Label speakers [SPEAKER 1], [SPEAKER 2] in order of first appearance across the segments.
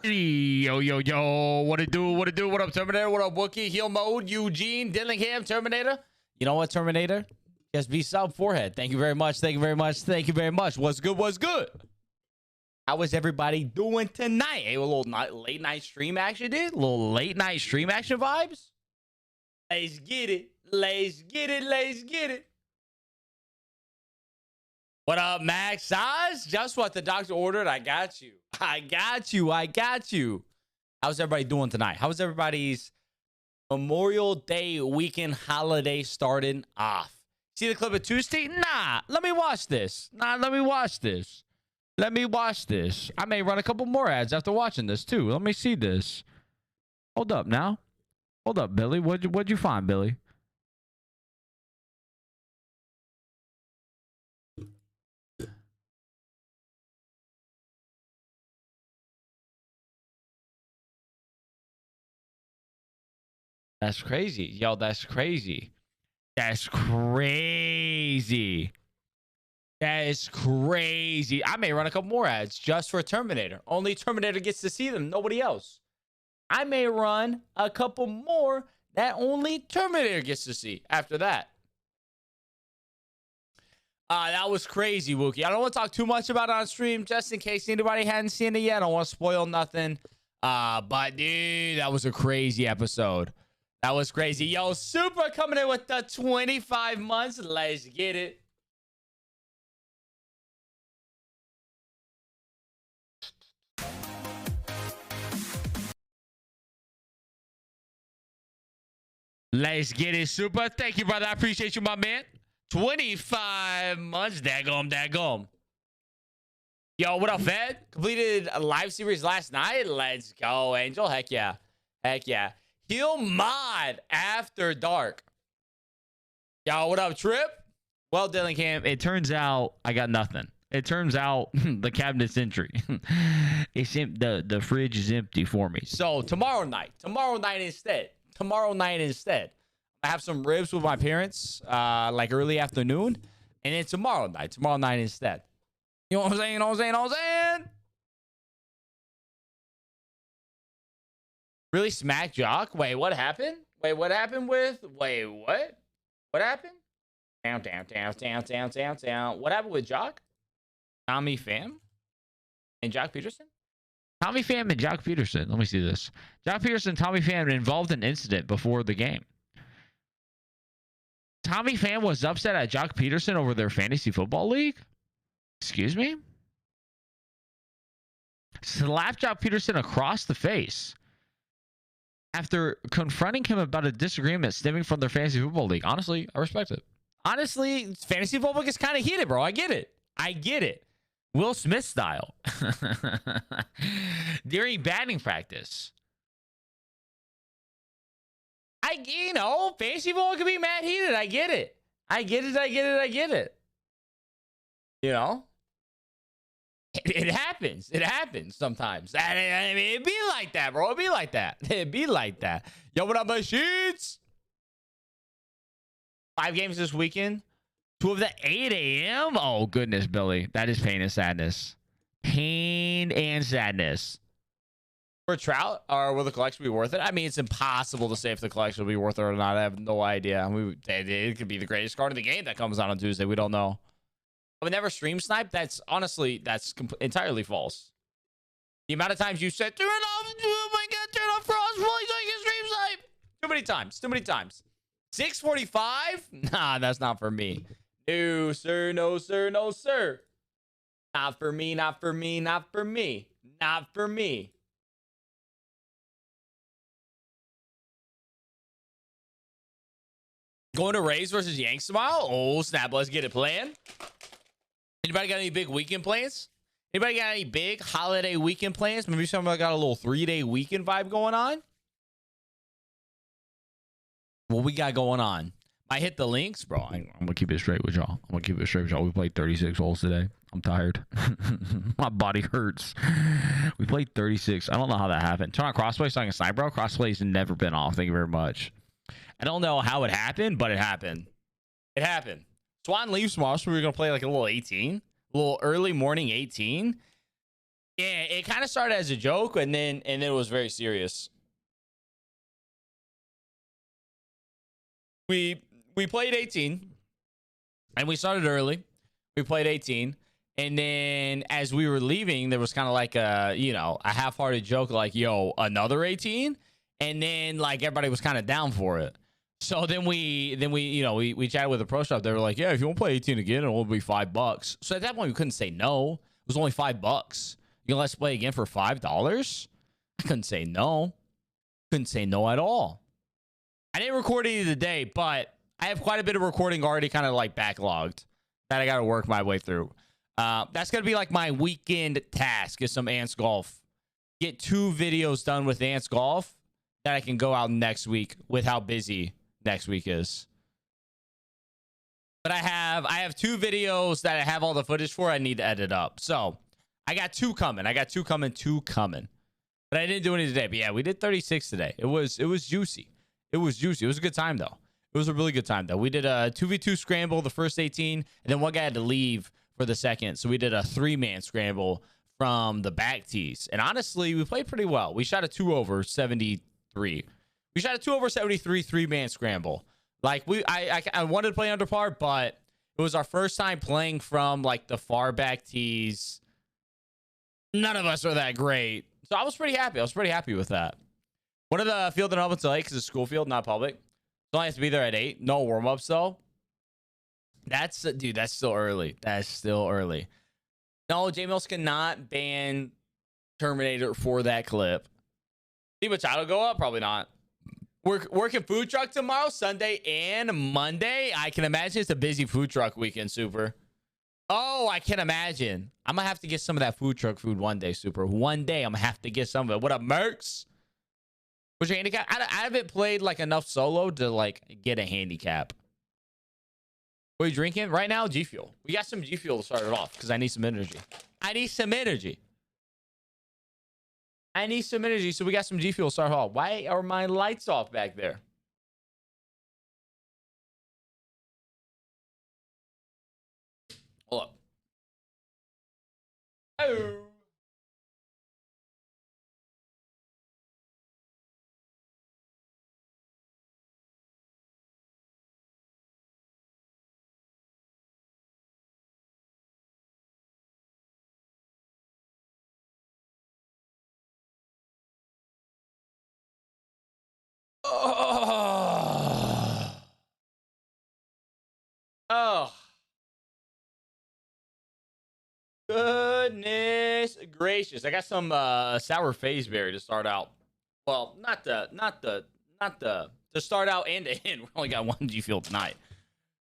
[SPEAKER 1] Yo, yo, yo. What it do? What it do? What up, Terminator? What up, Wookie? Heal mode, Eugene, Dillingham, Terminator. You know what, Terminator? Just be sub forehead. Thank you very much. Thank you very much. Thank you very much. What's good? What's good? How is everybody doing tonight? Hey, a little late night stream action, dude. A little late night stream action vibes. Let's get it. Let's get it. Let's get it. What up, Max Oz? Just what the doctor ordered. I got you. I got you. I got you. How's everybody doing tonight? How's everybody's Memorial Day weekend holiday starting off? See the clip of Tuesday? Nah, let me watch this. Let me watch this. I may run a couple more ads after watching this too. Let me see this. Hold up now. Hold up, Billy. What'd you find, Billy? That's crazy. Yo, that's crazy. That's crazy. That is crazy. I may run a couple more ads just for Terminator. Only Terminator gets to see them. Nobody else. I may run a couple more that only Terminator gets to see after that. That was crazy, Wookie. I don't want to talk too much about it on stream just in case anybody hadn't seen it yet. I don't want to spoil nothing. But, dude, that was a crazy episode. That was crazy. Yo, Super coming in with the 25 months. Let's get it. Let's get it, Super. Thank you, brother. I appreciate you, my man. 25 months. Daggum. Yo, what up, Fed? Completed a live series last night. Let's go, Angel. Heck yeah. Heck yeah. Heal mod after dark. Yo, what up, Trip? Well, Dillingham, it turns out I got nothing. It turns out the cabinet's empty. The fridge is empty for me. So tomorrow night instead. I have some ribs with my parents, like early afternoon, and then tomorrow night instead. You know what I'm saying? Really smack Jock? Wait, what happened? What happened? What happened? Down. What happened with Jock? Tommy Pham? And Jock Peterson? Tommy Pham and Jock Peterson. Let me see this. Jock Peterson and Tommy Pham involved in an incident before the game. Tommy Pham was upset at Jock Peterson over their fantasy football league? Excuse me? Slapped Jock Peterson across the face after confronting him about a disagreement stemming from their fantasy football league. Honestly, I respect it. Honestly, fantasy football gets kind of heated, bro. I get it. Will Smith style. During batting practice. Fantasy football can be mad heated. I get it. You know? It happens. It happens sometimes. I mean, it'd be like that, bro. It'd be like that. Yo, what up, my sheets? 5 games this weekend. 2 of the 8 a.m. Oh, goodness, Billy. That is pain and sadness. For Trout, or will the collection be worth it? I mean, it's impossible to say if the collection will be worth it or not. I have no idea. It could be the greatest card of the game that comes out on Tuesday. We don't know. I would never stream snipe. That's entirely false. The amount of times you said, turn off Frost, really so you can stream snipe. Too many times. 6:45? Nah, that's not for me. No, sir. Not for me. Going to Rays versus Yanks tomorrow? Oh, snap. Let's get it. Plan. Anybody got any big weekend plans? Anybody got any big holiday weekend plans? Maybe somebody got a little 3-day weekend vibe going on? What we got going on? I hit the links, bro. I'm going to keep it straight with y'all. We played 36 holes today. I'm tired. My body hurts. We played 36. I don't know how that happened. Turn on crossplay so I can snipe, bro. Crossplay's never been off. Thank you very much. I don't know how it happened, but it happened. Swan leaves tomorrow, so we're going to play like a little 18. A little early morning 18. Yeah, it kind of started as a joke, and then it was very serious. We played 18, and we started early. We played 18, and then as we were leaving, there was kind of like a a half-hearted joke, like, "Yo, another 18," and then like everybody was kind of down for it. So then we we chatted with the pro shop. They were like, "Yeah, if you want to play 18 again, it will be $5." So at that point, we couldn't say no. It was only $5. You know, let's play again for $5. I couldn't say no. Couldn't say no at all. I didn't record any today, but I have quite a bit of recording already kind of like backlogged that I got to work my way through. That's going to be like my weekend task is some Ants Golf. Get 2 videos done with Ants Golf that I can go out next week with how busy next week is. But I have 2 videos that I have all the footage for. I need to edit up. So I got 2 coming.2 coming. But I didn't do any today. But yeah, we did 36 today. It was juicy. It was juicy. It was a good time though. It was a really good time though. We did a 2v2 scramble the first 18, and then one guy had to leave for the second. So we did a 3-man scramble from the back tees. And honestly, we played pretty well. We shot a 2 over 73. We shot a 2 over 73 3-man scramble. Like I wanted to play under par, but it was our first time playing from like the far back tees. None of us are that great. So I was pretty happy. I was pretty happy with that. One of the field in Elbenton Lake is a school field, not public. So I have to be there at 8. No warm-ups though. Dude, that's still early. That's still early. No, J Mills cannot ban Terminator for that clip. See Machado go up? Probably not. Working food truck tomorrow, Sunday and Monday. I can imagine it's a busy food truck weekend, Super. Oh, I can imagine. I'm going to have to get some of that food truck food one day, Super. One day, I'm going to have to get some of it. What up, Mercs? What's your handicap? I haven't played like enough solo to like get a handicap. What are you drinking right now? G Fuel. We got some G Fuel to start it off because I need some energy. I need some energy. So we got some G Fuel to start off. Why are my lights off back there? Hold up. Oh. Oh. Oh. Goodness gracious. I got some sour phaseberry to start out. Well, not to start out and to end. We only got 1 G Fuel tonight.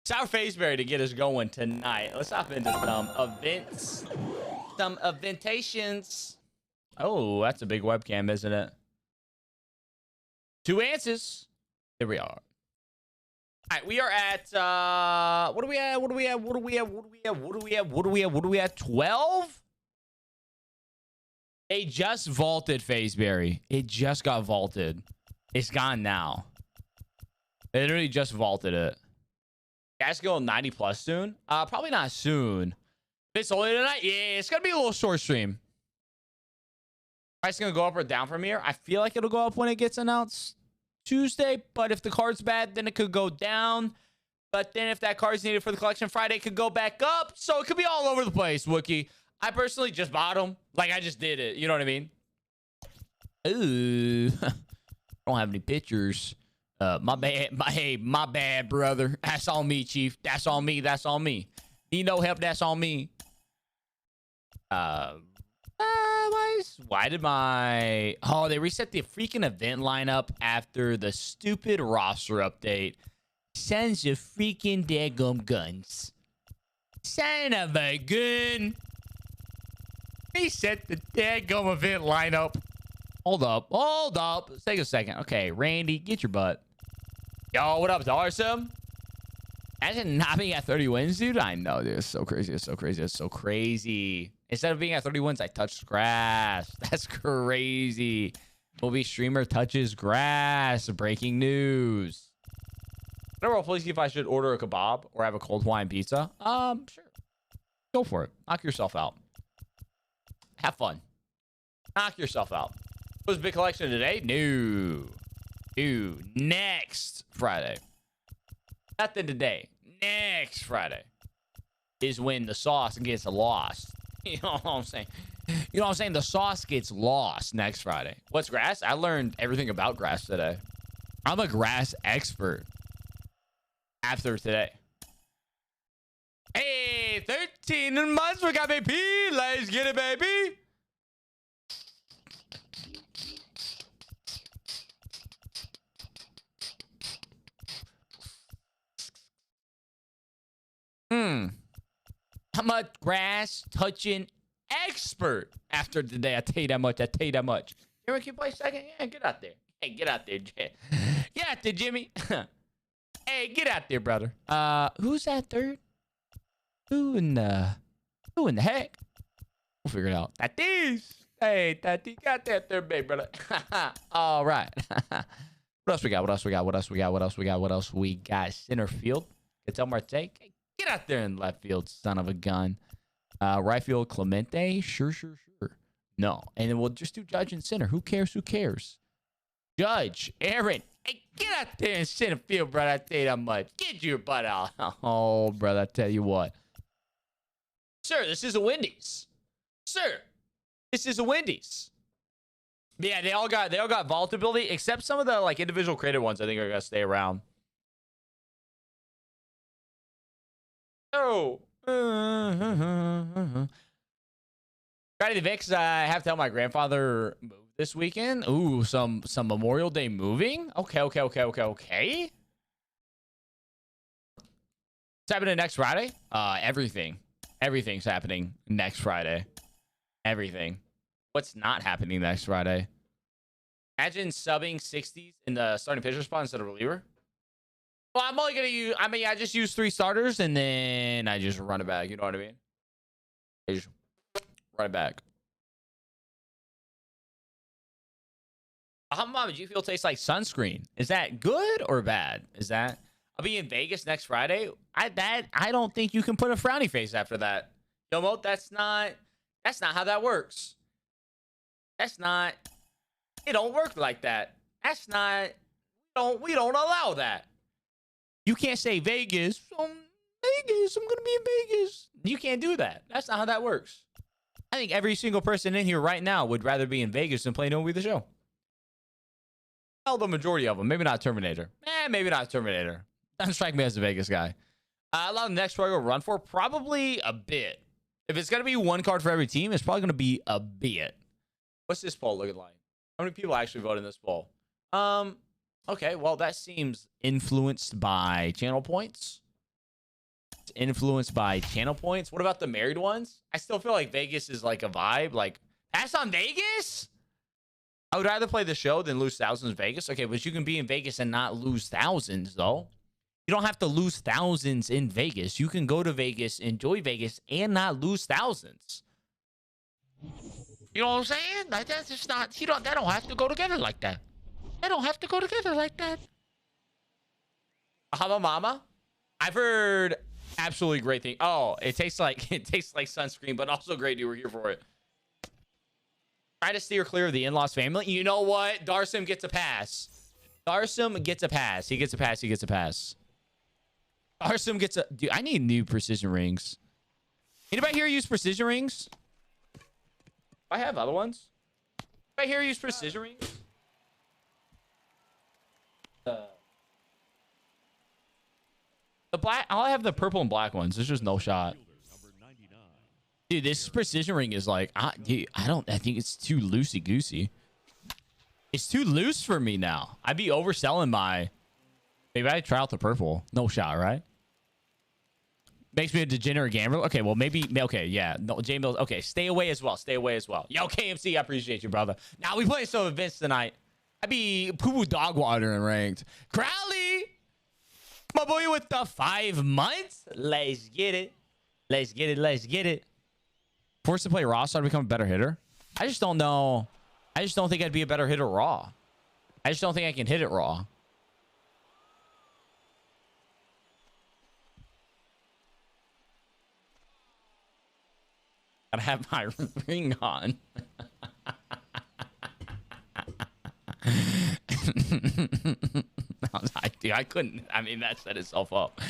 [SPEAKER 1] Sour phaseberry to get us going tonight. Let's hop into some events. Some eventations. Oh, that's a big webcam, isn't it? 2 answers. There we are. All right, we are at what are we at? 12? They just vaulted phaseberry. It just got vaulted. It's gone now. They literally just vaulted it. Guys going 90 plus soon? Probably not soon. It's only tonight. Yeah, it's gonna be a little short stream. Price gonna go up or down from here? I feel like it'll go up when it gets announced Tuesday, but if the card's bad, then it could go down. But then if that card's needed for the collection Friday, it could go back up. So it could be all over the place, Wookie. I personally just bought them. Like, I just did it. You know what I mean? Ooh. I don't have any pictures. My bad, brother. That's on me, Chief. That's on me. That's on me. Need no help. That's on me. Why did my... Oh, they reset the freaking event lineup after the stupid roster update. Sons of freaking daggum guns. Son of a gun. Reset the daggum event lineup. Hold up. Hold up. Let's take a second. Okay, Randy, get your butt. Yo, what up, Darsum? Imagine not being at 30 wins, dude. I know, dude. It's so crazy. It's so crazy. It's so crazy. Instead of being at 30 wins, I touched grass. That's crazy. Movie streamer touches grass. Breaking news. Please see if I should order a kebab or have a cold Hawaiian pizza. Sure. Go for it. Knock yourself out. Have fun. Knock yourself out. Was a big collection today? No. No. Next Friday. Nothing today. Next Friday is when the sauce gets lost. You know what I'm saying? You know what I'm saying? The sauce gets lost next Friday. What's grass? I learned everything about grass today. I'm a grass expert after today. Hey, 13 months we got baby. Let's get it, baby. I'm a grass touching expert after today. I tell you that much. I tell you that much. You ever can play second? Yeah, get out there. Hey, get out there, Get out there, Jimmy. Hey, get out there, brother. Who's that third? Who in the heck? We'll figure it out. Tatis. Hey, Tati, got that third, baby, brother. All right. What else we got? What else we got? What else we got? What else we got? What else we got? Center field. Ketel Marte. Hey, get out there in left field, son of a gun. Right field, Clemente. Sure. No. And then we'll just do Judge and center. Who cares? Who cares? Judge, Aaron. Hey, get out there in center field, brother. I tell you that much. Get your butt out. Oh, brother, I tell you what. Sir, this is a Wendy's. Sir, this is a Wendy's. Yeah, they all got vault ability, except some of the like individual created ones. I think are gonna stay around. Oh. Friday the Vix, I have to help my grandfather move this weekend. Ooh, some Memorial Day moving. Okay. What's happening next Friday? Everything's happening next Friday. Everything. What's not happening next Friday? Imagine subbing 60s in the starting pitcher spot instead of reliever. Well, I'm only gonna use. I mean, I just use 3 starters and then I just run it back. You know what I mean? I just run it back. How much do you feel tastes like sunscreen? Is that good or bad? Is that? I'll be in Vegas next Friday. I don't think you can put a frowny face after that. Yomo, that's not how that works. It don't work like that. We don't allow that. You can't say Vegas. I'm gonna be in Vegas. You can't do that. That's not how that works. I think every single person in here right now would rather be in Vegas than play No Be the Show. Well, the majority of them. Maybe not Terminator. Maybe not Terminator. Doesn't strike me as a Vegas guy. A lot of the next one I go run for probably a bit. If it's gonna be 1 card for every team, it's probably gonna be a bit. What's this poll looking like? How many people actually voted in this poll? Okay, well that seems influenced by channel points. What about the married ones? I still feel like Vegas is like a vibe. Like, pass on Vegas? I would rather play the show than lose thousands in Vegas. Okay, but you can be in Vegas and not lose thousands, though. You don't have to lose thousands in Vegas. You can go to Vegas, enjoy Vegas, and not lose thousands. You know what I'm saying? Like, that's just not, they don't have to go together like that. They don't have to go together like that. Bahama Mama? I've heard absolutely great things. Oh, it tastes like sunscreen, but also great you were here for it. Try to steer clear of the in-laws family. You know what? Darsim gets a pass. Darsim gets a pass. He gets a pass. Darsim gets a... Dude, I need new precision rings. Anybody here use precision rings? I have other ones. Anybody here use precision rings? The black... I'll have the purple and black ones. There's just no shot. Dude, this precision ring is like... I think it's too loosey-goosey. It's too loose for me now. I'd be overselling my... Maybe I try out the purple. No shot, right? Makes me a degenerate gambler. Okay, well, maybe... Okay, yeah. No, J-Mills... Okay, stay away as well. Yo, KMC, I appreciate you, brother. Now, we playing some events tonight. I'd be poo-poo dog water and ranked. Crowley! My boy with the 5 months. Let's get it. Forced to play Raw so I'd become a better hitter. I just don't know. I just don't think I'd be a better hitter Raw. I just don't think I can hit it Raw. Gotta have my ring on. I couldn't. I mean, that set itself up.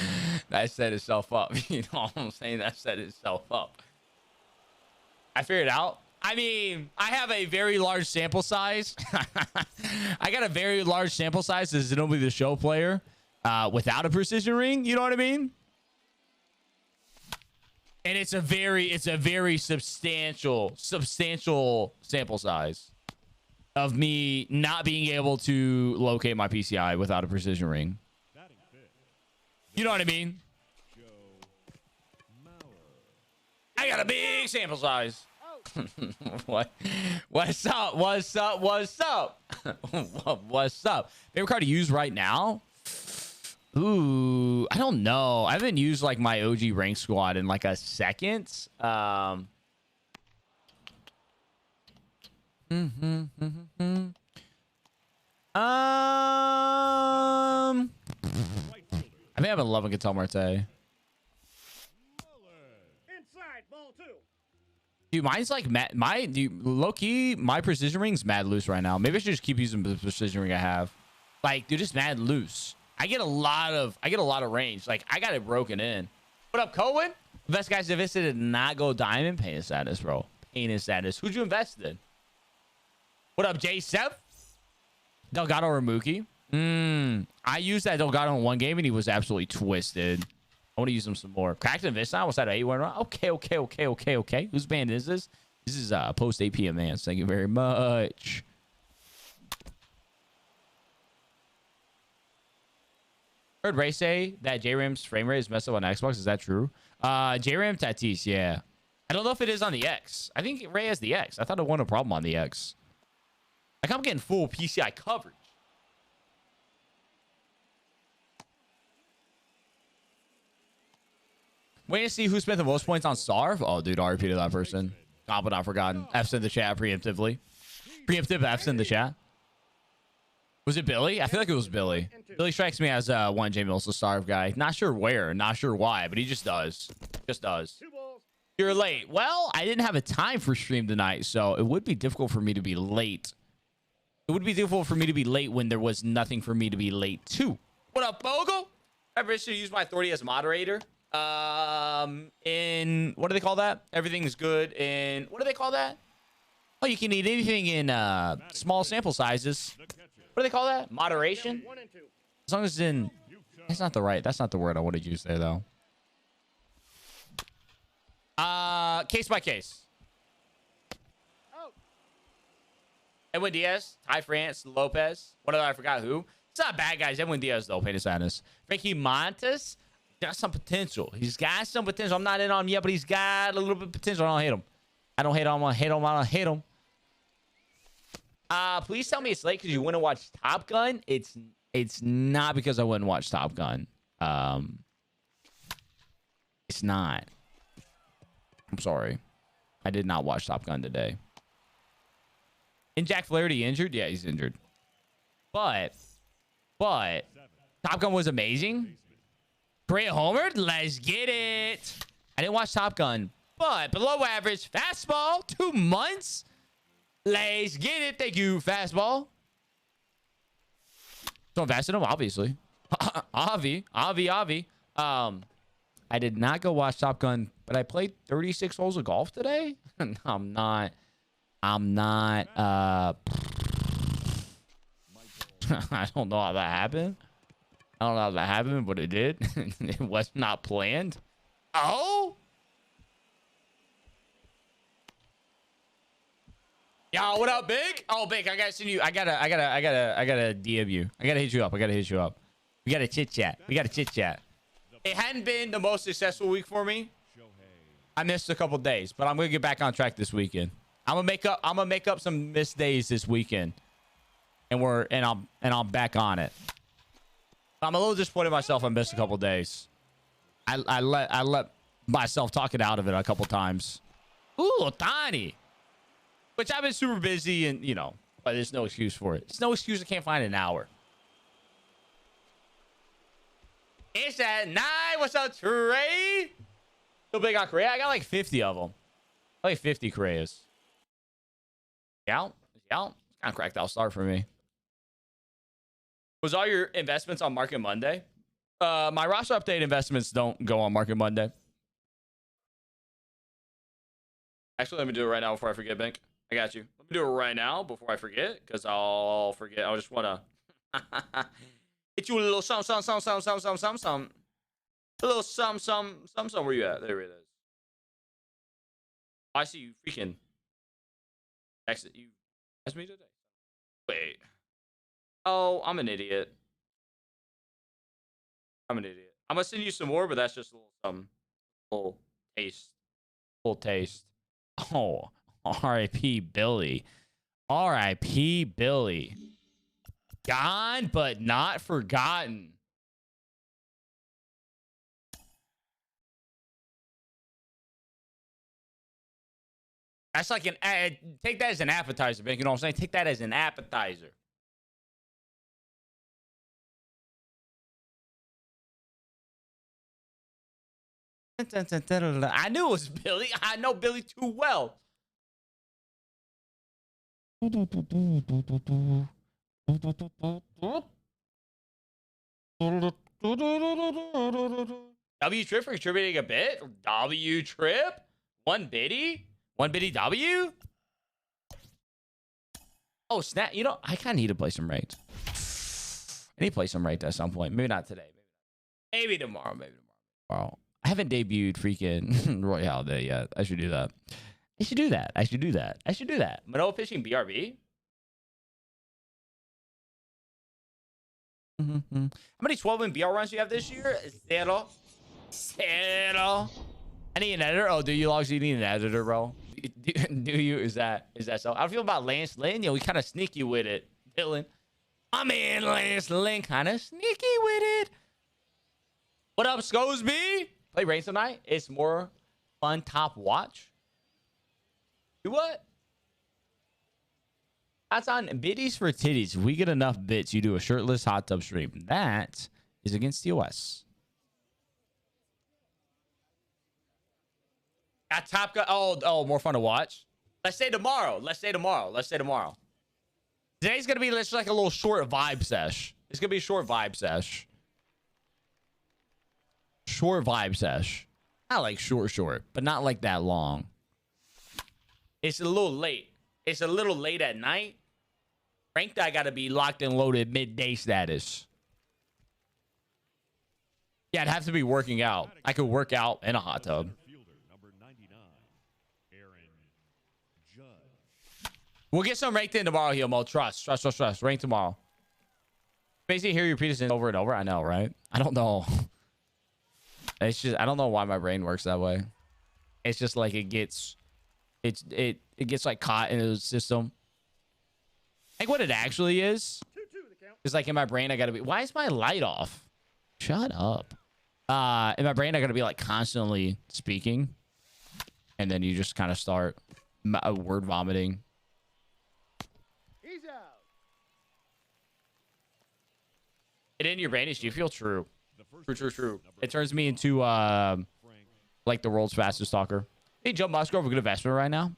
[SPEAKER 1] That set itself up. You know what I'm saying? That set itself up. I figured it out. I mean, I have a very large sample size. I got a very large sample size as Zenobia the Show player without a precision ring. You know what I mean? And it's a very substantial sample size of me not being able to locate my PCI without a precision ring. You know what I mean? I got a big sample size. What's up? What's up? What's up? What's up? Favorite card to use right now? Ooh, I don't know. I haven't used like my OG rank squad in like a second. I think I've been loving Guitar Marte. Dude, mine's like low key. My precision ring's mad loose right now. Maybe I should just keep using the precision ring I have. Like, dude, just mad loose. I get a lot of range. Like, I got it broken in. What up, Cohen? Best guys invested did not go diamond. Pain is status, bro. Pain is status. Who'd you invest in? What up, J7? Delgado or Mookie? I used that Delgado in one game and he was absolutely twisted. I want to use him some more. Cracked in this time. What's that? 8-1? Okay. Whose band is this? This is post 8 p.m. man. Thank you very much. Heard Ray say that JRAM's frame rate is messed up on Xbox. Is that true? JRAM Tatis, yeah. I don't know if it is on the X. I think Ray has the X. I thought it wasn't a problem on the X. Like, I'm getting full PCI coverage. Waiting to see who spent the most points on Starve. Oh, dude, RP to that person. But not forgotten. F's in the chat preemptively. Preemptive F's in the chat. Was it Billy? I feel like it was Billy. Billy strikes me as one Jamie Wilson Starve guy. Not sure where, not sure why, but he just does. Just does. You're late. Well, I didn't have a time for stream tonight, so it would be difficult for me to be late. It would be difficult for me to be late when there was nothing for me to be late to. What up, Bogle? I should use my authority as moderator. In what do they call that? Everything's good in what do they call that? Oh, you can eat anything in small sample sizes. What do they call that? Moderation? As long as it's in that's not the word I want to use there though. Case by case. Edwin Diaz, Ty France, Lopez. What other I forgot who? It's not bad guys. Edwin Diaz though, pain to sadness. Frankie Montes got some potential. He's got some potential. I'm not in on him yet, but he's got a little bit of potential. I don't hate him. I don't hate him. I don't hate him. Please tell me it's late because you went and watched Top Gun. It's not because I wouldn't watch Top Gun. It's not. I'm sorry. I did not watch Top Gun today. Is Jack Flaherty injured? Yeah, he's injured. But Top Gun was amazing. Correa homered. Let's get it. I didn't watch Top Gun, but below average fastball. 2 months. Let's get it. Thank you, fastball. Don't invest in him, obviously. Avi. I did not go watch Top Gun, but I played 36 holes of golf today. I'm not. I don't know how that happened. I don't know how that happened, but it did. It was not planned. Oh. Yo, what up, Big? Oh, Big, I gotta send you. I gotta DM you. I gotta hit you up. We gotta chit chat. It hadn't been the most successful week for me. I missed a couple days, but I'm gonna get back on track this weekend. I'm gonna make up some missed days this weekend, and I'm back on it. I'm a little disappointed in myself. I missed a couple days. I let myself talk it out of it a couple times. Ooh, Tani. Which I've been super busy and, you know, but there's no excuse for it. It's no excuse. I can't find an hour. It's at 9. What's up, Trey? So big on Correa. I got like 50 of them. Like 50 Correas. Yeah. Kind of cracked out start for me. Was all your investments on Market Monday? My roster update investments don't go on Market Monday. Actually, let me do it right now before I forget, Bank. I got you. Let me do it right now before I forget, because I'll forget. I just want to hit you a little some. A little some. Where you at? There it is. I see you freaking exit. You asked me today. Wait. Oh, I'm an idiot. I'm an idiot. I'm gonna send you some more, but that's just a little some. Little taste. Little taste. Oh, R.I.P. Billy. R.I.P. Billy. Gone, but not forgotten. That's like an take that as an appetizer, man. You know what I'm saying? Take that as an appetizer. I knew it was Billy. I know Billy too well. W Trip for contributing a bit. W Trip. One biddy. One biddy W. Oh, snap. You know, I kind of need to play some ranked. I need to play some ranked at some point. Maybe not today. Maybe tomorrow. Maybe tomorrow. I haven't debuted freaking Royale Day yet. I should do that. I should do that. I should do that. I should do that. Manoa pitching BRB. How many 12-win BR runs do you have this year? Zero. Zero. I need an editor. Oh, do you logs? You need an editor, bro? Do you? Is that so? I feel about Lance Lynn. We kind of sneaky with it, Dylan. I'm in Lance Lynn, kind of sneaky with it. What up, Scosby? Play Reigns tonight. It's more fun. Top watch. Do what? That's on biddies for titties. If we get enough bits, you do a shirtless hot tub stream. That is against TOS. Got Top Gun. Oh, more fun to watch. Let's say tomorrow. Today's gonna be just like a little short vibe sesh. It's gonna be a short vibe sesh. Short vibe sesh. Not like short, but not like that long. It's a little late. It's a little late at night. Ranked, I gotta be locked and loaded midday status. Yeah, it'd have to be working out. I could work out in a hot tub. We'll get some ranked in tomorrow, Heelmo. Trust. Rank tomorrow. Basically, hear you repeat this over and over. I know, right? I don't know. It's just I don't know why my brain works that way. It's just like it gets like caught in the system. I think what it actually is like in my brain I gotta be. Why is my light off? Shut up. In my brain I gotta be like constantly speaking, and then you just kind of start word vomiting. He's out. It in your brain is you feel true. True. It turns me into like the world's fastest talker. Hey, Jump Musgrove, a good investment right now.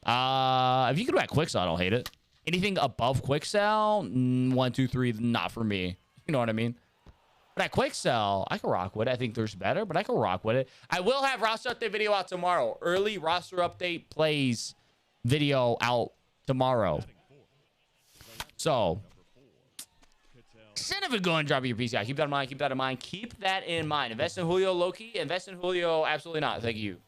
[SPEAKER 1] If you could buy Quicksell, I don't hate it. Anything above Quicksell, 1, 2, 3, not for me. You know what I mean? But at Quicksell, I can rock with it. I think there's better, but I can rock with it. I will have roster update video out tomorrow. Early roster update plays video out tomorrow. So, instead of going drop your PCI, keep that in mind. Keep that in mind. Keep that in mind. Invest in Julio, low-key. Invest in Julio, absolutely not. Thank you.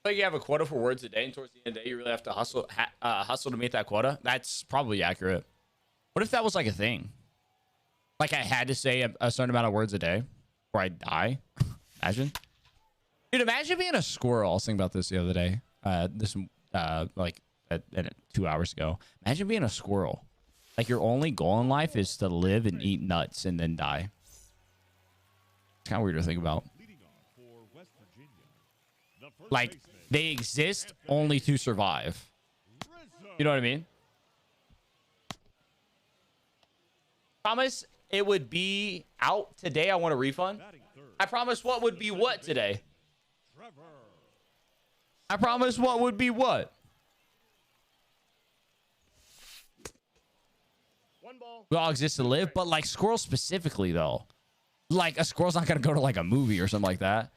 [SPEAKER 1] Like you have a quota for words a day, and towards the end of the day, you really have to hustle to meet that quota. That's probably accurate. What if that was like a thing? Like I had to say a certain amount of words a day, or I die. Imagine, dude. Imagine being a squirrel. I was thinking about this the other day. Like 2 hours ago. Imagine being a squirrel. Like your only goal in life is to live and eat nuts and then die. It's kind of weird to think about. Like they exist only to survive. You know what I mean? Promise it would be out today. I want a refund. I promise what would be what today? I promise what would be what?
[SPEAKER 2] One ball.
[SPEAKER 1] We all exist to live, but like squirrels specifically though. Like a squirrel's not gonna go to like a movie or something like that.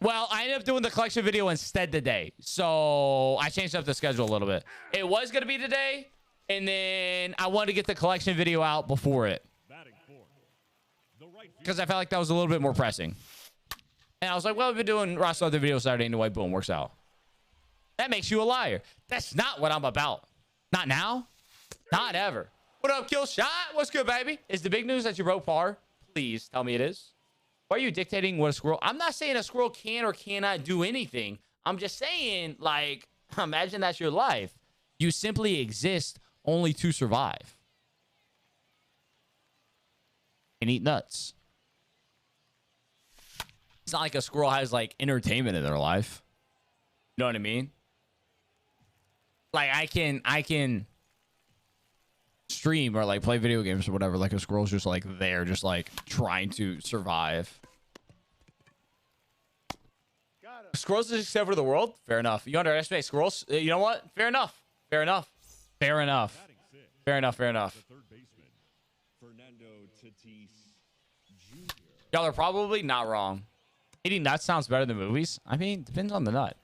[SPEAKER 1] Well, I ended up doing the collection video instead today. So I changed up the schedule a little bit. It was gonna be today, and then I wanted to get the collection video out before it. Because I felt like that was a little bit more pressing. And I was like, well, we've been doing Ross Other video Saturday anyway. Boom, works out. That makes you a liar. That's not what I'm about. Not now. Not ever. What up, Kill Shot? What's good, baby? Is the big news that you broke par? Please tell me it is. Why are you dictating what a squirrel... I'm not saying a squirrel can or cannot do anything. I'm just saying, like, imagine that's your life. You simply exist only to survive. And eat nuts. It's not like a squirrel has, like, entertainment in their life. You know what I mean? Like, I can stream or, like, play video games or whatever. Like, a squirrel's just, like, there, just, like, trying to survive. Squirrels is except for the world? Fair enough. You underestimate squirrels? You know what? Fair enough. Fair enough. Fair enough. Fair enough. Fair enough. Y'all are probably not wrong. Eating nuts sounds better than movies. I mean, depends on the nut.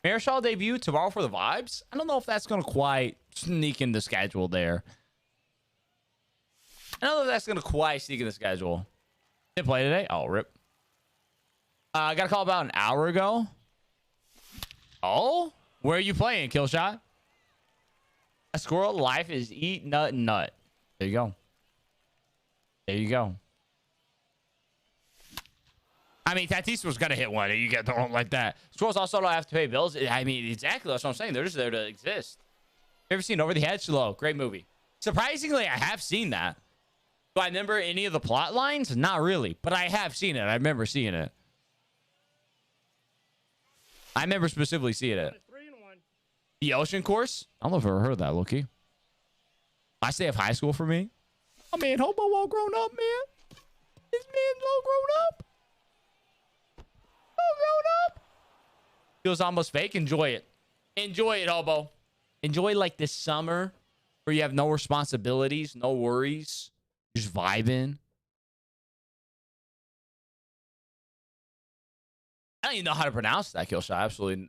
[SPEAKER 1] Marischal debut tomorrow for the vibes. I don't know if that's going to quite sneak in the schedule there. I don't know if that's going to quite sneak in the schedule. Didn't play today? Oh, rip. I got a call about an hour ago. Oh? Where are you playing, Killshot? A squirrel life is eat, nut, and nut. There you go. There you go. I mean, Tatis was going to hit one. You get don't like that. Squirrels also don't have to pay bills. I mean, exactly. That's what I'm saying. They're just there to exist. You ever seen Over the Hedge? Slow. Great movie. Surprisingly, I have seen that. Do I remember any of the plot lines? Not really. But I have seen it. I remember seeing it. I remember specifically seeing it. The Ocean Course? I don't know if I've ever heard that, Loki. Last day of high school for me. Oh, man. Hobo all grown up, man. This man's all grown up. Feels almost fake. Enjoy it. Enjoy it, Hobo. Enjoy like this summer where you have no responsibilities, no worries, just vibing. I don't even know how to pronounce that, Killshot.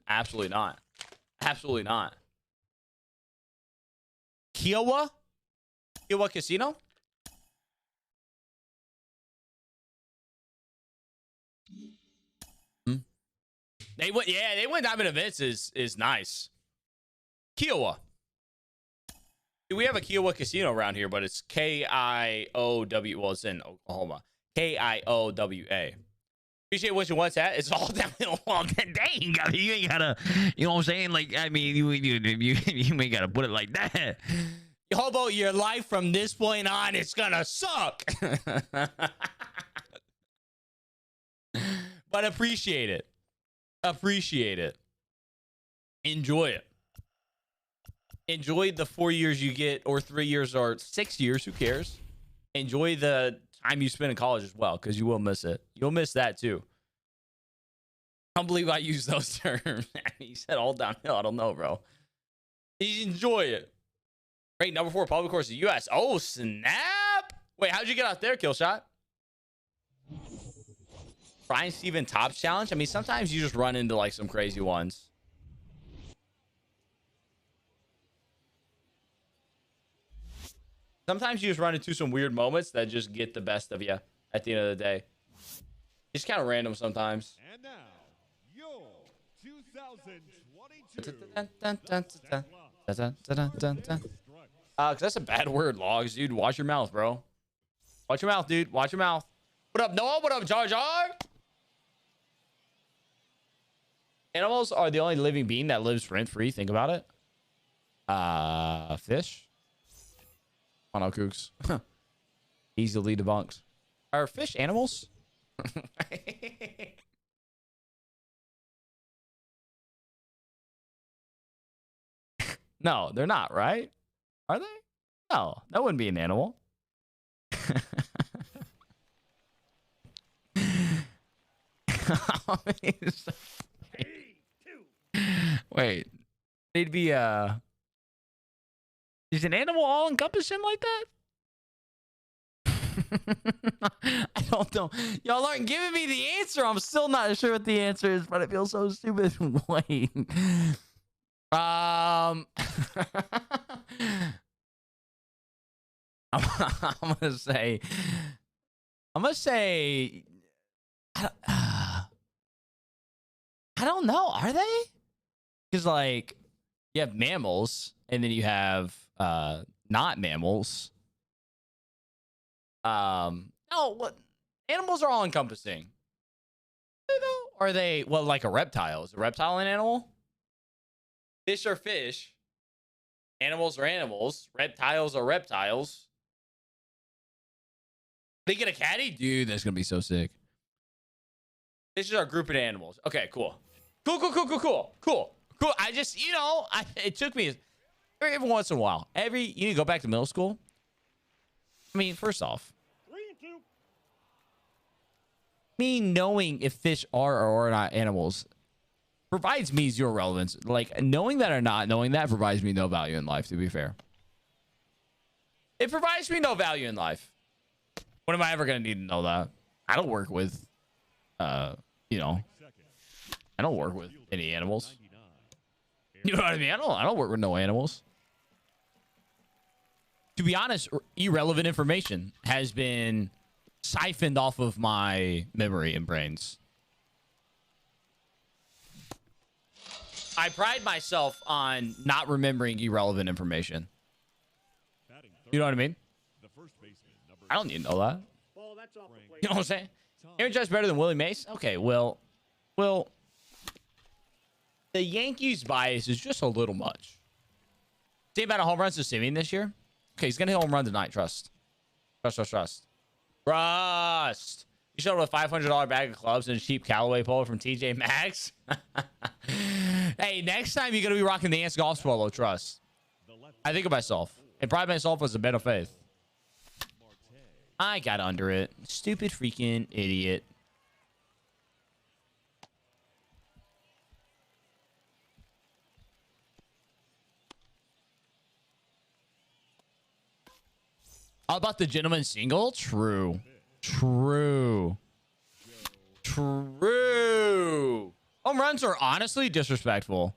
[SPEAKER 1] Absolutely not. Absolutely not. Kiowa? Kiowa Casino? They went, yeah, they went Diamond Events is nice. Kiowa. We have a Kiowa Casino around here, but it's K-I-O-W. Well, it's in Oklahoma. K-I-O-W-A. Appreciate what you want at. It's all downhill. Well, dang, you ain't gotta, you know what I'm saying? Like, I mean, you ain't gotta put it like that. Hobo, your life from this point on, it's gonna suck. But appreciate it. Appreciate it. Enjoy it. Enjoy the 4 years you get, or 3 years, or 6 years. Who cares? Enjoy the time you spend in college as well, because you will miss it. You'll miss that too. I don't believe I use those terms. He said all downhill. I don't know, bro. Enjoy it. Great number 4 public course in the U.S. Oh, snap. Wait, how'd you get out there, Killshot? Brian Steven Tops Challenge? I mean, sometimes you just run into, like, some crazy ones. Sometimes you just run into some weird moments that just get the best of you at the end of the day. It's kind of random sometimes.
[SPEAKER 3] And now, your 2022.
[SPEAKER 1] Because that's a bad word, Logs, dude. Watch your mouth, bro. Watch your mouth, dude. Watch your mouth. What up, Noah? What up, Jar Jar? Animals are the only living being that lives rent-free. Think about it. Fish? Oh, no, Kooks. Easily debunked. Are fish animals? No, they're not, right? Are they? No, that wouldn't be an animal. Wait, they'd be is an animal all encompassing like that? I don't know. Y'all aren't giving me the answer. I'm still not sure what the answer is, but I feel so stupid. Wait. I'm gonna say. I don't know. Are they? Because like you have mammals, and then you have not mammals. No, what animals are all encompassing. Are they well like a reptile? Is a reptile an animal? Fish are fish. Animals are animals. Reptiles are reptiles. They get a caddy? Dude, that's gonna be so sick. Fishes are a group of animals. Okay, cool. Cool. I just, it took me every once in a while. You need to go back to middle school. I mean, first off, me knowing if fish are or are not animals provides me zero relevance. Like, knowing that or not knowing that provides me no value in life, to be fair. It provides me no value in life. When am I ever going to need to know that? I don't work with, I don't work with any animals. You know what I mean? I don't work with no animals. To be honest, irrelevant information has been siphoned off of my memory and brains. I pride myself on not remembering irrelevant information. You know what I mean? I don't need to know that. You know what I'm saying? Aaron Judge better than Willie Mays? Okay, well, the Yankees bias is just a little much. Same amount of home runs to Simeon this year. Okay, he's gonna hit home run tonight. Trust. You showed up with a $500 bag of clubs and a cheap Callaway polo from TJ Maxx. Hey, next time you're gonna be rocking the Ants golf polo. Trust. I think of myself and pride myself as a man of faith. I got under it. Stupid freaking idiot. How about the gentleman single? True. Home runs are honestly disrespectful.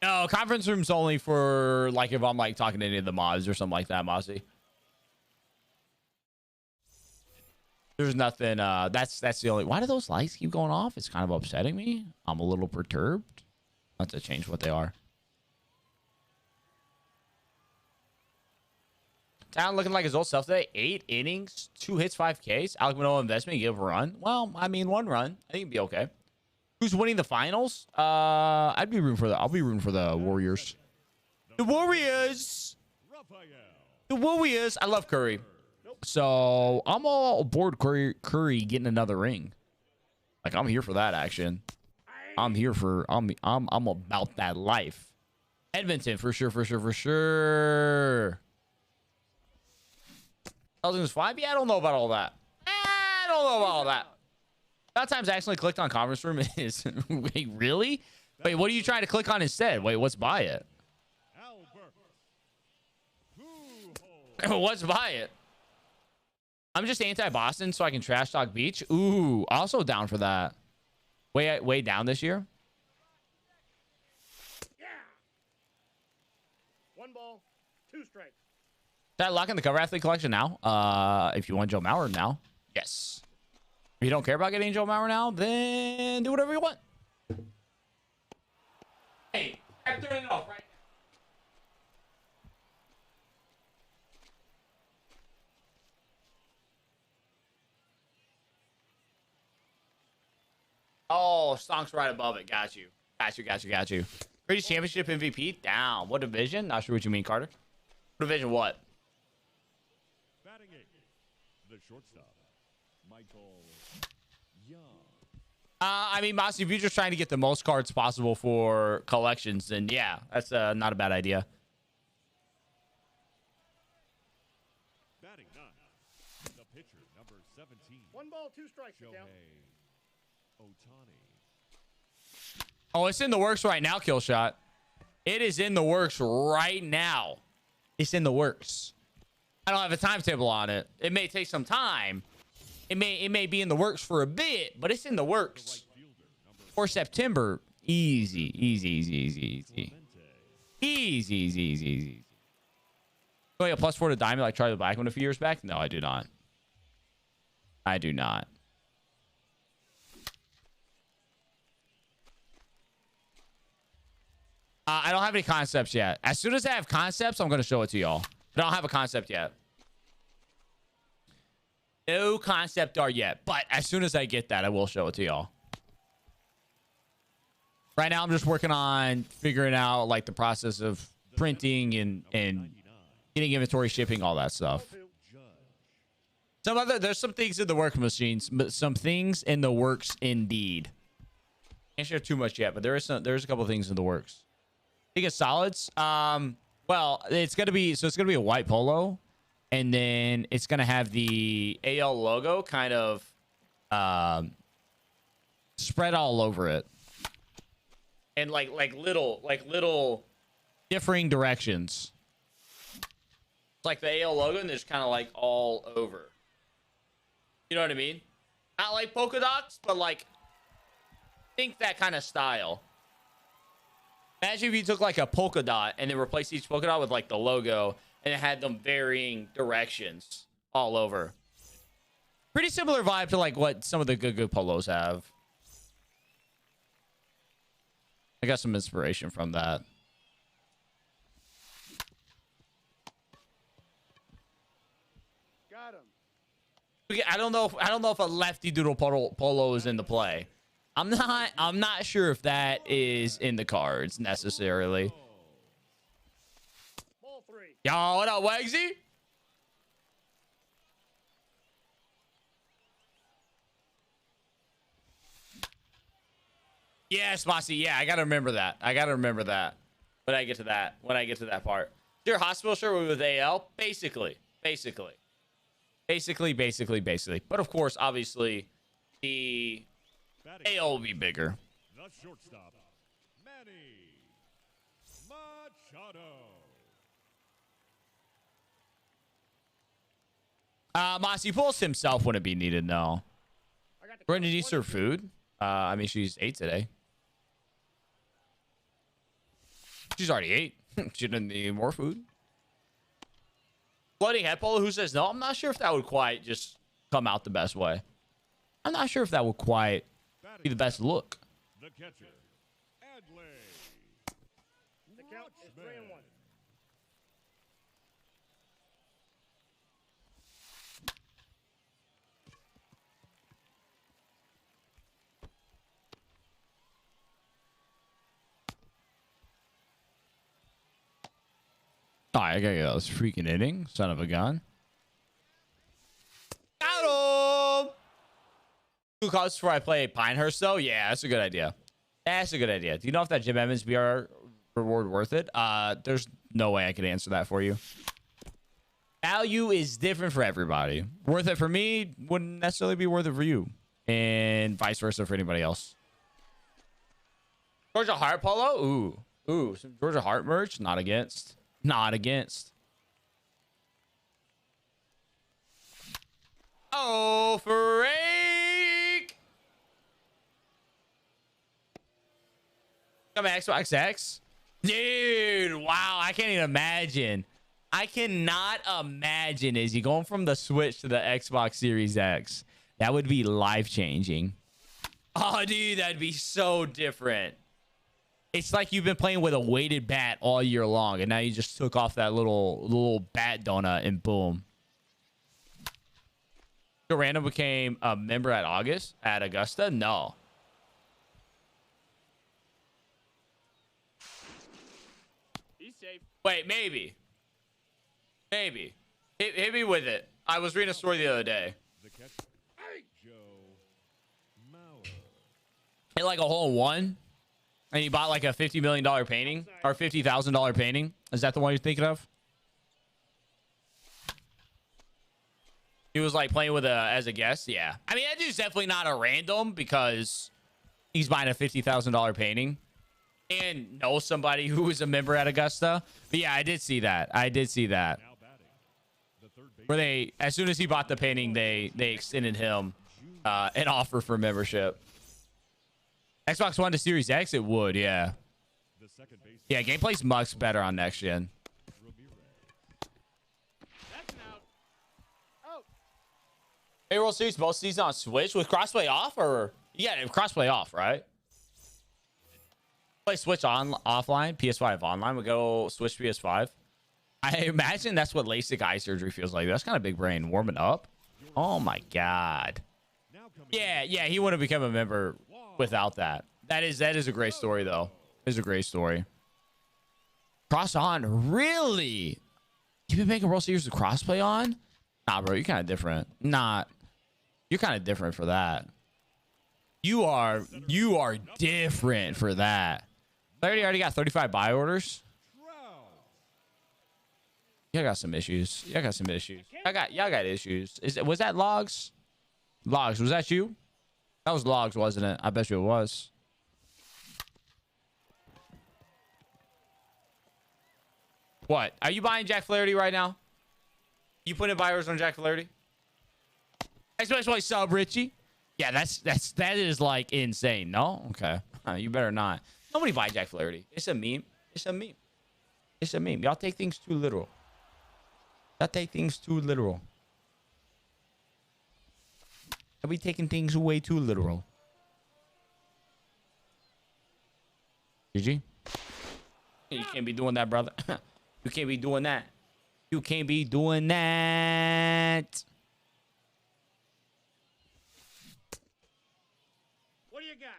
[SPEAKER 1] No, conference room's only for like if I'm like talking to any of the mods or something like that, Mossy. There's nothing. That's the only. Why do those lights keep going off? It's kind of upsetting me. I'm a little perturbed. I'll have to change what they are. Town looking like his old self today. 8 innings, 2 hits, 5 Ks. Alec Manoah investment, give a run. Well, I mean, 1 run. I think it'd be okay. Who's winning the finals? I'll be rooting for the Warriors. The Warriors. I love Curry. So I'm all aboard Curry getting another ring. Like, I'm here for that action. I'm about that life. Edmonton for sure. 2005? Yeah, I don't know about all that. About times I accidentally clicked on conference room is wait, really? Wait, what are you trying to click on instead? Wait, what's by it? What's by it? I'm just anti-Boston so I can trash talk Beach. Ooh, also down for that. Way down this year.
[SPEAKER 2] Yeah. 1 ball, 2 strikes.
[SPEAKER 1] Should I lock in the cover athlete collection now? If you want Joe Mauer now, yes. If you don't care about getting Joe Mauer now, then do whatever you want. Hey, I'm turning it off right now. Oh, Stonk's right above it. Got you. British Championship MVP down. What division? Not sure what you mean, Carter. What division? What?
[SPEAKER 3] Batting 8, the shortstop, Michael Young.
[SPEAKER 1] I mean, Mossy, if you're just trying to get the most cards possible for collections, then yeah, that's not a bad idea.
[SPEAKER 3] Batting 9,
[SPEAKER 2] ball, 2 strikes to count.
[SPEAKER 3] Shohei Ohtani.
[SPEAKER 1] Oh, it's in the works right now, kill shot. It is in the works right now. It's in the works. I don't have a timetable on it. It may take some time. It may be in the works for a bit, but it's in the works. For September. Easy. Easy. Oh, yeah, +4 to diamond like Charlie Blackmon a few years back? No, I do not. I do not. I don't have any concepts yet. As soon as I have concepts, I'm going to show it to y'all. But I don't have a concept yet. No concept art yet. But as soon as I get that, I will show it to y'all. Right now, I'm just working on figuring out like the process of printing and getting inventory, shipping, all that stuff. There's some things in the work machines, but some things in the works indeed. Can't share too much yet, but there's a couple things in the works. I think it's solids. Well, it's gonna be a white polo, and then it's gonna have the AL logo kind of spread all over it, and like little differing directions. It's like the AL logo, and it's kind of like all over. You know what I mean? Not like polka dots, but like think that kind of style. Imagine if you took like a polka dot and then replaced each polka dot with like the logo and it had them varying directions all over. Pretty similar vibe to like what some of the good polos have. I got some inspiration from that.
[SPEAKER 2] Got him.
[SPEAKER 1] I don't know if a lefty doodle polo is in the play. I'm not sure if that is in the cards necessarily.
[SPEAKER 2] Ball 3.
[SPEAKER 1] Yo, what up, Wagsy? Yes, Mossy. Yeah, I gotta remember that. When I get to that part. Your hospital shirt with AL? Basically. But of course, obviously, the AL will be bigger.
[SPEAKER 3] The shortstop, Manny Machado.
[SPEAKER 1] Mossy Pulse himself wouldn't be needed, no.
[SPEAKER 2] I got the
[SPEAKER 1] Brenda
[SPEAKER 2] count.
[SPEAKER 1] needs her
[SPEAKER 2] 22.
[SPEAKER 1] food. I mean, she's 8 today. She's already 8. She didn't need more food. Floating head polo, who says no? I'm not sure if that would quite just come out the best way. I'm not sure if that would quite be the best look.
[SPEAKER 3] The catcher, Adley.
[SPEAKER 2] The count is 3-1.
[SPEAKER 1] All right, I gotta get this freaking inning. Son of a gun. Got him! 2 calls before I play Pinehurst, though? Yeah, that's a good idea. Do you know if that Jim Evans BR reward worth it? There's no way I could answer that for you. Value is different for everybody. Worth it for me wouldn't necessarily be worth it for you. And vice versa for anybody else. Georgia Heart polo? Ooh, some Georgia Heart merch? Not against. Oh, freak! Come on, Xbox X. Dude, wow, I can't even imagine. I cannot imagine. Is he going from the Switch to the Xbox Series X? That would be life-changing. Oh, dude, that'd be so different. It's like you've been playing with a weighted bat all year long, and now you just took off that little bat donut, and boom. So Random became a member at Augusta? No.
[SPEAKER 2] He's safe.
[SPEAKER 1] Wait, maybe. Hit me with it. I was reading a story the other day.
[SPEAKER 3] The catcher, Joe Mauer.
[SPEAKER 1] Hit like a hole in one, and you bought like a $50 million painting or $50,000 painting. Is that the one you're thinking of? He was like playing with as a guest. Yeah. I mean, that dude's definitely not a random because he's buying a $50,000 painting and knows somebody who was a member at Augusta. But yeah, I did see that. I did see that.
[SPEAKER 3] Now batting. The third base.
[SPEAKER 1] Where they, as soon as he bought the painting, they extended him an offer for membership. Xbox One to Series X, it would, yeah.
[SPEAKER 3] The second base.
[SPEAKER 1] Yeah, gameplay's much better on next gen.
[SPEAKER 3] Ramirez.
[SPEAKER 2] That's an out. Out.
[SPEAKER 1] Hey, World Series both seasons on Switch with crossplay off, or yeah, crossplay off, right? Play Switch on offline, PS5 online. We go Switch PS5. I imagine that's what LASIK eye surgery feels like. That's kind of big brain warming up. Oh my god.
[SPEAKER 3] Now coming
[SPEAKER 1] Yeah, he wouldn't become a member without that. That is a great story though. It's a great story. Cross on, really? You've been making World Series with crossplay on? Nah, bro, you're kind of different. Nah, you're kind of different for that. You are different for that. Larry already got 35 buy orders.
[SPEAKER 3] Trout.
[SPEAKER 1] Y'all got some issues. Y'all got some issues. Y'all got issues. Was that Logs? Logs, was that you? That was Logs, wasn't it? I bet you it was. What? Are you buying Jack Flaherty right now? You putting buy orders on Jack Flaherty? Especially sub Richie. Yeah, that is like insane. No? Okay. You better not. Nobody buy Jack Flaherty. It's a meme. It's a meme. It's a meme. Y'all take things too literal. Y'all take things too literal. Y'all be taking things way too literal. GG. You can't be doing that, brother. You can't be doing that. You can't be doing that.
[SPEAKER 2] What do you got?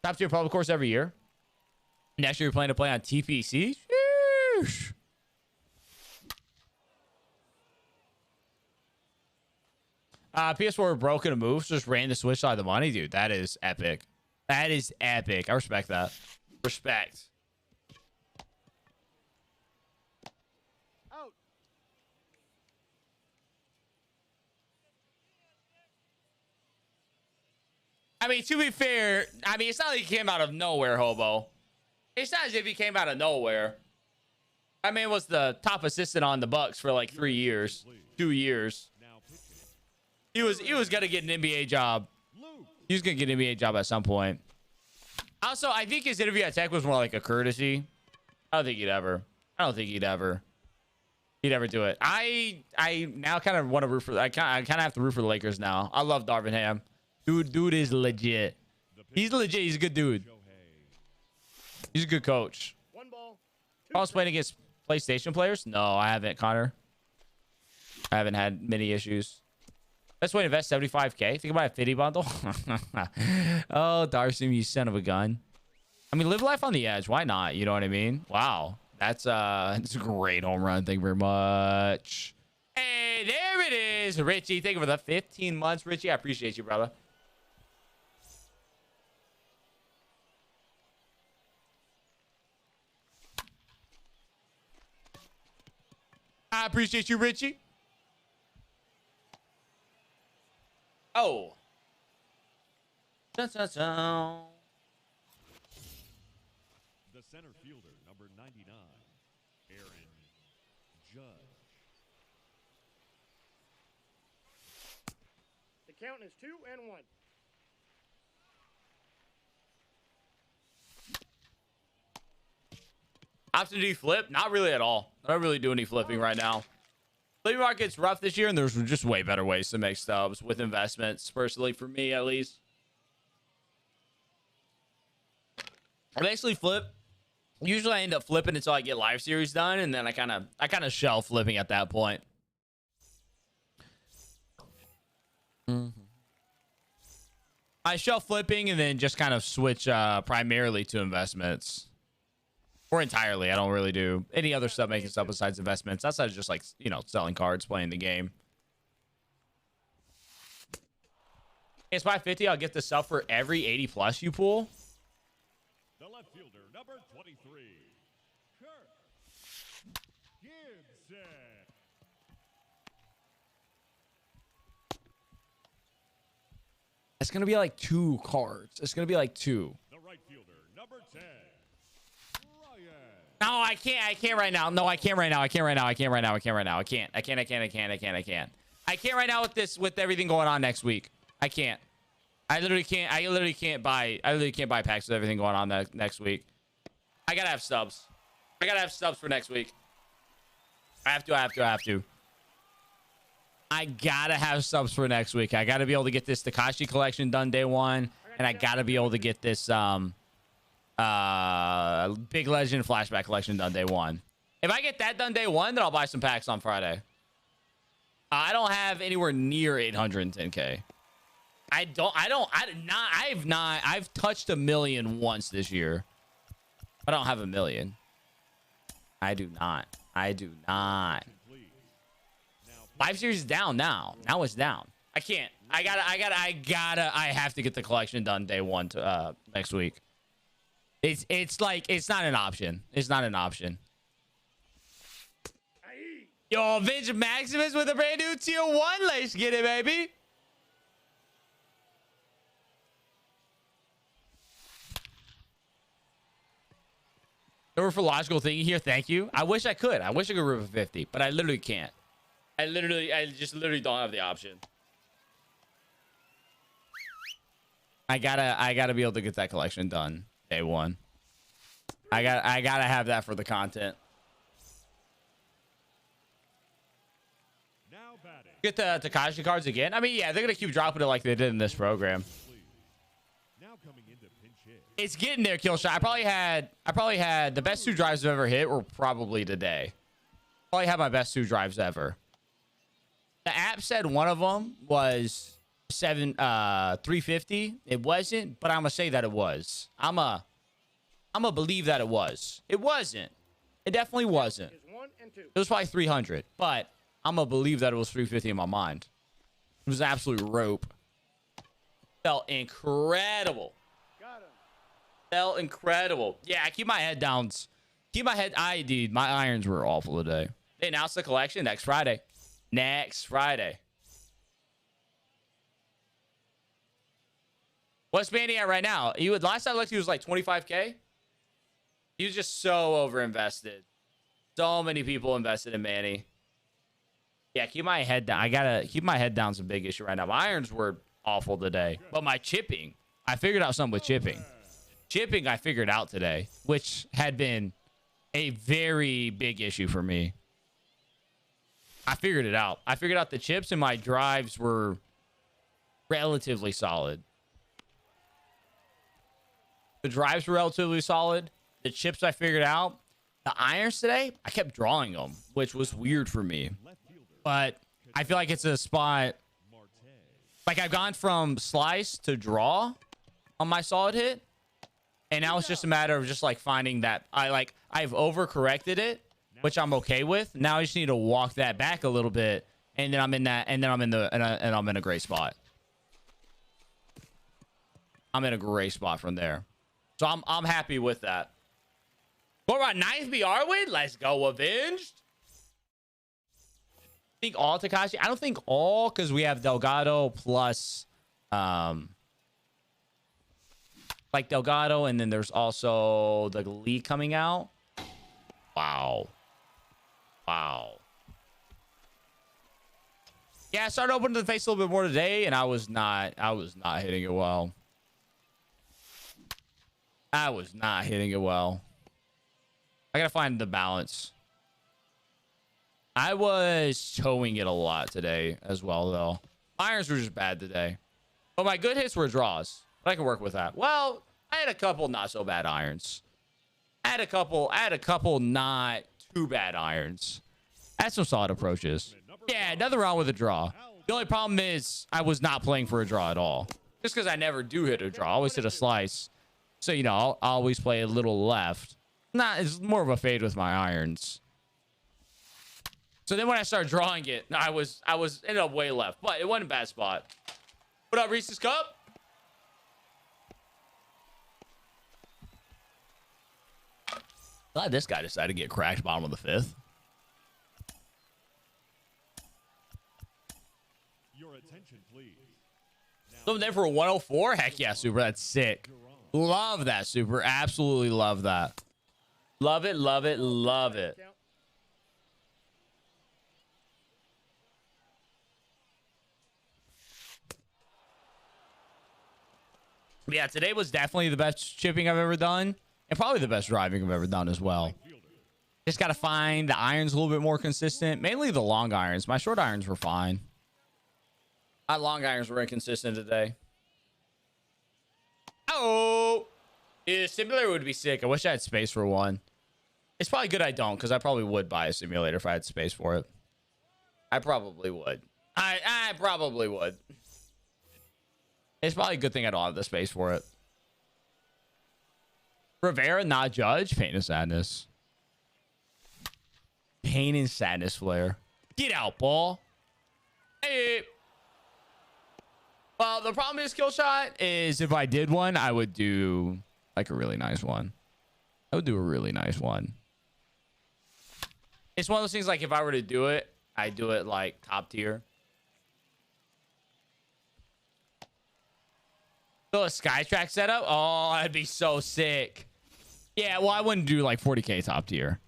[SPEAKER 1] Top tier public course every year. Next year, you're planning to play on TPC. Sheesh. PS4 broke in a move, so just ran the Switch side of the money, dude. That is epic. That is epic. I respect that. Respect.
[SPEAKER 2] Out.
[SPEAKER 1] I mean, to be fair, I mean, it's not like he came out of nowhere, Hobo. It's not as if he came out of nowhere. I mean, was the top assistant on the Bucks for like 3 years, 2 years.
[SPEAKER 3] Now pitching.
[SPEAKER 1] He was gonna get an NBA job.
[SPEAKER 3] Luke.
[SPEAKER 1] He was gonna get an NBA job at some point. Also, I think his interview at Tech was more like a courtesy. I don't think he'd ever do it. I now kind of want to root for. I kind of have to root for the Lakers now. I love Darvin Ham. Dude is legit. He's legit. He's a good dude.
[SPEAKER 3] Shohei.
[SPEAKER 1] He's a good coach.
[SPEAKER 2] One ball.
[SPEAKER 1] I was playing against PlayStation players. No, I haven't, Connor. I haven't had many issues. Best way to invest $75K. Think about a 50 bundle. Oh, Darcy, you son of a gun. I mean, live life on the edge. Why not? You know what I mean? Wow. That's a great home run. Thank you very much. Hey, there it is. Richie, thank you for the 15 months. Richie, I appreciate you, brother. I appreciate you, Richie. Oh. Dun, dun, dun.
[SPEAKER 3] The center fielder, number 99, Aaron Judge.
[SPEAKER 2] The count is 2-1.
[SPEAKER 1] Option to do flip? Not really at all. I don't really do any flipping right now. Flipping market's rough this year, and there's just way better ways to make stubs with investments, personally, for me at least. I basically flip. Usually I end up flipping until I get live series done, and then I kind of shelf flipping at that point. I shelf flipping and then just kind of switch primarily to investments. Or entirely. I don't really do any other stuff, making stuff besides investments. Outside of just like, you know, selling cards, playing the game. It's 550. I'll get the stuff for every 80 plus you pull.
[SPEAKER 3] The left fielder, number 23, Kirk Gibson.
[SPEAKER 1] It's gonna be like 2 cards. It's gonna be like 2.
[SPEAKER 3] The right fielder, number 10, Ryan.
[SPEAKER 1] No, I can't. I can't right now. No, I can't right now. I can't right now. I can't right now. I can't right now. I can't. I can't. I can't. I can't. I can't. I can't. I can't right now with this, with everything going on next week. I can't. I literally can't. I literally can't buy. I literally can't buy packs with everything going on next week. I gotta have subs. I gotta have subs for next week. I have to. I have to. I have to. I gotta have subs for next week. I gotta be able to get this Takashi collection done day 1, and I gotta be able to get this Big Legend flashback collection done day 1. If I get that done day 1, then I'll buy some packs on Friday. I don't have anywhere near 810k. I've touched 1 million once this year. I don't have 1 million. I do not. I do not. 5 series is down now. Now it's down. I can't. I have to get the collection done day 1 to next week. It's like, it's not an option. It's not an option. Yo, Vince Maximus with a brand new tier 1. Let's get it, baby. Over for logical thinking here. Thank you. I wish I could. I wish I could rip a 50, but I literally can't. I just literally don't have the option. I gotta be able to get that collection done day 1. I gotta have that for the content.
[SPEAKER 3] Now batting.
[SPEAKER 1] Get the Takashi cards again. I mean, yeah, they're gonna keep dropping it like they did in this program.
[SPEAKER 3] Now coming into pinch hit.
[SPEAKER 1] It's getting there, Killshot. I probably had the best 2 drives I've ever hit were probably today. Probably had my best 2 drives ever. The app said one of them was 350. It wasn't, but I'm gonna say that it was. I'm gonna believe that it was. It wasn't. It definitely wasn't.
[SPEAKER 2] Is 1 and 2.
[SPEAKER 1] It was probably 300, but I'm gonna believe that it was 350 in my mind. It was an absolute rope. Felt incredible.
[SPEAKER 2] Got him.
[SPEAKER 1] Felt incredible. Yeah, I keep my head down. Keep my head. Dude, my irons were awful today. They announced the collection next Friday. Next Friday. What's Manny at right now? Last time I looked, he was like 25k. He was just so overinvested. So many people invested in Manny. Yeah, keep my head down. I gotta keep my head down. Some big issue right now. My irons were awful today, but my chipping, I figured out something with chipping. Chipping, I figured out today, which had been a very big issue for me. I figured it out. I figured out the chips and my drives were relatively solid. The drives were relatively solid. The chips I figured out. The irons today, I kept drawing them, which was weird for me.
[SPEAKER 3] Left fielder,
[SPEAKER 1] But I feel like it's a spot.
[SPEAKER 3] Marte.
[SPEAKER 1] Like I've gone from slice to draw on my solid hit. And now it's just a matter of just like finding that I've overcorrected it, which I'm okay with. Now I just need to walk that back a little bit, and then I'm in that, and then I'm in a great spot. I'm in a great spot from there. So I'm happy with that. What about 9th BR win? Let's go, Avenged. I think all Takashi. I don't think all, because we have Delgado plus like Delgado, and then there's also the Lee coming out. Wow. Wow. Yeah, I started opening the face a little bit more today, and I was not hitting it well. I was not hitting it well. I gotta find the balance. I was towing it a lot today as well, though. Irons were just bad today. But my good hits were draws. But I can work with that. Well, I had a couple not so bad irons. I had a couple not too bad irons. I had some solid approaches. Yeah, another round with a draw. The only problem is I was not playing for a draw at all. Just because I never do hit a draw. I always hit a slice. So, you know, I'll always play a little left. It's more of a fade with my irons. So then when I started drawing it, I was ended up way left. But it wasn't a bad spot. What up, Reese's Cup? Glad this guy decided to get cracked bottom of the 5th.
[SPEAKER 3] Your attention, please.
[SPEAKER 1] Something there for a 104? Heck yeah, Super. That's sick. Love that, Super. Absolutely love that. Love it, love it, love it.
[SPEAKER 2] Count.
[SPEAKER 1] Yeah, today was definitely the best chipping I've ever done. And probably the best driving I've ever done as well. Just got to find the irons a little bit more consistent. Mainly the long irons. My short irons were fine. My long irons were inconsistent today. Oh! Yeah, simulator would be sick. I wish I had space for one. It's probably good I don't, because I probably would buy a simulator if I had space for it. I probably would. I probably would. It's probably a good thing I don't have the space for it. Rivera, not Judge. Pain and sadness. Pain and sadness flare. Get out, ball. Hey. Well, the problem is, kill shot is if I did one, I would do like a really nice one. I would do a really nice one. It's one of those things like if I were to do it, I do it like top tier. So a Skytrack setup? Oh, that'd be so sick. Yeah, well, I wouldn't do like 40K top tier.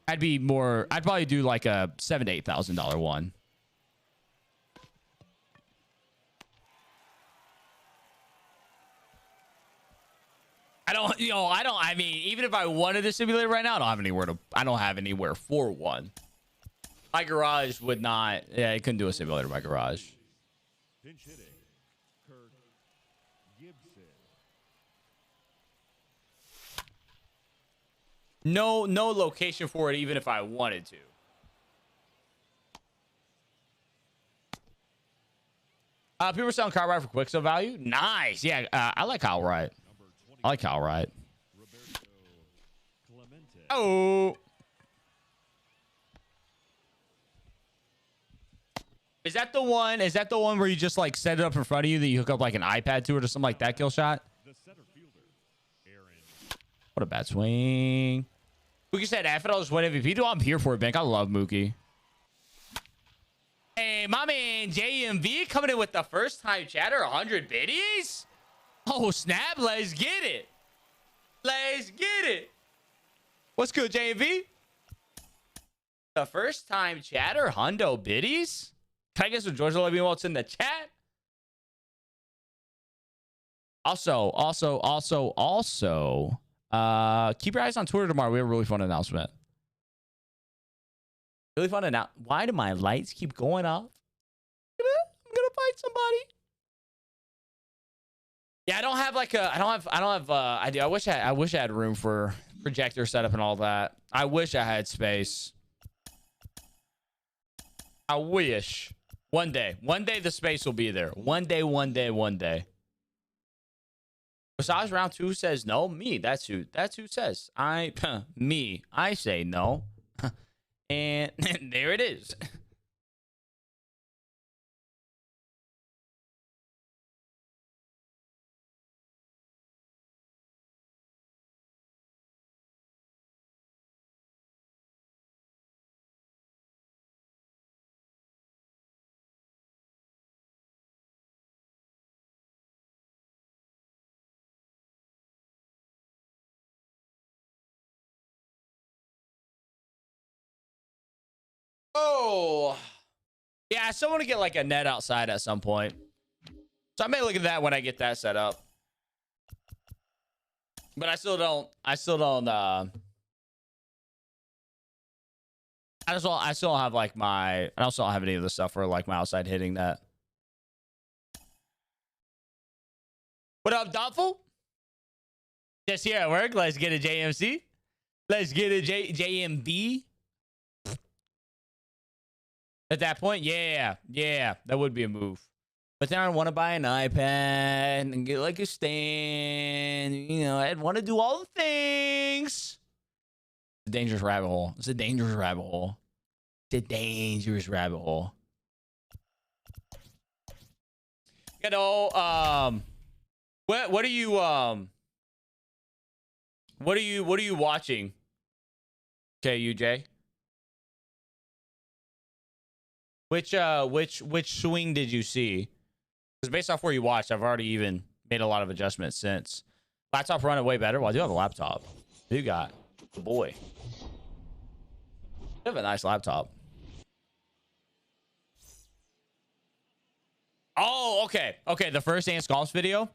[SPEAKER 1] I'd probably do like a $7,000 to $8,000 one. I mean, even if I wanted a simulator right now, I don't have anywhere for one. My garage would not, yeah, I couldn't do a simulator in my garage.
[SPEAKER 3] Pinch hitting, Kurt Gibson.
[SPEAKER 1] No location for it, even if I wanted to. People are selling Kyle Wright for Quicksilver value. Nice. Yeah, I like Kyle Wright. I like Kyle Wright.
[SPEAKER 3] Roberto Clemente.
[SPEAKER 1] Oh. Is that the one? Is that the one where you just like set it up in front of you that you hook up like an iPad to it or something like that? Kill shot.
[SPEAKER 3] The center fielder, Aaron.
[SPEAKER 1] What a bad swing. Mookie said, "F it, I'll just win MVP." Dude, I'm here for it, Bank. I love Mookie. Hey, my man JMV coming in with the first time chatter, 100 biddies. Oh snap! Let's get it. Let's get it. What's good, JMV? The first time chatter, hundo biddies. Can I guess what Georgia let me know what's in the chat? Also, keep your eyes on Twitter tomorrow. We have a really fun announcement. Really fun announcement. Why do my lights keep going off? I'm gonna fight somebody. Yeah, I don't have like a. I wish I had room for projector setup and all that. I wish I had space. I wish. One day the space will be there. One day. Massage round 2 says no. Me. That's who says. Me. I say no. And there it is. Oh, yeah. I still want to get like a net outside at some point, so I may look at that when I get that set up. But I still don't. I still don't have like my. I also don't have any of the stuff for like my outside hitting net. What up, Doubtful? Just here at work. Let's get a JMC. Let's get a JMB. At that point, yeah, that would be a move. But then I want to buy an iPad and get like a stand. You know, I'd want to do all the things. It's a dangerous rabbit hole. It's a dangerous rabbit hole. It's a dangerous rabbit hole. You know, what are you watching? Okay, UJ. Which swing did you see? Because based off where you watched, I've already even made a lot of adjustments since. Laptop running way better. Well, I do have a laptop. Who you got? The boy. You have a nice laptop. Oh, okay. Okay, the first Dance Golfs video.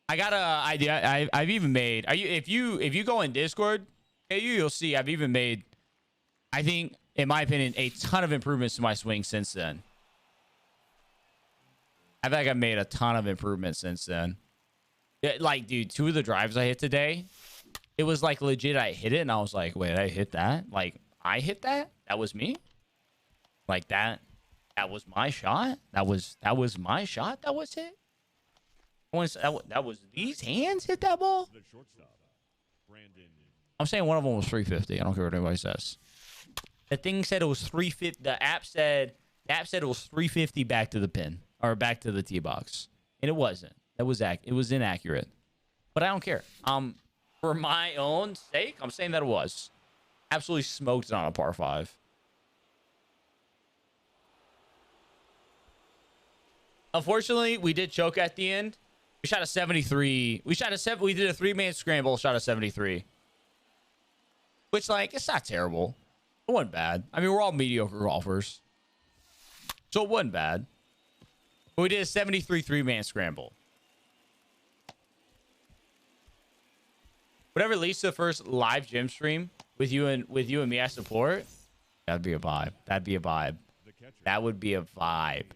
[SPEAKER 1] I got a idea. I've even made. If you go in Discord, you'll see I've even made, I think, in my opinion, a ton of improvements to my swing since then. I think I've made a ton of improvements since then. Like, dude, 2 of the drives I hit today, it was like legit. I hit it and I was like, wait, I hit that? Like, I hit that? That was me? Like that was my shot? That was my shot that was hit? That was these hands hit that ball?
[SPEAKER 3] The shortstop, Brandon.
[SPEAKER 1] I'm saying one of them was 350. I don't care what anybody says. The thing said it was 350. The app said it was 350 back to the pin or back to the tee box, and it wasn't. It was inaccurate. But I don't care. For my own sake, I'm saying that it was. Absolutely smoked it on a par 5. Unfortunately, we did choke at the end. We shot a 73. We did a 3-man scramble, shot a 73. Which, like, it's not terrible. It wasn't bad. I mean, we're all mediocre golfers. So it wasn't bad. But we did a 73 3-man scramble. Whatever leads to the first live gym stream with you and me as support, that'd be a vibe. That'd be a vibe. That would be a vibe.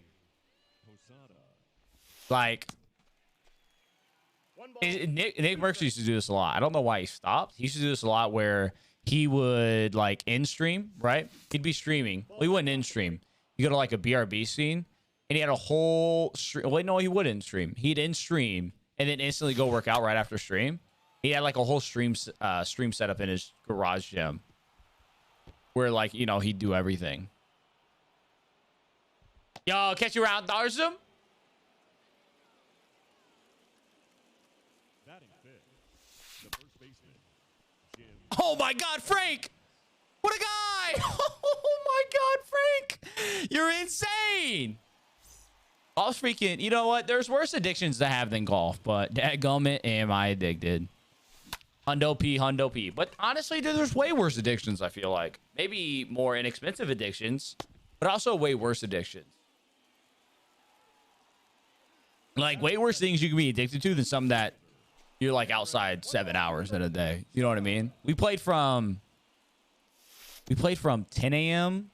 [SPEAKER 1] Like, Nick Merckx used to do this a lot. I don't know why he stopped. He used to do this a lot where he would, like, in-stream, right? He'd be streaming. Well, he wouldn't in-stream. You go to, like, a BRB scene, and he had a whole stream. Wait, no, he would in-stream. He'd in-stream and then instantly go work out right after stream. He had, like, a whole stream set up in his garage gym where, like, you know, he'd do everything. Yo, catch you around, Darzum. Oh my God, Frank! What a guy! Oh my God, Frank! You're insane! Golf's freaking. You know what? There's worse addictions to have than golf, but dadgummit, am I addicted? Hundo P. But honestly, dude, there's way worse addictions. I feel like maybe more inexpensive addictions, but also way worse addictions. Like way worse things you can be addicted to than something that you're like outside 7 hours in a day. You know what I mean? We played from 10 a.m.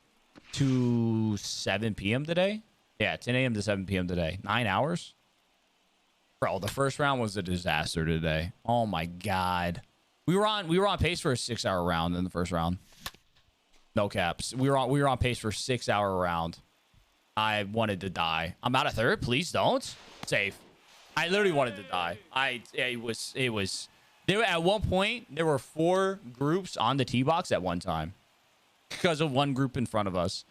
[SPEAKER 1] to 7 p.m. today. Yeah, 10 a.m. to 7 p.m. today. 9 hours. Bro, the first round was a disaster today. Oh my God. We were on pace for a 6-hour round in the first round. No caps. We were on pace for a 6-hour round. I wanted to die. I'm out of third. Please don't. Safe. I literally wanted to die. It was there at one point there were 4 groups on the tee box at one time because of one group in front of us.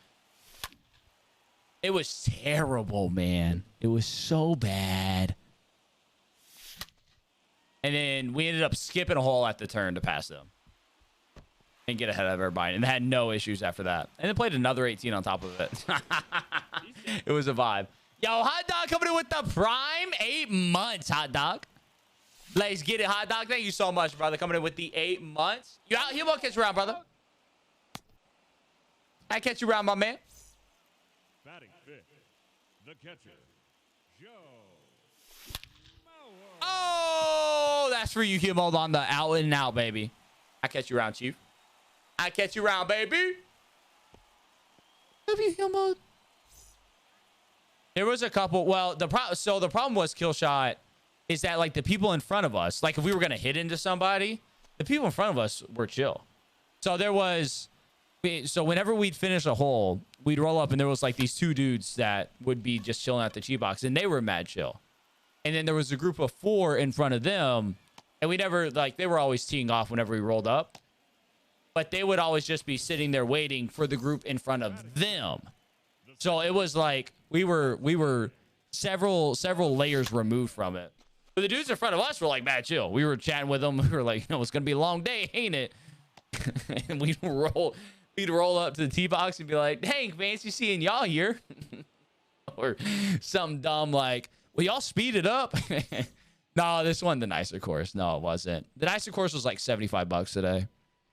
[SPEAKER 1] It was terrible, man. It was so bad. And then we ended up skipping a hole at the turn to pass them and get ahead of everybody, and had no issues after that. And then played another 18 on top of it. It was a vibe. Yo, Hot Dog coming in with the prime 8 months, Hot Dog. Let's get it, Hot Dog. Thank you so much, brother. Coming in with the 8 months. You out here, catch you around, brother. I catch you around, my man.
[SPEAKER 3] Batting fifth, the catcher, Joe Mauer.
[SPEAKER 1] Oh, that's for you, Himo, on the out and out, baby. I catch you around, Chief. I catch you around, baby. Love you, Himo. There was a couple. Well, the problem was kill shot is that like the people in front of us, like if we were gonna hit into somebody, the people in front of us were chill. So there was, so whenever we'd finish a hole, we'd roll up and there was like these 2 dudes that would be just chilling at the tee box, and they were mad chill. And then there was a group of 4 in front of them, and we never like they were always teeing off whenever we rolled up, but they would always just be sitting there waiting for the group in front of them. So it was like we were several layers removed from it. But the dudes in front of us were like mad chill. We were chatting with them. We were like, you know, it's gonna be a long day, ain't it? And we'd roll up to the tee box and be like, dang, fancy seeing y'all here. or something dumb like, well, y'all speed it up. No, this one, the nicer course. No, it wasn't. The nicer course was like $75 today.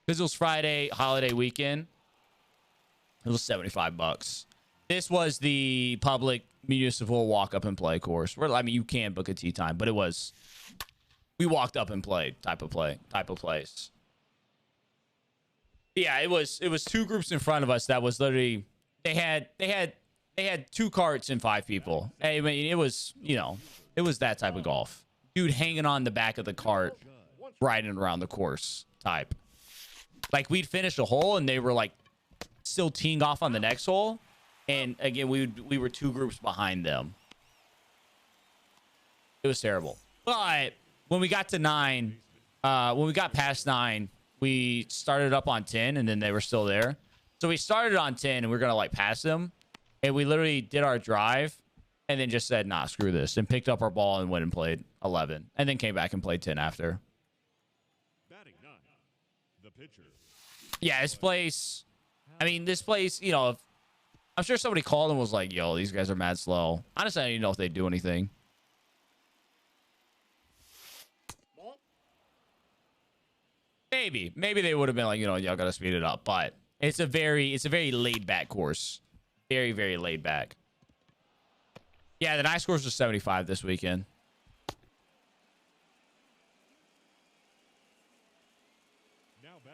[SPEAKER 1] Because it was Friday, holiday weekend. It was $75. This was the public municipal walk up and play course. Where, I mean, you can book a tee time, but it was, we walked up and played type of place. Yeah, it was two groups in front of us that was literally, they had 2 carts and 5 people. I mean, it was, you know, it was that type of golf. Dude hanging on the back of the cart, riding around the course type. Like, we'd finish a hole and they were like still teeing off on the next hole. And again, we were 2 groups behind them. It was terrible. But when we got to 9, when we got past 9, we started up on 10 and then they were still there. So we started on 10 and we were going to like pass them. And we literally did our drive and then just said, nah, screw this. And picked up our ball and went and played 11. And then came back and played 10 after.
[SPEAKER 3] Batting 9, the pitcher.
[SPEAKER 1] Yeah, this place, I mean, this place, you know, I'm sure somebody called and was like, yo, these guys are mad slow. Honestly, I don't even know if they do anything. Maybe they would have been like, you know, y'all got to speed it up. But it's a very laid back course. Very, very laid back. Yeah, the nice course was 75 this weekend.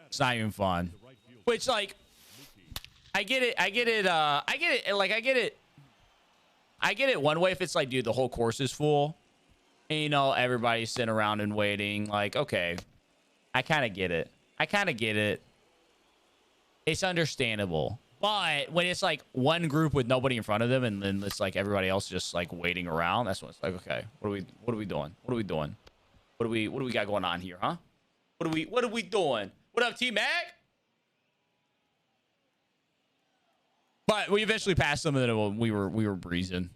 [SPEAKER 1] It's not even fun. Which, like, I get it one way if it's like, dude, the whole course is full. And, you know, everybody's sitting around and waiting. Like, okay, I kind of get it. It's understandable. But when it's like one group with nobody in front of them and then it's like everybody else just like waiting around, that's when it's like, okay, what are we doing? What do we got going on here, huh? What are we doing? What up, T-Mac? But we eventually passed them and then we were breezing.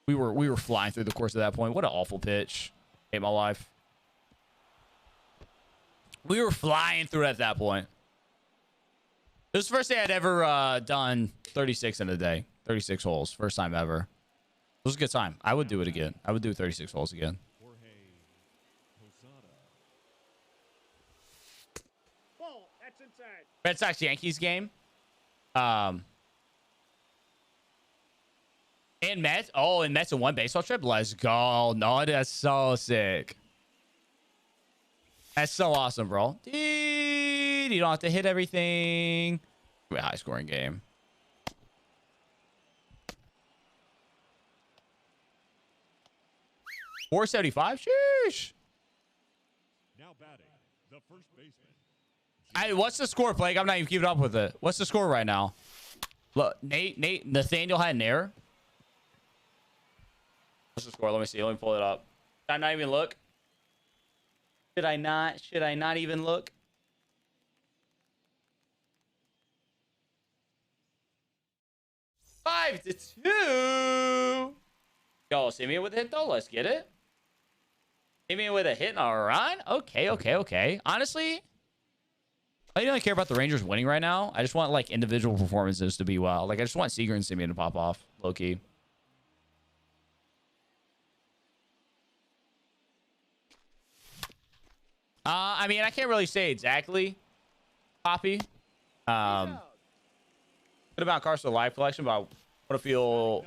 [SPEAKER 1] We were flying through the course at that point. What an awful pitch. Hate my life. We were flying through it at that point. This was the first day I'd ever done 36 in a day. 36 holes. First time ever. It was a good time. I would do it again. I would do 36 holes again.
[SPEAKER 2] Ball, that's inside.
[SPEAKER 1] Red Sox Yankees game. And Mets. Oh, and Mets in one baseball trip. Let's go. No, that's so sick. That's so awesome, bro. Dude, you don't have to hit everything. A high scoring game. .475. Sheesh.
[SPEAKER 3] Now batting, the first baseman.
[SPEAKER 1] What's the score, Blake? I'm not even keeping up with it. What's the score right now? Look, Nathaniel had an error. What's the score? Let me see. Let me pull it up. Did I not even look? Should I not even look? Five to 2. Yo, Simeon with a hit though. Let's get it. Simeon with a hit and a run. Okay. Honestly, I don't really care about the Rangers winning right now. I just want like individual performances to be well. Like I just want Seager and Simeon to pop off. Low key. I mean, I can't really say exactly, Poppy. What about Carson Live collection? But I want to feel,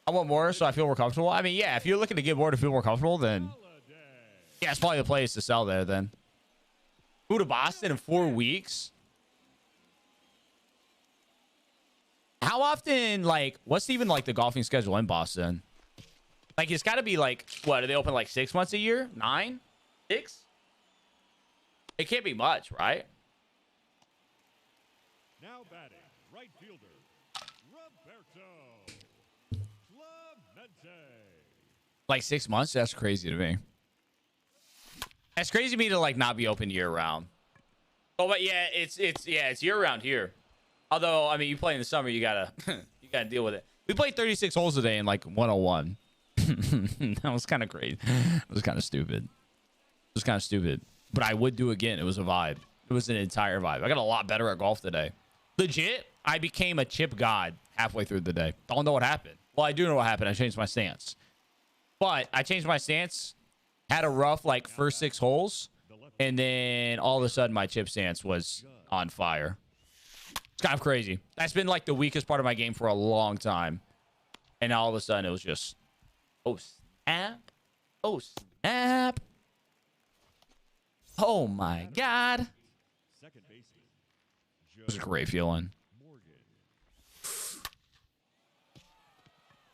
[SPEAKER 1] I want more, so I feel more comfortable. I mean, yeah, if you're looking to get more to feel more comfortable, then yeah, it's probably the place to sell there. Then move to Boston in 4 weeks. How often? Like, what's even like the golfing schedule in Boston? Like, it's got to be like, what? Do they open like 6 months a year? 9, 6? It can't be much, right?
[SPEAKER 3] Now batting, right fielder, Roberto Clemente.
[SPEAKER 1] Like 6 months? That's crazy to me. That's crazy to me to like not be open year round. Oh, but yeah, it's year round here. Although, I mean, you play in the summer, you gotta deal with it. We played 36 holes a day in like 101. That was kind of crazy. It was kind of stupid. But I would do again. It was a vibe. It was an entire vibe. I got a lot better at golf today. Legit, I became a chip god halfway through the day. Don't know what happened. Well, I do know what happened. I changed my stance. But I changed my stance, had a rough, like, first 6 holes, and then all of a sudden my chip stance was on fire. It's kind of crazy. That's been, like, the weakest part of my game for a long time. And all of a sudden it was just, oh, snap. Oh, snap. Oh, my God.
[SPEAKER 3] Second baseman,
[SPEAKER 1] It was a great feeling.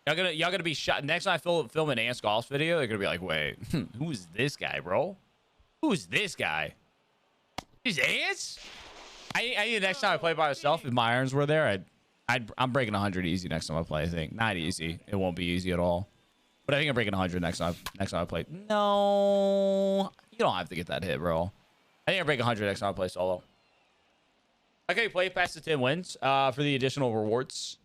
[SPEAKER 3] Morgan.
[SPEAKER 1] Y'all gonna be shot. Next time I film an Ants Golf video, they're gonna be like, wait, who's this guy, bro? Who's this guy? These Ants? I need next time I play by myself, if my irons were there, I'm breaking 100 easy next time I play, I think. Not easy. It won't be easy at all. But I think I'm breaking 100 next time I play. No. You don't have to get that hit, bro. I think I'm breaking 100 next time I play solo. Okay, play past the 10 wins for the additional rewards.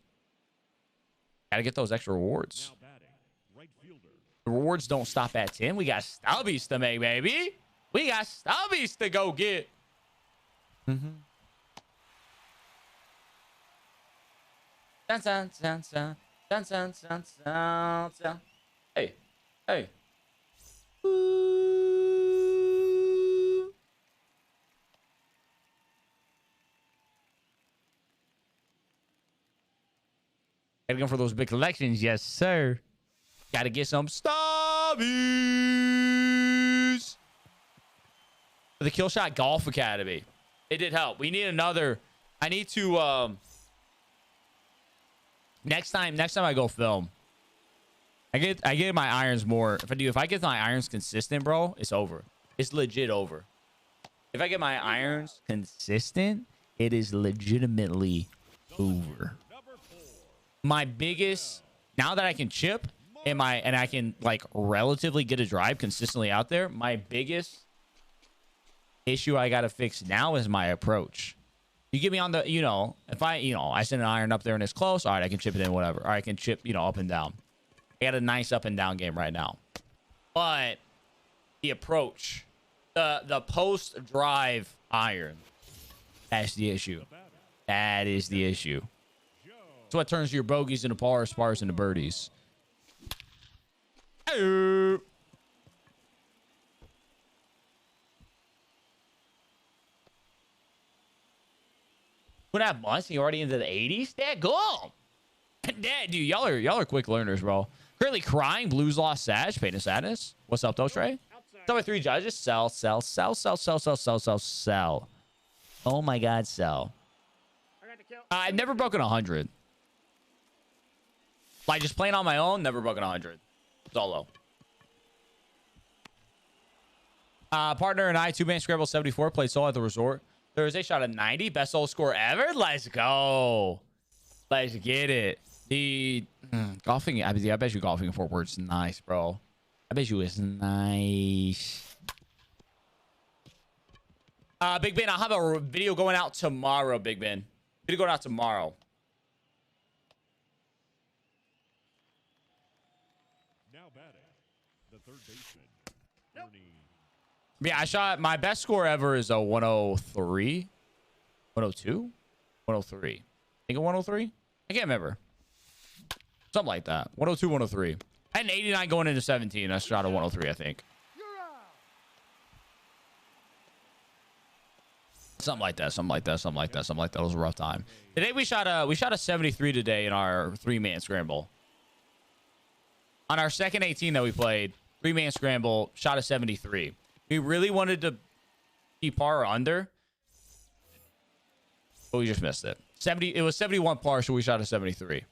[SPEAKER 1] Gotta get those extra rewards.
[SPEAKER 3] Now batting, right fielder.
[SPEAKER 1] The rewards don't stop at 10. We got stubbies to make, baby. We got stubbies to go get. Dun, dun, dun, dun, dun, dun, dun, dun, dun. Hey, hey. Ooh. Gotta go for those big collections, yes, sir. Gotta get some stubbies. For the Killshot Golf Academy. It did help. We need another. I need to next time I go film, I get my irons more. If I get my irons consistent, bro, it's over. It's legit over. If I get my irons consistent, it is legitimately over. My biggest, now that I can chip and I can like relatively get a drive consistently out there, my biggest issue I gotta fix now is my approach. You get me on the, if I send an iron up there and it's close, all right, I can chip it in, whatever. Or I can chip, up and down. I got a nice up and down game right now. But the approach, the post drive iron, that's the issue. That is the issue. It's what turns your bogeys into pars into birdies. Hey. Would have months and you're already into the 80s? Dad, go. Dad, dude, y'all are quick learners, bro. Currently crying, Blues lost Sag, Pain of Sadness. What's up, though, Trey? Tell me 3 judges. Sell. Oh my God, sell. I've never broken 100. Like just playing on my own, never broken 100. Solo. Partner and I, 2-man scramble 74, played solo at the resort. Thursday, shot a 90. Best solo score ever. Let's go. Let's get it. The golfing, I bet you golfing in Fort Worth's nice, bro. I bet you it's nice. Big Ben, I'll have a video going out tomorrow, Big Ben. Video going out tomorrow.
[SPEAKER 3] Now batting, the third baseman, Ernie.
[SPEAKER 1] Yeah, I shot, my best score ever is a 103. 102? 103. I think a 103? I can't remember. Something like that. 102, 103. I had an 89 going into 17. I shot a 103, I think. Something like that. It was a rough time. Today we shot a 73 today in our 3-man scramble. On our second 18 that we played, 3-man scramble, shot a 73. We really wanted to keep par or under, but we just missed it. It was 71 par, so we shot a 73,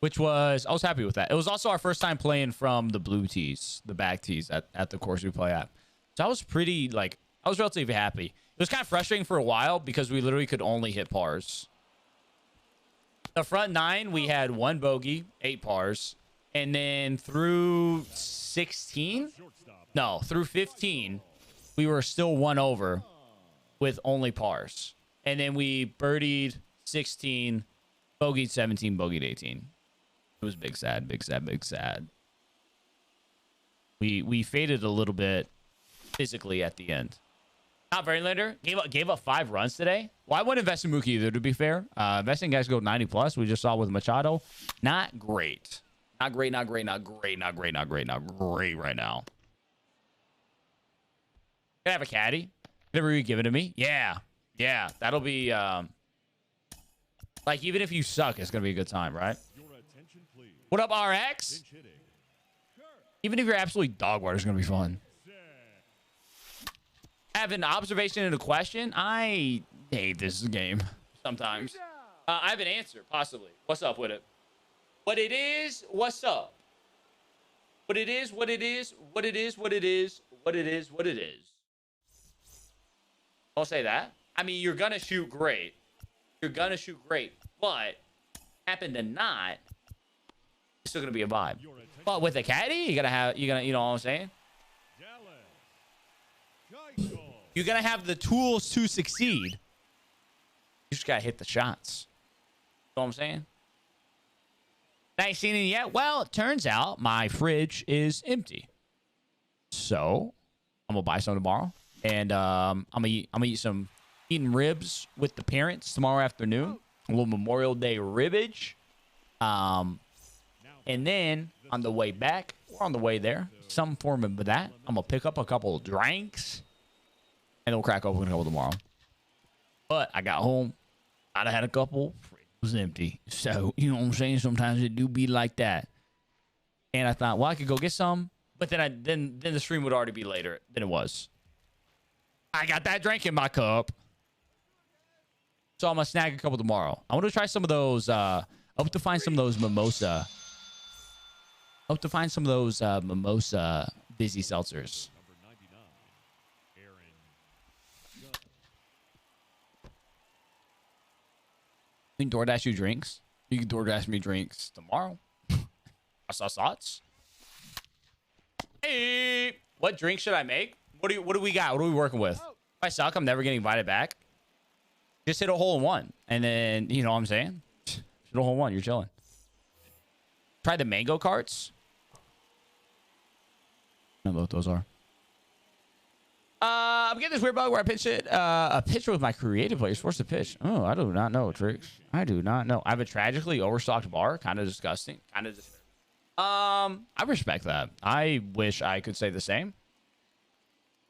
[SPEAKER 1] which was, I was happy with that. It was also our first time playing from the blue tees, the back tees at the course we play at. So I was I was relatively happy. It was kind of frustrating for a while because we literally could only hit pars. The front 9, we had 1 bogey, 8 pars. And then through 16, no, through 15, we were still 1 over with only pars. And then we birdied 16, bogeyed 17, bogeyed 18. It was big sad. We faded a little bit physically at the end. Not Verlander. Gave up 5 runs today. Well, I wouldn't invest in Mookie either, to be fair. Investing guys go 90 plus. We just saw with Machado. Not great. Not great, not great, not great, not great, not great, not great right now. Can I have a caddy? Never you give it to me? Yeah. Yeah. That'll be like, even if you suck, it's gonna be a good time, right?
[SPEAKER 3] Your attention, please.
[SPEAKER 1] What up, RX?
[SPEAKER 3] Pinch hitting.
[SPEAKER 1] Even if you're absolutely dog water, it's gonna be fun. I have an observation and a question. I hate this game sometimes. I have an answer, possibly. What's up with it? What it is, what's up? What it is, what it is, what it is, what it is, what it is, what it is. I'll say that. I mean, you're gonna shoot great. You're gonna shoot great, but happen to not, it's still gonna be a vibe. But with a caddy, you know what I'm saying? You're gonna have the tools to succeed. You just gotta hit the shots. You know what I'm saying? I ain't seen it yet. Well, it turns out my fridge is empty. So I'm gonna buy some tomorrow. And I'm gonna eat some eating ribs with the parents tomorrow afternoon. A little Memorial Day ribbage. And then on the way back, or on the way there, some form of that, I'm gonna pick up a couple of drinks. And we'll crack open a couple tomorrow. But I got home. I'd have had a couple. Fridge was empty. So, you know what I'm saying? Sometimes it do be like that. And I thought, well, I could go get some. But then the stream would already be later than it was. I got that drink in my cup. So I'm going to snag a couple tomorrow. I want to try some of those. I hope to find some of those mimosa. I hope to find some of those mimosa Vizzy seltzers. You can DoorDash you drinks. You can DoorDash me drinks tomorrow. I saw thoughts. Hey, what drink should I make? What do we got? What are we working with? If I suck, I'm never getting invited back. Just hit a hole in one, and then you know what I'm saying. Hit a hole in one, you're chilling. Try the mango carts. I don't know what those are. I'm getting this weird bug where I pitch it. A pitcher with my creative players forced to pitch. Oh, I do not know, Tricks. I do not know. I have a tragically overstocked bar. Kind of disgusting. Kind of. I respect that. I wish I could say the same.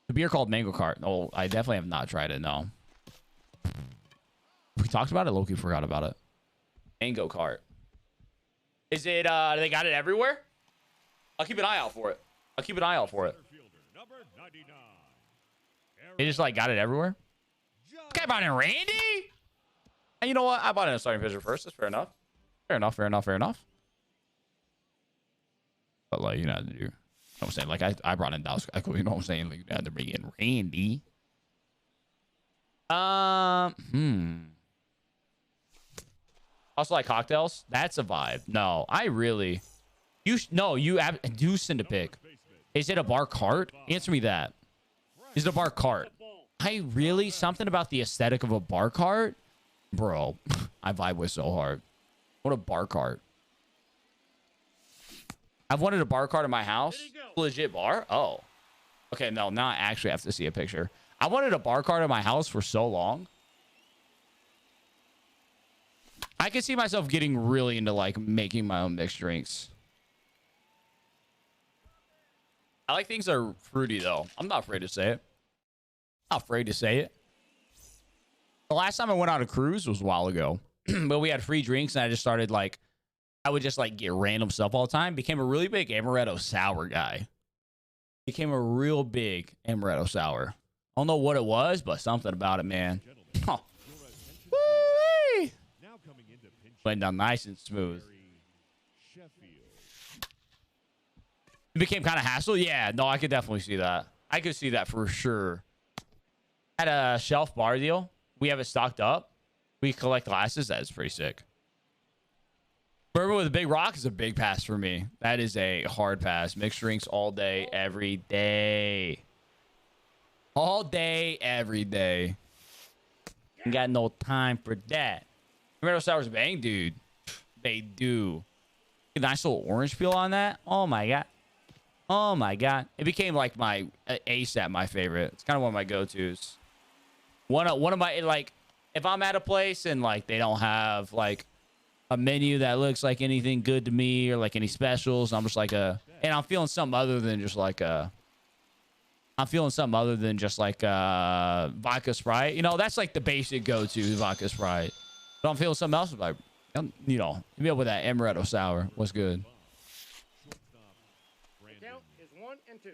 [SPEAKER 1] The beer called Mango Cart. Oh, I definitely have not tried it. No. We talked about it. Loki forgot about it. Mango Cart. Is it? They got it everywhere. I'll keep an eye out for it. I'll keep an eye out for it.
[SPEAKER 3] Number 99.
[SPEAKER 1] They just like got it everywhere. Okay, bought in Randy. And you know what? I bought in a starting pitcher first. That's fair enough. Fair enough. Fair enough. Fair enough. But like, you know, you know what I'm saying? Like I brought in Dallas. You know what I'm saying? Like you had to bring in Randy. Also like cocktails. That's a vibe. No, I really. You do send a pic. Is it a bar cart? Answer me that. Is it a bar cart? I really something about the aesthetic of a bar cart, bro. I vibe with so hard. What a bar cart. I've wanted a bar cart in my house. Legit bar. Oh, okay. No, not actually. I have to see a picture. I wanted a bar cart in my house for so long. I could see myself getting really into like making my own mixed drinks. I like things that are fruity, though. I'm not afraid to say it. Not afraid to say it. The last time I went on a cruise was a while ago. But we had free drinks, and I just started, like... I would just, like, get random stuff all the time. Became a really big Amaretto Sour guy. Became a real big Amaretto Sour. I don't know what it was, but something about it, man. Oh. Woo-wee! Went down nice and smooth. It became kind of hassle. Yeah, no, I could definitely see that. I could see that for sure. At a shelf bar deal, we have it stocked up. We collect glasses. That is pretty sick. Bourbon with a big rock is a big pass for me. That is a hard pass. Mixed drinks all day, every day. All day, every day. Ain't got no time for that. Tomato sours bang, dude. They do. A nice little orange peel on that. Oh my god. Oh my god. It became like my ASAP, my favorite. It's kind of one of my go-tos. One of my, like, if I'm at a place and like they don't have like a menu that looks like anything good to me or like any specials, I'm just like and I'm feeling something other than just like vodka Sprite. You know, that's like the basic go-to, vodka Sprite. But I'm feeling something else, like, you know, maybe up with that amaretto sour. What's good?
[SPEAKER 2] The count is 1 and 2.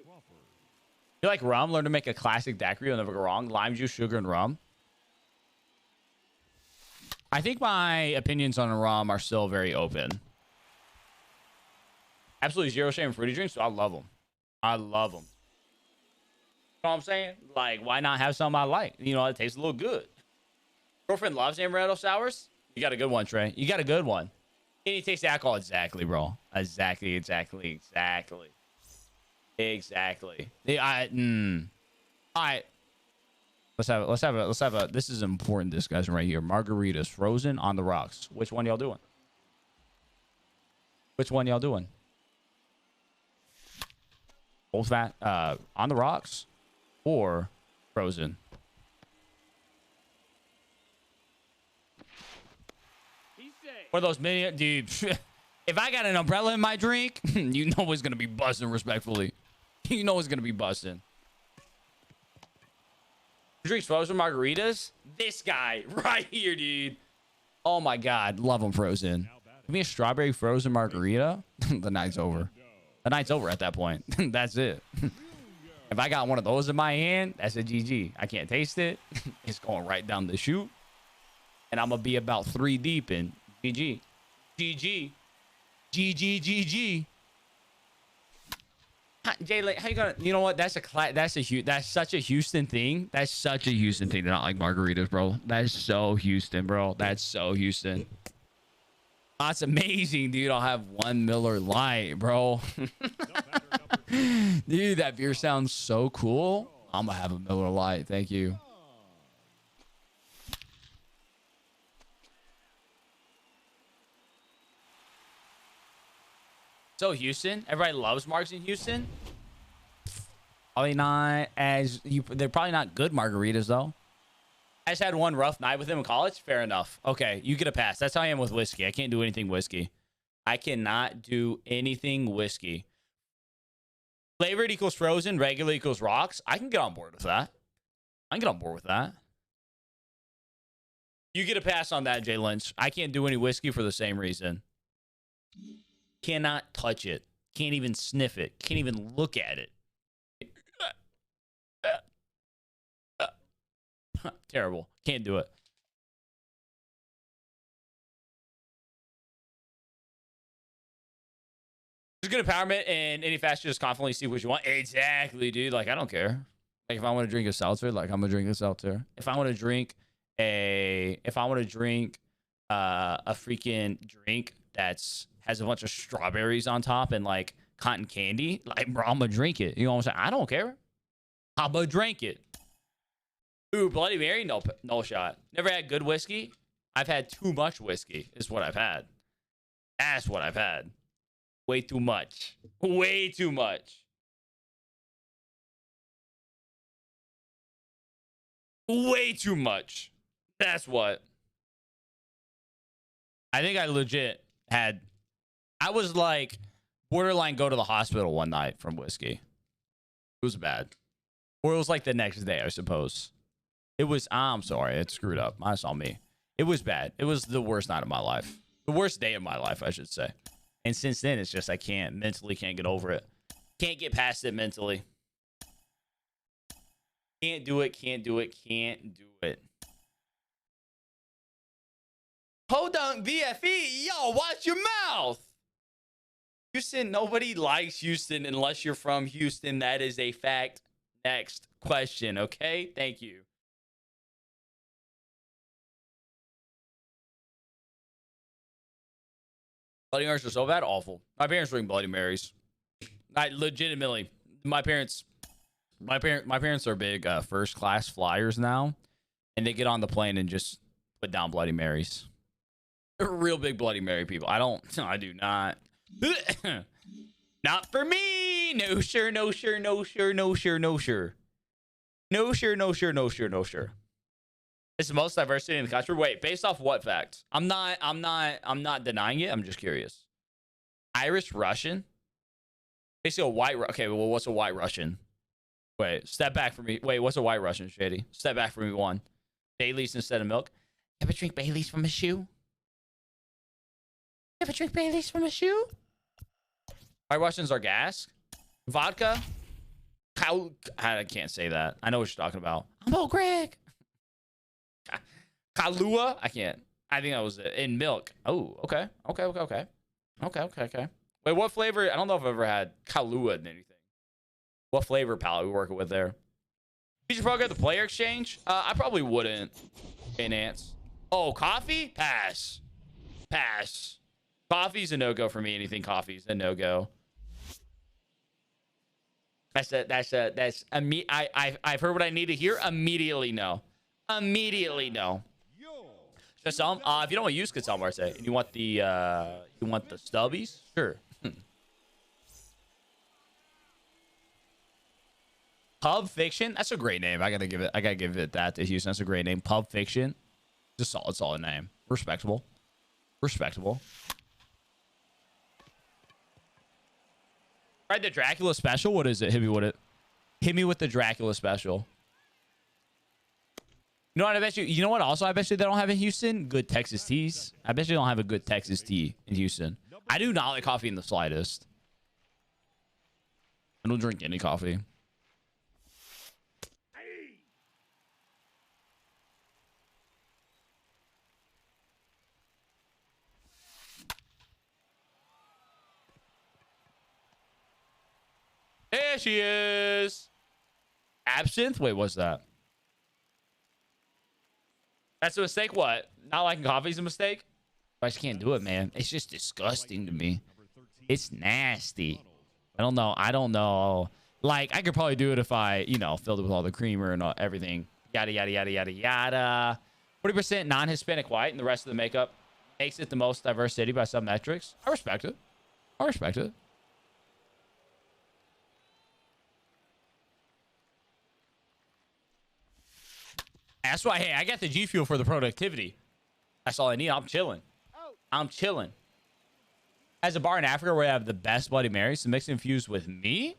[SPEAKER 1] You like rum? Learn to make a classic daiquiri. You'll never go wrong. Lime juice, sugar, and rum. I think my opinions on rum are still very open. Absolutely zero shame in fruity drinks. So I love them. I love them. You know what I'm saying? Like, why not have something I like? You know, it tastes a little good. Girlfriend loves amaretto sours. You got a good one, Trey. You got a good one. Can you taste the alcohol? Exactly, bro. Exactly. Yeah, all right. Let's have a. This is an important discussion right here. Margaritas frozen on the rocks. Which one y'all doing? Both fat on the rocks or frozen? One of those mini, dude. If I got an umbrella in my drink, you know it's gonna be busting. Respectfully, you know it's gonna be busting. Who drinks frozen margaritas? This guy right here, dude. Oh my god, love them frozen. Give me a strawberry frozen margarita. The night's over. The night's over at that point. That's it. If I got one of those in my hand, that's a GG. I can't taste it. It's going right down the chute. And I'm going to be about 3 deep in GG. GG. GG. Jay, how you gonna? You know what? That's such a Houston thing. That's such a Houston thing to not like margaritas, bro. That's so Houston, bro. That's so Houston. That's amazing, dude. I'll have 1 Miller Lite, bro. Dude, that beer sounds so cool. I'm gonna have a Miller Lite. Thank you. So Houston, everybody loves marks in Houston. Probably not as you. They're probably not good margaritas though. I just had one rough night with him in college. Fair enough. Okay, you get a pass. That's how I am with whiskey. I can't do anything whiskey. I cannot do anything whiskey. Flavored equals frozen. Regular equals rocks. I can get on board with that. You get a pass on that, Jay Lynch. I can't do any whiskey for the same reason. Cannot touch it. Can't even sniff it. Can't even look at it. Terrible. Can't do it. Just get empowerment and any faster, just confidently see what you want. Exactly, dude. Like, I don't care. Like, if I want to drink a seltzer, like, I'm gonna drink a seltzer. If I want to drink a freaking drink that's has a bunch of strawberries on top and like cotton candy, like, bro, I'm gonna drink it. You know what I'm saying? I don't care. I'm gonna drink it. Ooh, Bloody Mary? No shot. Never had good whiskey. I've had too much whiskey is what I've had. That's what I've had. Way too much. Way too much. Way too much. That's what. I think I legit had. I was like borderline go to the hospital one night from whiskey. It was bad. Or it was like the next day, I suppose. It was, I'm sorry, it screwed up. That's on me. It was bad. It was the worst night of my life. The worst day of my life, I should say. And since then, it's just I mentally can't get over it. Can't get past it mentally. Can't do it. Podunk VFE, yo, watch your mouth. Houston, nobody likes Houston unless you're from Houston. That is a fact. Next question, okay? Thank you. Bloody Marys are so bad, awful. My parents drink Bloody Marys. I legitimately, my parents are big first class flyers now, and they get on the plane and just put down Bloody Marys. They're real big Bloody Mary people. I do not. Not for me. No sure. It's the most diversity in the country. Wait, based off what facts? I'm not denying it. I'm just curious. Irish Russian? Basically a white. Okay, well, what's a white Russian? Wait, step back for me. Wait, what's a white Russian, Shady? Step back for me, one. Baileys instead of milk. Ever drink Baileys from a shoe? Ever drink Baileys from a shoe? White Russians are gas. Vodka. I can't say that. I know what you're talking about. I'm old Greg. Kahlua. I can't. I think that was it. In milk. Oh, okay. Okay. Wait, what flavor? I don't know if I've ever had Kahlua in anything. What flavor palette we working with there? Future Pro got the player exchange? I probably wouldn't. Okay, Nance. Oh, coffee? Pass. Coffee's a no-go for me. Anything coffee's a no-go. I've heard what I need to hear. Immediately no. Just some. If you don't want to use Catal Marte and you want the stubbies, sure. Pub Fiction. That's a great name. I gotta give it that to Houston. That's a great name. Pub Fiction. Just solid name. Respectable. Tried the Dracula special. What is it? Hit me with the Dracula special. You know what? I bet you. You know what? Also, I bet you they don't have in Houston good Texas teas. I bet you don't have a good Texas tea in Houston. I do not like coffee in the slightest. I don't drink any coffee. There she is. Absinthe? Wait, what's that? That's a mistake? What? Not liking coffee is a mistake? I just can't do it, man. It's just disgusting to me. It's nasty. I don't know. Like, I could probably do it if I, filled it with all the creamer and everything. Yada, yada, yada, yada, yada. 40% non-Hispanic white, and the rest of the makeup makes it the most diverse city by some metrics. I respect it. That's why, hey, I got the G Fuel for the productivity. That's all I need. I'm chilling. As a bar in Africa where I have the best Bloody Marys, the mix infused with me,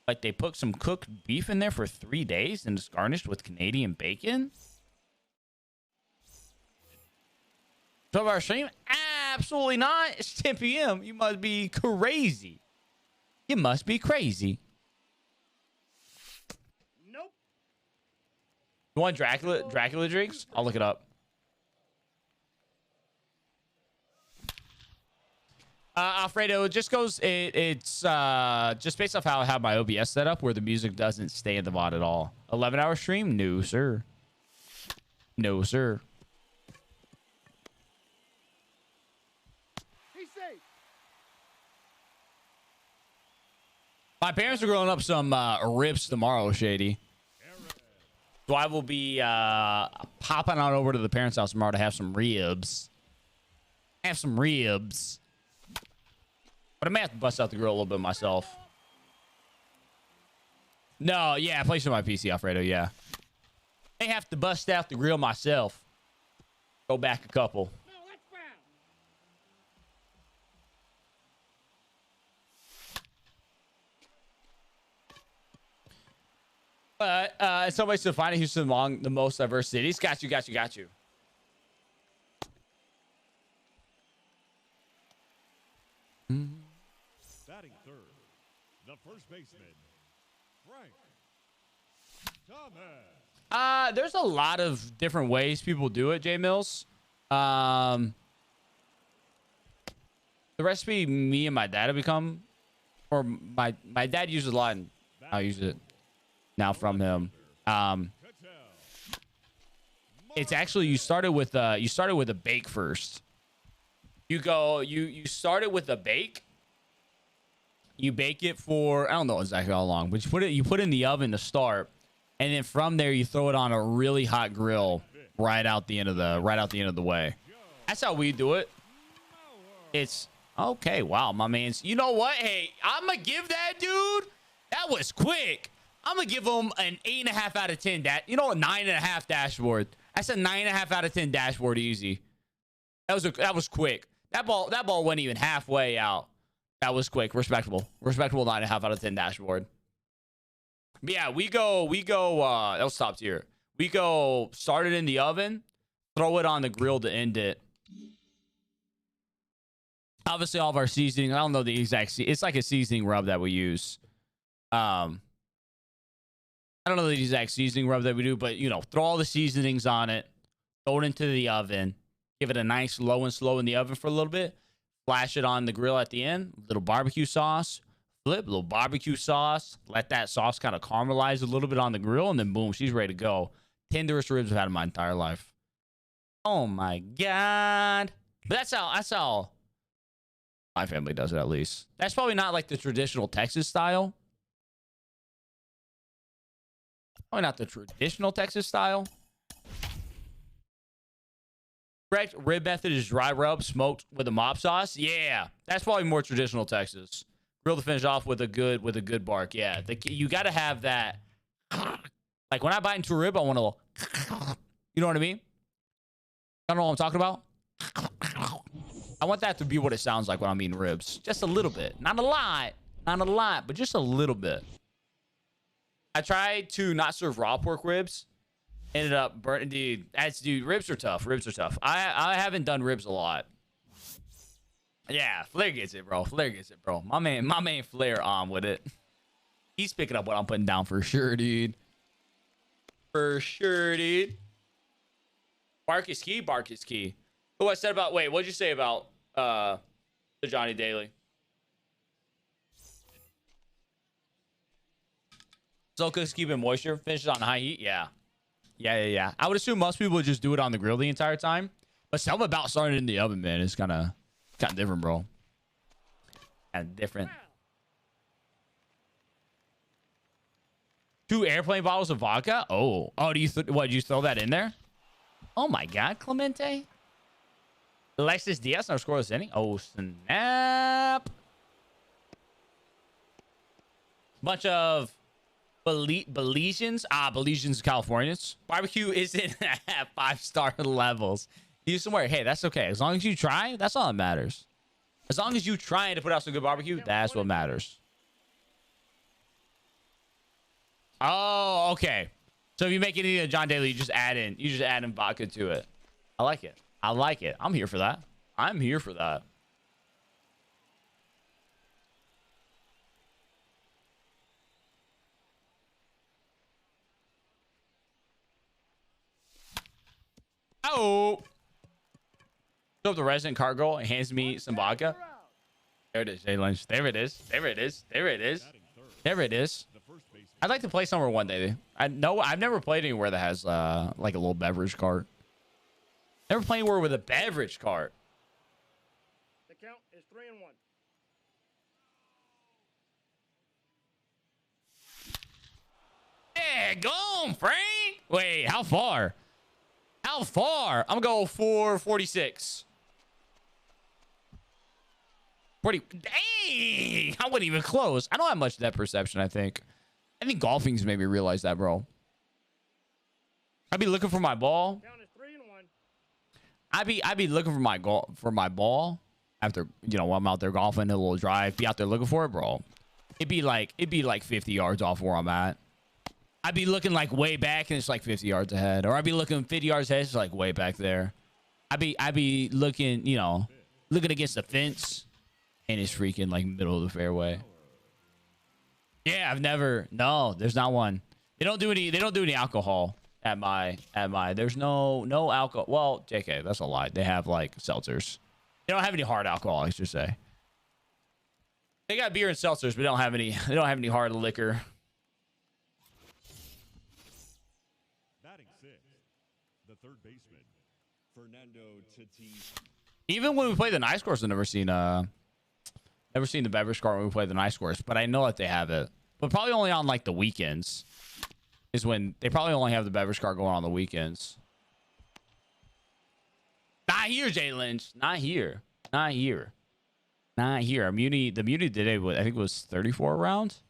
[SPEAKER 1] like they put some cooked beef in there for 3 days and it's garnished with Canadian bacon. 12-hour stream? Absolutely not. It's 10 p.m. You must be crazy. You want Dracula drinks? I'll look it up. Alfredo, it just goes. It's just based off how I have my OBS set up, where the music doesn't stay in the VOD at all. 11-hour stream? No, sir.
[SPEAKER 2] He's safe.
[SPEAKER 1] My parents are grilling up some ribs tomorrow, Shady. So I will be popping on over to the parents' house tomorrow to have some ribs. But I may have to bust out the grill a little bit myself. No, yeah, I play some on my PC, Alfredo, yeah. I may have to bust out the grill myself. Go back a couple.
[SPEAKER 2] No, that's foul.
[SPEAKER 1] But in some ways to find Houston among the most diverse cities. Got you.
[SPEAKER 3] Batting third, the first baseman, Frank Thomas.
[SPEAKER 1] There's a lot of different ways people do it, J Mills. The recipe me and my dad have become, or my dad uses a lot, and I'll use it now from him. It's actually you started with a bake first. You started with a bake. You bake it for, I don't know exactly how long, but you put it in the oven to start, and then from there you throw it on a really hot grill right out the end of the way. That's how we do it. It's okay. Wow, my man's. You know what? Hey, I'm gonna give that dude. That was quick. I'm gonna give him an 8.5 out of 10. That, 9.5 dashboard. That's a 9.5 out of 10 dashboard easy. That was quick. That ball went even halfway out. That was quick. Respectable. Respectable 9.5 out of 10 dashboard. But yeah, we go, that was top tier. We go start it in the oven, throw it on the grill to end it. Obviously, all of our seasoning, I don't know the exact, it's like a seasoning rub that we use. I don't know the exact seasoning rub that we do, but, you know, throw all the seasonings on it, throw it into the oven, give it a nice low and slow in the oven for a little bit, flash it on the grill at the end, little barbecue sauce, flip, little barbecue sauce, let that sauce kind of caramelize a little bit on the grill, and then boom, she's ready to go. Tenderest ribs I've had in my entire life. Oh my God. But that's how my family does it, at least. That's probably not like the traditional Texas style. Probably not the traditional Texas style. Correct rib method is dry rub, smoked with a mop sauce. Yeah, that's probably more traditional Texas. Grill to finish off with a good bark. Yeah, you got to have that. Like when I bite into a rib, I want to, you know what I mean? I don't know what I'm talking about. I want that to be what it sounds like when I'm eating ribs. Just a little bit, not a lot, but just a little bit. I tried to not serve raw pork ribs. Ended up burning, dude. Ribs are tough. Ribs are tough. I haven't done ribs a lot. Yeah, Flair gets it, bro. Flair gets it, bro. My man Flair on with it. He's picking up what I'm putting down for sure, dude. For sure, dude. Bark is key. Bark is key. Who I said about? Wait, what'd you say about the Johnny Daly? Slow cooks keeping moisture. Finishes on high heat. Yeah. Yeah. I would assume most people would just do it on the grill the entire time. But something about starting it in the oven, man, is kind of different, bro. Kind of different. 2 airplane bottles of vodka. Oh, do you what? Did you throw that in there? Oh my God, Clemente. Alexis Diaz, no scoreless inning. Oh snap! Bunch of Belizeans. Belizeans, Californians. Barbecue isn't at 5-star levels. Use somewhere. Hey, that's okay. As long as you try, that's all that matters. As long as you trying to put out some good barbecue, that's what matters. Oh, okay. So if you make any of John Daly, you just add in vodka to it. I like it. I'm here for that. I'm here for that. Oh. Show up the resident cargo and hands me some vodka. There it is, Jay Lynch. There it is. I'd like to play somewhere one day. I've never played anywhere that has like a little beverage cart. Never played anywhere with a beverage cart.
[SPEAKER 2] The count is 3-1.
[SPEAKER 1] Yeah, go on, Frank. Wait, how far? I'm gonna go for 46. 40. Dang, I wasn't even close. I don't have much depth perception. I think golfing's made me realize that, bro. I'd be looking for my ball.
[SPEAKER 2] Count is 3-1.
[SPEAKER 1] I'd be looking for my ball after, you know, while I'm out there golfing, a little drive, be out there looking for it, bro. It'd be like 50 yards off where I'm at. I'd be looking like way back and it's like 50 yards ahead, or I'd be looking 50 yards ahead, it's like way back there. I'd be looking, you know, looking against the fence and it's freaking like middle of the fairway. Yeah, no, there's not one. They don't do any alcohol at my there's no alcohol. Well, JK, that's a lie. They have like seltzers. They don't have any hard alcohol, I should say. They got beer and seltzers, but they don't have any hard liquor.
[SPEAKER 3] Batting 6, the third baseman, Fernando Tatis.
[SPEAKER 1] Even when we play the nice course, I've never seen the beverage cart when we play the nice course, but I know that they have it. But probably only on like the weekends is when they probably only have the beverage cart going on the weekends. Not here, Jay Lynch. Not here. The Muni today, I think it was 34 rounds.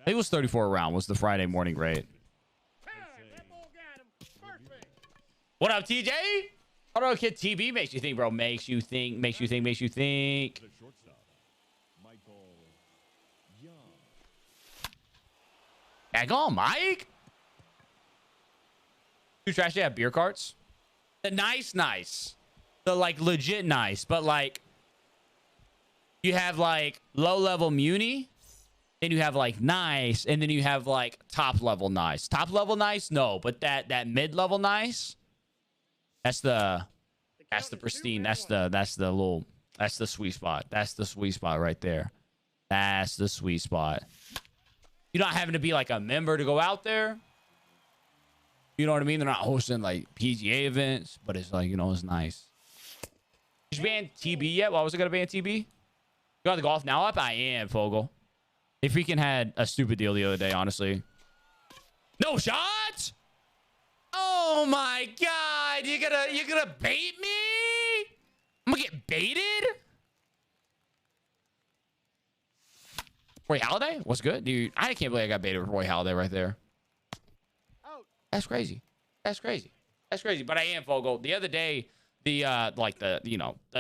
[SPEAKER 1] I think it was 34 round was the Friday morning rate.
[SPEAKER 2] That ball got him. Perfect.
[SPEAKER 1] What up, TJ? I don't know, kid. TB makes you think, bro. Makes you think. Makes you think. Makes you think.
[SPEAKER 3] The shortstop, Michael Young.
[SPEAKER 1] Daggone, Mike. You trash they have beer carts. The nice. The like legit nice, but like you have like low level muni, then you have like nice, and then you have like top level nice. Top level nice, no, but that mid level nice, that's the pristine. That's the sweet spot. That's the sweet spot right there. That's the sweet spot. You're not having to be like a member to go out there. You know what I mean? They're not hosting like PGA events, but it's like, you know, it's nice. Did you ban TB yet? Why was I gonna ban TB? You got the Golf Now app? I am, Fogel. They freaking had a stupid deal the other day, honestly. No shots? Oh my god, you're gonna bait me? I'm gonna get baited? Roy Halladay? What's good? Dude, I can't believe I got baited with Roy Halladay right there. That's crazy. That's crazy. That's crazy. But I am, Fogel. The other day, the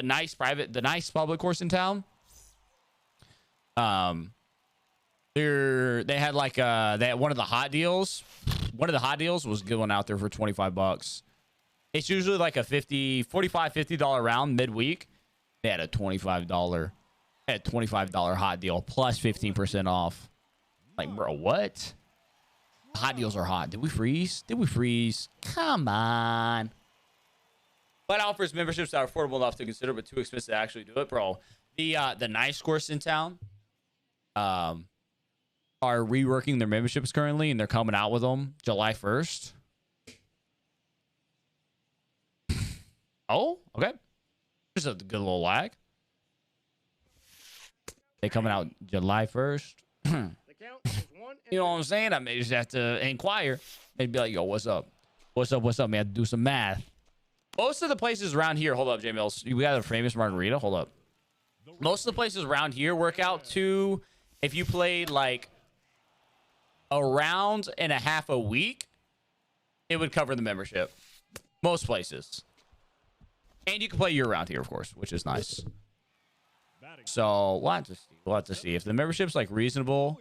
[SPEAKER 1] nice public course in town. They had like one of the hot deals. One of the hot deals was going out there for $25. It's usually like a $50 round midweek. They had a $25 hot deal plus 15% off. Like, bro, what? Hot deals are hot. Did we freeze? Come on. But offers memberships that are affordable enough to consider, but too expensive to actually do it, bro. The nice course in town are reworking their memberships currently, and they're coming out with them July 1st. Oh, okay. Just a good little lag. They coming out July 1st.
[SPEAKER 2] The count is 1 and
[SPEAKER 1] You know what I'm saying? I may just have to inquire. They'd be like, yo, what's up? What's up? Man, do some math. Most of the places around here, hold up, J Mills. We got a famous margarita. Hold up. Most of the places around here work out to, if you played like a round and a half a week, it would cover the membership. Most places. And you can play year round here, of course, which is nice. So we'll have to see. If the membership's like reasonable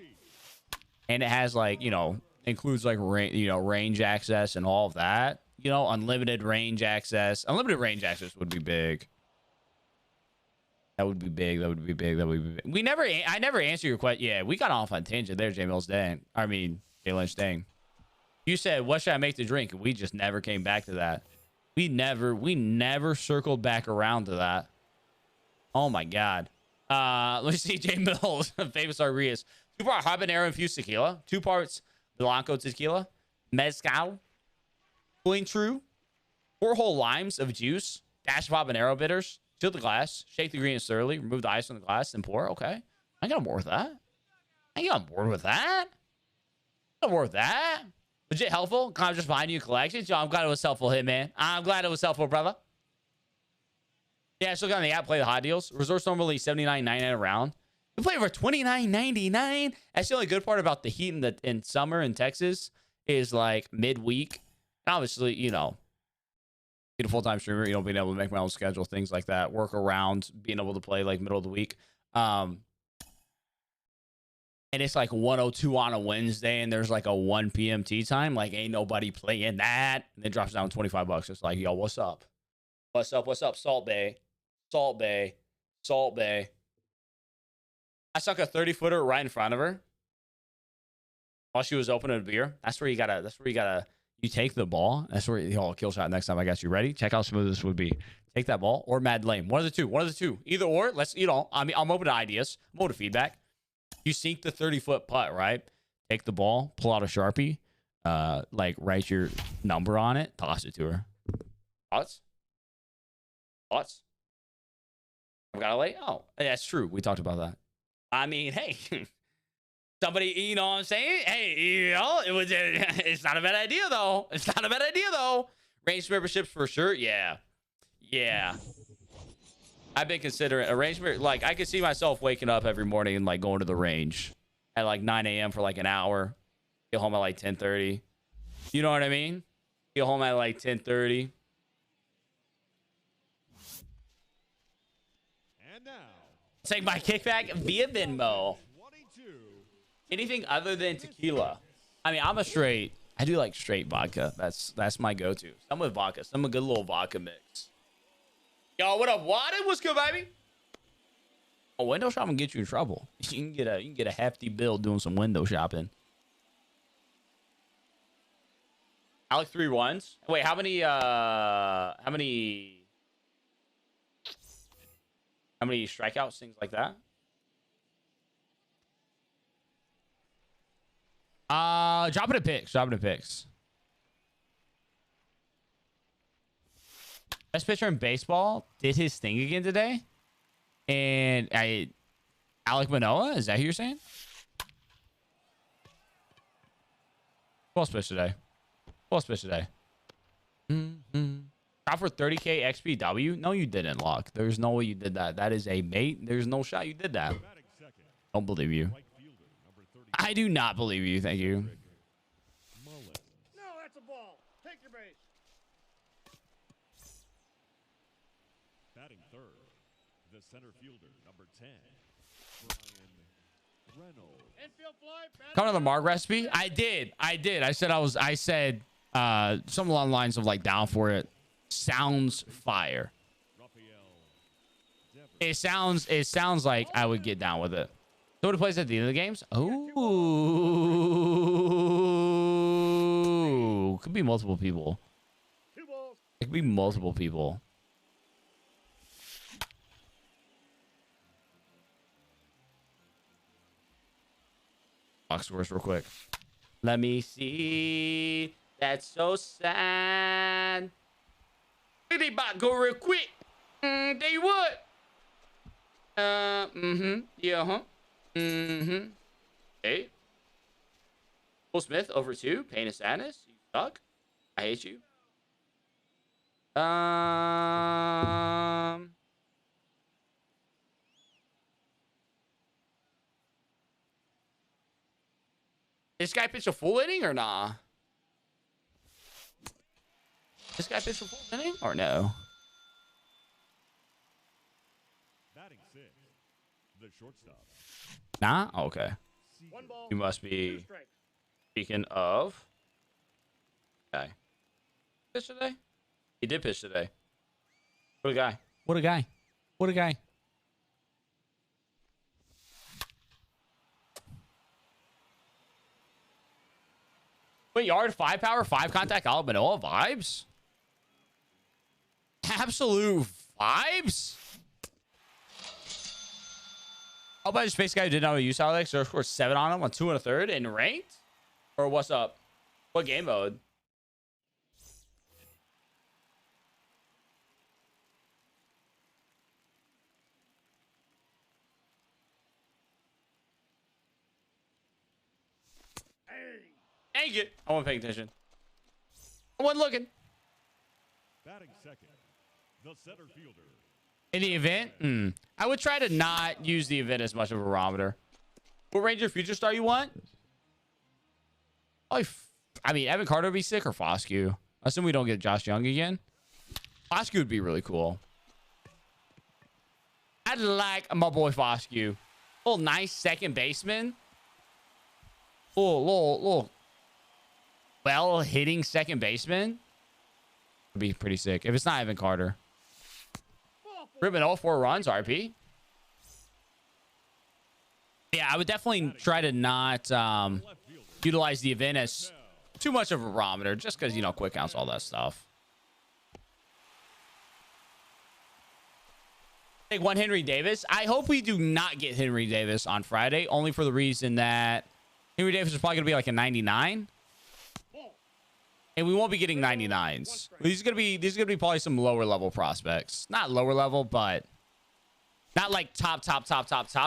[SPEAKER 1] and it has like, you know, includes like range access and all of that, you know, unlimited range access. Unlimited range access would be big. That would be big. I never answer your question. Yeah, we got off on tangent there, J Mills. Dang. I mean, J Lynch, dang. You said, what should I make to drink? We just never came back to that. We never circled back around to that. Oh my God. Let me see. J Mills, famous Arias. 2-part habanero infused tequila. 2 parts Blanco tequila. Mezcal. Cooling True. 4 whole limes of juice. Dash of habanero bitters. Fill the glass. Shake the ingredients thoroughly. Remove the ice from the glass and pour. Okay. I get on board with that. Legit helpful. I'm just buying you a collection. Yo, I'm glad it was helpful, Hitman. I'm glad it was helpful, brother. Yeah, still got on the app. Play the hot deals. Resorts normally $79.99 a round. We play for $29.99. That's the only good part about the heat in summer in Texas is like midweek. Obviously, you know, being a full-time streamer, you know, being able to make my own schedule, things like that, work around being able to play like middle of the week. And it's like 102 on a Wednesday, and there's like a 1 p.m. tea time. Like, ain't nobody playing that. And it drops down $25. It's like, yo, what's up? Salt Bay. I stuck a 30-footer right in front of her while she was opening a beer. That's where you gotta, you take the ball. That's where you kill shot next time. I got you ready. Check how smooth this would be. Take that ball or Mad Lane. One of the two. Either or. Let's, you know, I mean, I'm open to ideas. I'm open to feedback. You sink the 30-foot putt, right? Take the ball, pull out a Sharpie, like write your number on it, toss it to her. Thoughts? I've got to lay. Oh, that's true. We talked about that. I mean, hey, somebody, you know what I'm saying? Hey, you know, it's not a bad idea though. Range memberships for sure. Yeah. I've been considering arrangement. Like, I could see myself waking up every morning and like going to the range at like 9 a.m. for like an hour. Get home at like 10:30. You know what I mean? Get home at like 10:30.
[SPEAKER 3] now,
[SPEAKER 1] Take my kickback via Venmo.
[SPEAKER 3] 22.
[SPEAKER 1] Anything other than tequila. I mean, I do like straight vodka. That's my go-to. Some with vodka. Some a good little vodka mix. Yo, what up, Wadden? What's good, baby? Oh, window shopping get you in trouble. You can get a hefty bill doing some window shopping. Alec 3 1s. Wait, how many strikeouts, things like that? Dropping the picks. Best pitcher in baseball did his thing again today. And Alec Manoah, is that who you're saying? Who else pitched today? Shot for 30K XPW? No, you didn't, Locke. There's no way you did that. That is a bait. There's no shot you did that.
[SPEAKER 3] Batting second,
[SPEAKER 1] Don't believe you.
[SPEAKER 3] right fielder, number 30.
[SPEAKER 1] I do not believe you. Thank you.
[SPEAKER 3] Mullen.
[SPEAKER 2] No, that's a ball. Take your base.
[SPEAKER 3] Batting third, the center fielder, number 10, Brian Reynolds.
[SPEAKER 2] Infield fly.
[SPEAKER 1] Coming to the Marg recipe? I did. I said something along the lines of like down for it. Sounds fire.
[SPEAKER 3] Raphael Devers.
[SPEAKER 1] It sounds like I would get down with it. So who plays at the end of the games? Oh, could be multiple people.
[SPEAKER 2] 2 balls.
[SPEAKER 1] It could be multiple people. Box scores real quick. Let me see. That's so sad. Really about go real quick. Tell you what. Yeah, Hey. Will Smith over 2. Pain of sadness. You suck. I hate you. This guy pitched a full inning or nah? This guy pitched a full inning or no?
[SPEAKER 3] Batting sixth, the shortstop.
[SPEAKER 1] Nah? Okay.
[SPEAKER 2] 1 ball.
[SPEAKER 1] You must
[SPEAKER 2] 2
[SPEAKER 1] be
[SPEAKER 2] strikes.
[SPEAKER 1] speaking of. Okay. Pitch today? He did pitch today. What a guy. What a guy. What a guy. Wait, yard, 5 power, 5 contact, Alec Manoah vibes? Absolute vibes? How about a space guy who did not use Alex? Or scored 7 on him on 2 1/3 in ranked? Or what's up? What game mode?
[SPEAKER 2] Hey.
[SPEAKER 1] Dang it. I wasn't paying attention. I wasn't looking.
[SPEAKER 3] Batting second, the center fielder.
[SPEAKER 1] In the event? I would try to not use the event as much of a barometer. What Ranger Future Star you want? I mean, Evan Carter would be sick or Foscue. I assume we don't get Josh Young again. Foscue would be really cool. I'd like my boy Foscue. Little nice second baseman. Little well hitting second baseman. Would be pretty sick. If it's not Evan Carter.
[SPEAKER 2] Ball 4.
[SPEAKER 1] Ribbon all 4 runs, RP. Yeah, I would definitely try to not
[SPEAKER 3] Left fielder.
[SPEAKER 1] utilize the event as too much of a barometer, just because, you know, quick counts, all that stuff. Take 1 Henry Davis. I hope we do not get Henry Davis on Friday, only for the reason that Henry Davis is probably going to be like a 99.
[SPEAKER 2] Ball.
[SPEAKER 1] And we won't be getting 99s. These are gonna be probably some lower level prospects. Not lower level, but not like top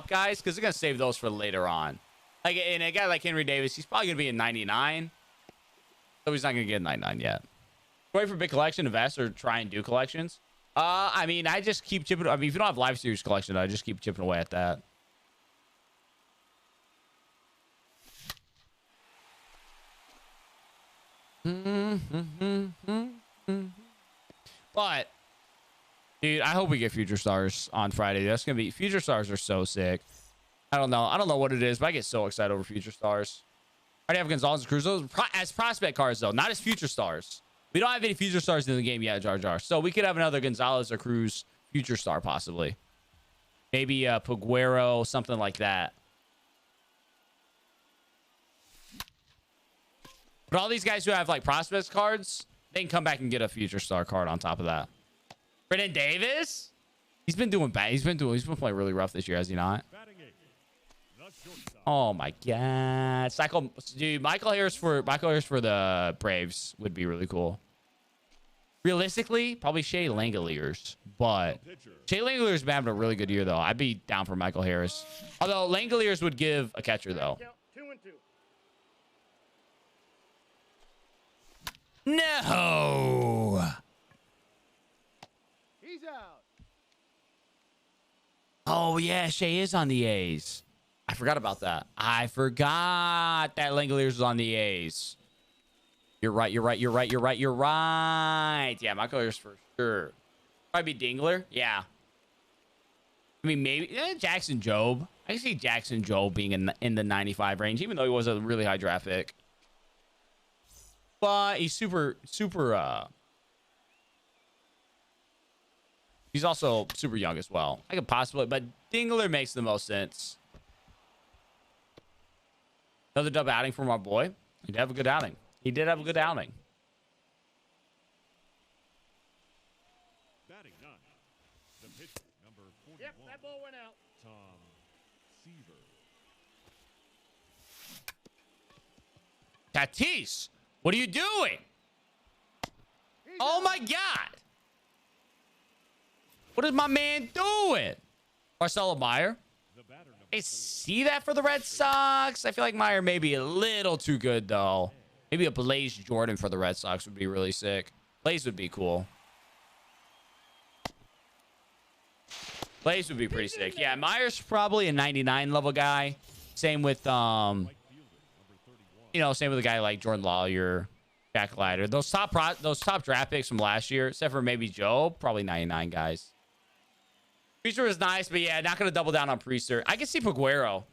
[SPEAKER 1] guys, because they're gonna save those for later on. Like, and a guy like Henry Davis, he's probably gonna be a 99. So he's not gonna get a 99 yet. Wait for big collection, invest, or try and do collections. I mean, I just keep chipping. I mean, if you don't have live series collection, I just keep chipping away at that. But Dude, I hope we get Future Stars on Friday. That's gonna be Future Stars are so sick. I don't know what it is, but I get so excited over Future Stars. I already have Gonzalez and Cruz as prospect cards though, not as Future Stars. We don't have any Future Stars in the game yet, Jar Jar. So we could have another Gonzalez or Cruz Future Star possibly. Maybe Peguero, something like that. But all these guys who have like prospects cards, they can come back and get a Future Star card on top of that. Brennan Davis? He's been doing bad. He's been playing really rough this year, has he not? Oh my god. Dude, Michael Harris for the Braves would be really cool. Realistically, probably Shea Langoliers, but Shea Langoliers been having a really good year though. I'd be down for Michael Harris. Although Langoliers would give a catcher though.
[SPEAKER 2] Count 2 and 2.
[SPEAKER 1] No.
[SPEAKER 2] He's out.
[SPEAKER 1] Oh yeah, Shea is on the A's. I forgot about that. I forgot that Langoliers was on the A's. You're right. Yeah, Michael Harris for sure. Probably be Dingler. Yeah. I mean, maybe Jackson Jobe. I can see Jackson Jobe being in the 95 range, even though he was a really high draft pick. But he's super. He's also super young as well. I could possibly, but Dingler makes the most sense. Another dub outing from our boy. He did have a good outing.
[SPEAKER 3] Batting ninth, the pitcher, number 41.
[SPEAKER 2] Yep, that ball went out.
[SPEAKER 3] Tom Seaver.
[SPEAKER 1] Tatis, what are you doing? Oh my God. What is my man doing? Marcelo Meyer.
[SPEAKER 3] The batter, number
[SPEAKER 1] I see that for the Red Sox. I feel like Meyer may be a little too good, though. Maybe a Blaze Jordan for the Red Sox would be really sick. Blaze would be cool. Blaze would be pretty sick. Yeah, Meyer's probably a 99 level guy. Same with,
[SPEAKER 3] fielder, number 31.
[SPEAKER 1] same with a guy like Jordan Lawyer, Jack Leiter. Those top draft picks from last year, except for maybe Joe, probably 99 guys. Priester was nice, but yeah, not going to double down on Priester. I can see Peguero.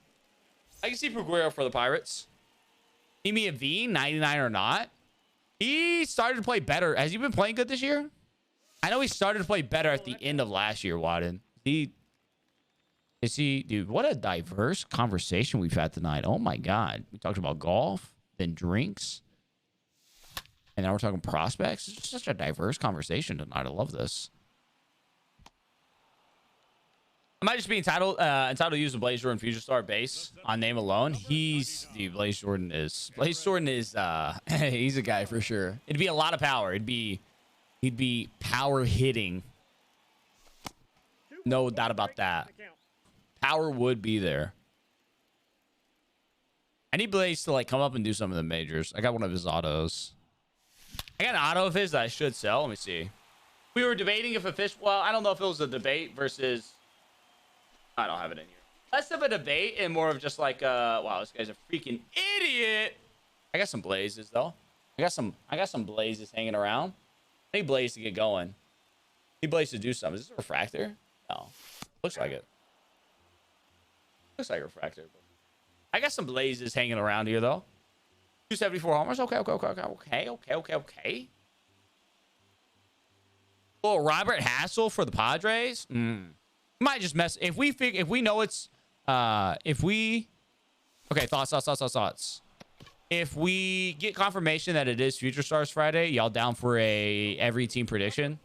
[SPEAKER 1] For the Pirates. Give me a V, 99 or not. He started to play better. Has he been playing good this year? I know he started to play better at the end of last year, Wadden. Dude, what a diverse conversation we've had tonight. Oh my God. We talked about golf, then drinks. And now we're talking prospects. It's just such a diverse conversation tonight. I love this. I might just be entitled to use the Blaze Jordan Future Star base on name alone. Blaze Jordan is he's a guy for sure. It'd be a lot of power. He'd be power hitting. No doubt about that. Power would be there. I need Blaze to like come up and do some of the majors. I got one of his autos. I got an auto of his that I should sell. Let me see. We were debating if I don't know if it was a debate versus. I don't have it in here. Less of a debate and more of just like, wow, this guy's a freaking idiot. I got some blazes though. I got some blazes hanging around. I need Blaze to get going. I need Blaze to do something. Is this a refractor? No. Looks like it. Looks like a refractor. I got some blazes hanging around here though. 274 homers. Okay. Well, Robert Hassel for the Padres. Might just mess if we know it's thoughts. If we get confirmation that it is Future Stars Friday, y'all down for a every team prediction?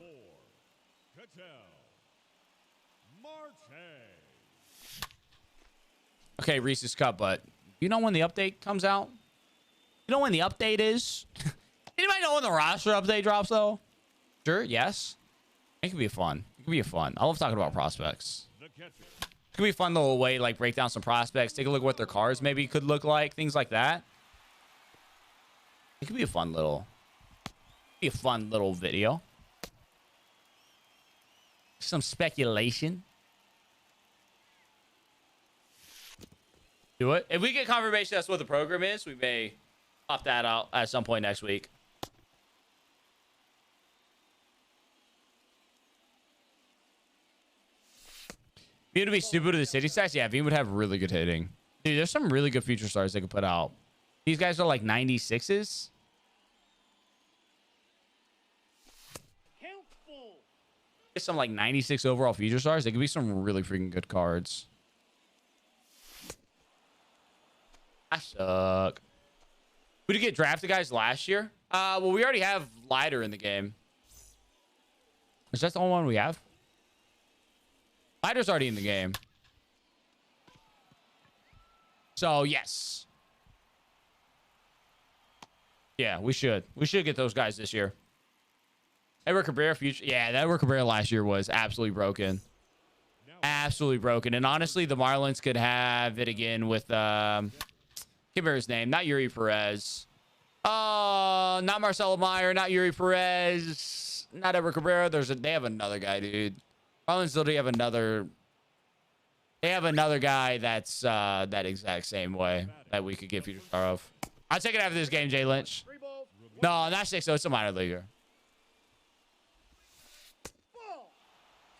[SPEAKER 1] Okay, Reese's Cup, but you know when the update comes out? You know when the update is? Anybody know when the roster update drops though? Sure, yes. It could be fun. I love talking about prospects. It could be a fun little way, like break down some prospects, take a look at what their cars maybe could look like, things like that. It could be a fun little video. Some speculation. Do it. If we get confirmation that's what the program is, we may pop that out at some point next week. Veen would be stupid to the city stats. Yeah, Veen would have really good hitting. Dude, there's some really good future stars they could put out. These guys are like 96s.
[SPEAKER 2] Count full.
[SPEAKER 1] Get some like 96 overall future stars. They could be some really freaking good cards. I suck. We did get drafted guys last year. Well, we already have Lighter in the game. Is that the only one we have? Lighter's already in the game. So, yes. Yeah, we should. We should get those guys this year. Edward Cabrera future. Yeah, that Edward Cabrera last year was absolutely broken. Absolutely broken. And honestly, the Marlins could have it again with can't remember his name. Not Yuri Perez. Not Marcelo Meyer. Not Yuri Perez. Not Edward Cabrera. They have another guy, dude. Marlins literally have another. They have another guy that's that exact same way that we could get future star of. I'll take it after this game, Jay Lynch.
[SPEAKER 2] 3 balls.
[SPEAKER 1] No, not 6. So it's a minor leaguer.
[SPEAKER 2] Ball.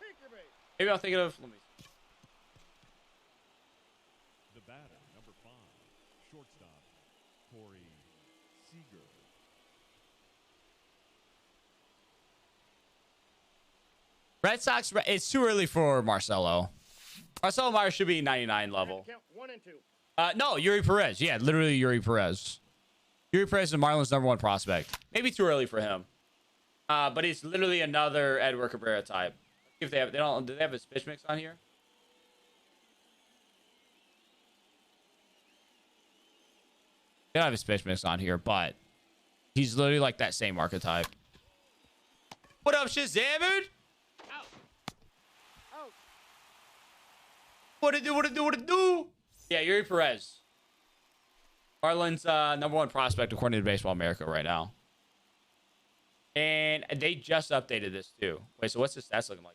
[SPEAKER 2] Take your bait.
[SPEAKER 1] Maybe I'm thinking of. Let me.
[SPEAKER 3] The batter, number 5, shortstop, Corey Seager.
[SPEAKER 1] Red Sox. It's too early for Marcelo. Marcelo Meyer should be 99 level.
[SPEAKER 2] Count 1 and 2.
[SPEAKER 1] No, Yuri Perez. Yeah, literally Yuri Perez. Yuri Perez is Marlins' #1 prospect. Maybe too early for him. But he's literally another Edward Cabrera type. If they have, do they have his pitch mix on here? They don't have his pitch mix on here, but he's literally like that same archetype. What up, Shazam, dude?
[SPEAKER 2] Out. Out.
[SPEAKER 1] What it do? What it do? What it do? Yeah, Yuri Perez. Marlins' #1 prospect according to Baseball America right now. And they just updated this too. Wait, so what's his stats looking like?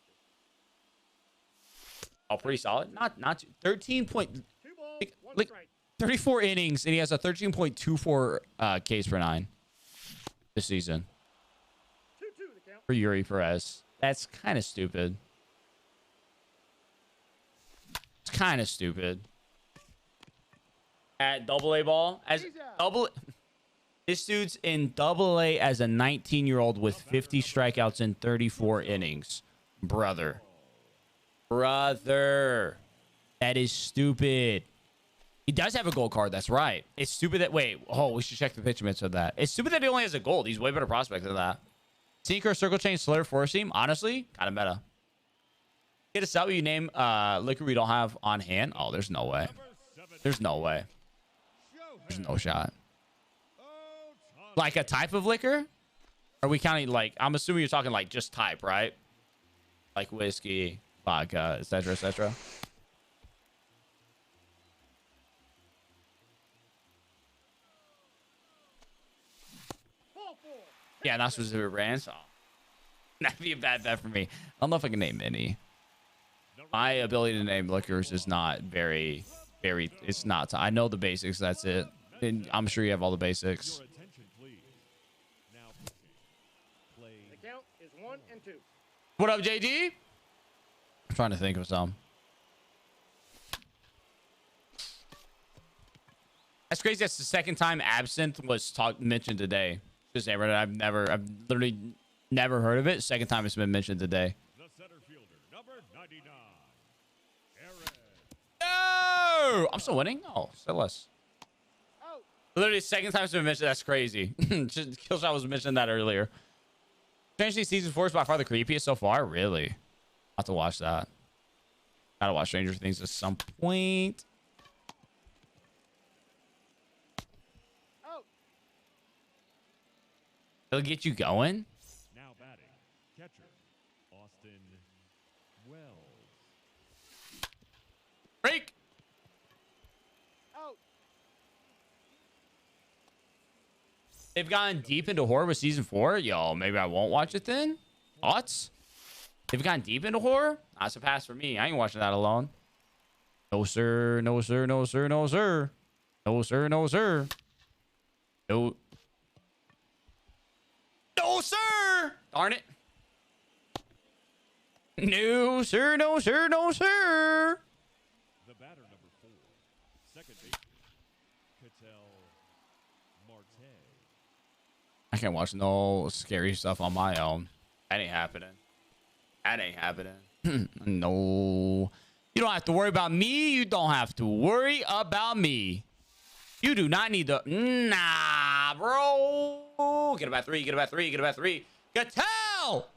[SPEAKER 1] Oh, pretty solid. Not too, 13 point,
[SPEAKER 2] 2 balls. 1
[SPEAKER 1] like
[SPEAKER 2] strike.
[SPEAKER 1] 34 innings, and he has a 13.24 Ks per 9 this season
[SPEAKER 2] 2-2 the count.
[SPEAKER 1] for Yuri Perez. That's kind of stupid. It's kind of stupid. At AA ball, as
[SPEAKER 2] He's out.
[SPEAKER 1] double, this dude's in AA as a 19-year-old with 50 strikeouts in 34 innings. Brother, that is stupid. He does have a gold card. That's right. It's stupid that we should check the pitch mix of that. It's stupid that he only has a gold. He's way better prospect than that. Sinker, circle chain, slur, four seam. Honestly, kind of meta. Get us out. You name liquor we don't have on hand. Oh, there's no way. There's no way. There's no shot. Like a type of liquor? Are we counting like? I'm assuming you're talking like just type, right? Like whiskey, vodka, etc., etc.
[SPEAKER 2] Ball 4.
[SPEAKER 1] Yeah, not specific brands. Oh. That'd be a bad bet for me. I don't know if I can name any. My ability to name liquors is not very. It's not. I know the basics. That's it. And I'm sure you have all the basics.
[SPEAKER 3] Your attention, please. Now, play.
[SPEAKER 2] The count is 1 and 2.
[SPEAKER 1] What up, JD? I'm trying to think of some. That's crazy. That's the second time absinthe was mentioned today. Just never. I've literally never heard of it. Second time it's been mentioned today.
[SPEAKER 3] The center fielder, number 99, Aaron.
[SPEAKER 1] No, I'm still winning. Oh, still less.
[SPEAKER 2] Out.
[SPEAKER 1] Literally, second time it's been mentioned. That's crazy. Killshot was mentioning that earlier. Strangely, season 4 is by far the creepiest so far. Really, I'll have to watch that. Gotta watch Stranger Things at some point.
[SPEAKER 2] Out.
[SPEAKER 1] It'll get you going.
[SPEAKER 3] Now batting, catcher, Austin Wells.
[SPEAKER 1] Break.
[SPEAKER 2] Out.
[SPEAKER 1] They've gone deep into horror with season 4. Yo, maybe I won't watch it then. Thoughts? They've gone deep into horror. That's a pass for me. I ain't watching that alone. No sir. No sir. No sir. No sir. No sir. No sir. No. No sir. Darn it. No, sir. No, sir. No, sir.
[SPEAKER 3] The batter number 4, second base, Ketel Marte.
[SPEAKER 1] I can't watch no scary stuff on my own. That ain't happening. That ain't happening. No. You don't have to worry about me. You don't have to worry about me. You do not need the... Nah, bro. Get about 3. Get about 3. Get about 3. Ketel!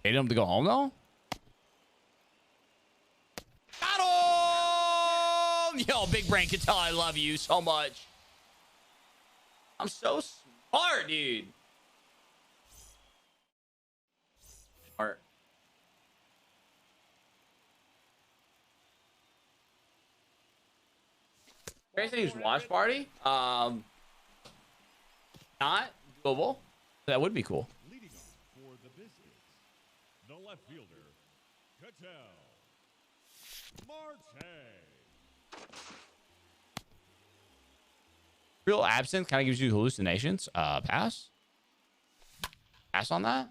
[SPEAKER 1] Need him to go home, though? Got him! Yo, big brain Ketel, I love you so much. I'm so smart, dude. Smart. Crazy watch party. Not doable. That would be cool.
[SPEAKER 3] Leading off for the Biscuits, the left fielder, Ketel Marte.
[SPEAKER 1] Real absinthe kind of gives you hallucinations. Pass. Pass on that.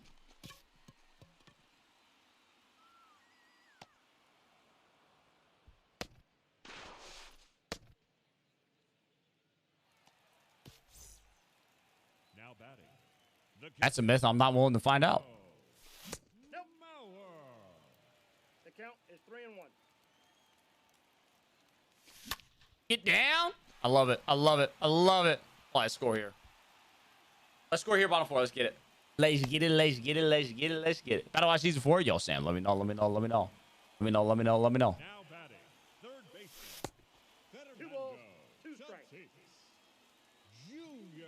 [SPEAKER 3] Now batting, the
[SPEAKER 1] That's a myth I'm not willing to find out.
[SPEAKER 2] Nope.
[SPEAKER 3] Mauer.
[SPEAKER 2] The count is 3-1.
[SPEAKER 1] Get down. I love it. I love it. I love it. Oh, let's score here. Let's score here, bottom 4. Let's get it. Let's get it. Let's get it. Let's get it. Let's get it. Battle Watch Season 4. Yo, Sam, let me know. Let me know. Let me know. Let me know. Let me know. Let me know.
[SPEAKER 3] Now batting, third baseman, Better
[SPEAKER 2] 2
[SPEAKER 3] man
[SPEAKER 2] balls,
[SPEAKER 3] go,
[SPEAKER 2] 2 strikes.
[SPEAKER 3] Tatis Jr.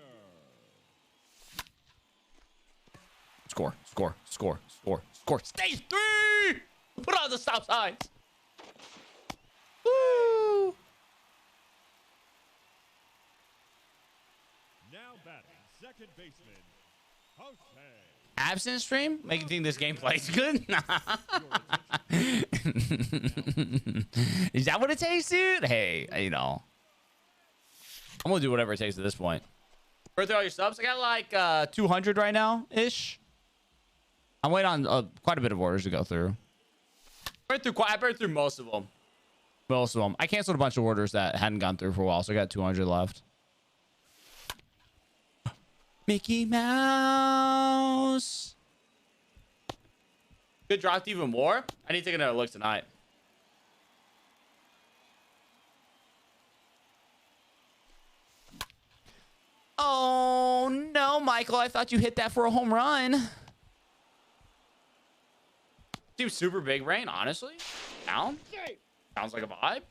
[SPEAKER 1] Score. Score. Score. Score. Score. Stage 3. Put on the stop signs. Woo.
[SPEAKER 3] Now batting, second baseman, Jose.
[SPEAKER 1] Absent stream? Make you think this game plays good? Is that what it takes, dude? Hey, you know. I'm going to do whatever it takes at this point. Burn through all your subs? I got like 200 right now-ish. I'm waiting on quite a bit of orders to go through. I burned through most of them. Most of them. I canceled a bunch of orders that hadn't gone through for a while, so I got 200 left. Mickey Mouse. Could dropped even more. I need to take another look tonight. Oh no, Michael! I thought you hit that for a home run. Seems super big brain, honestly. Down.
[SPEAKER 2] Safe.
[SPEAKER 1] Sounds like a vibe.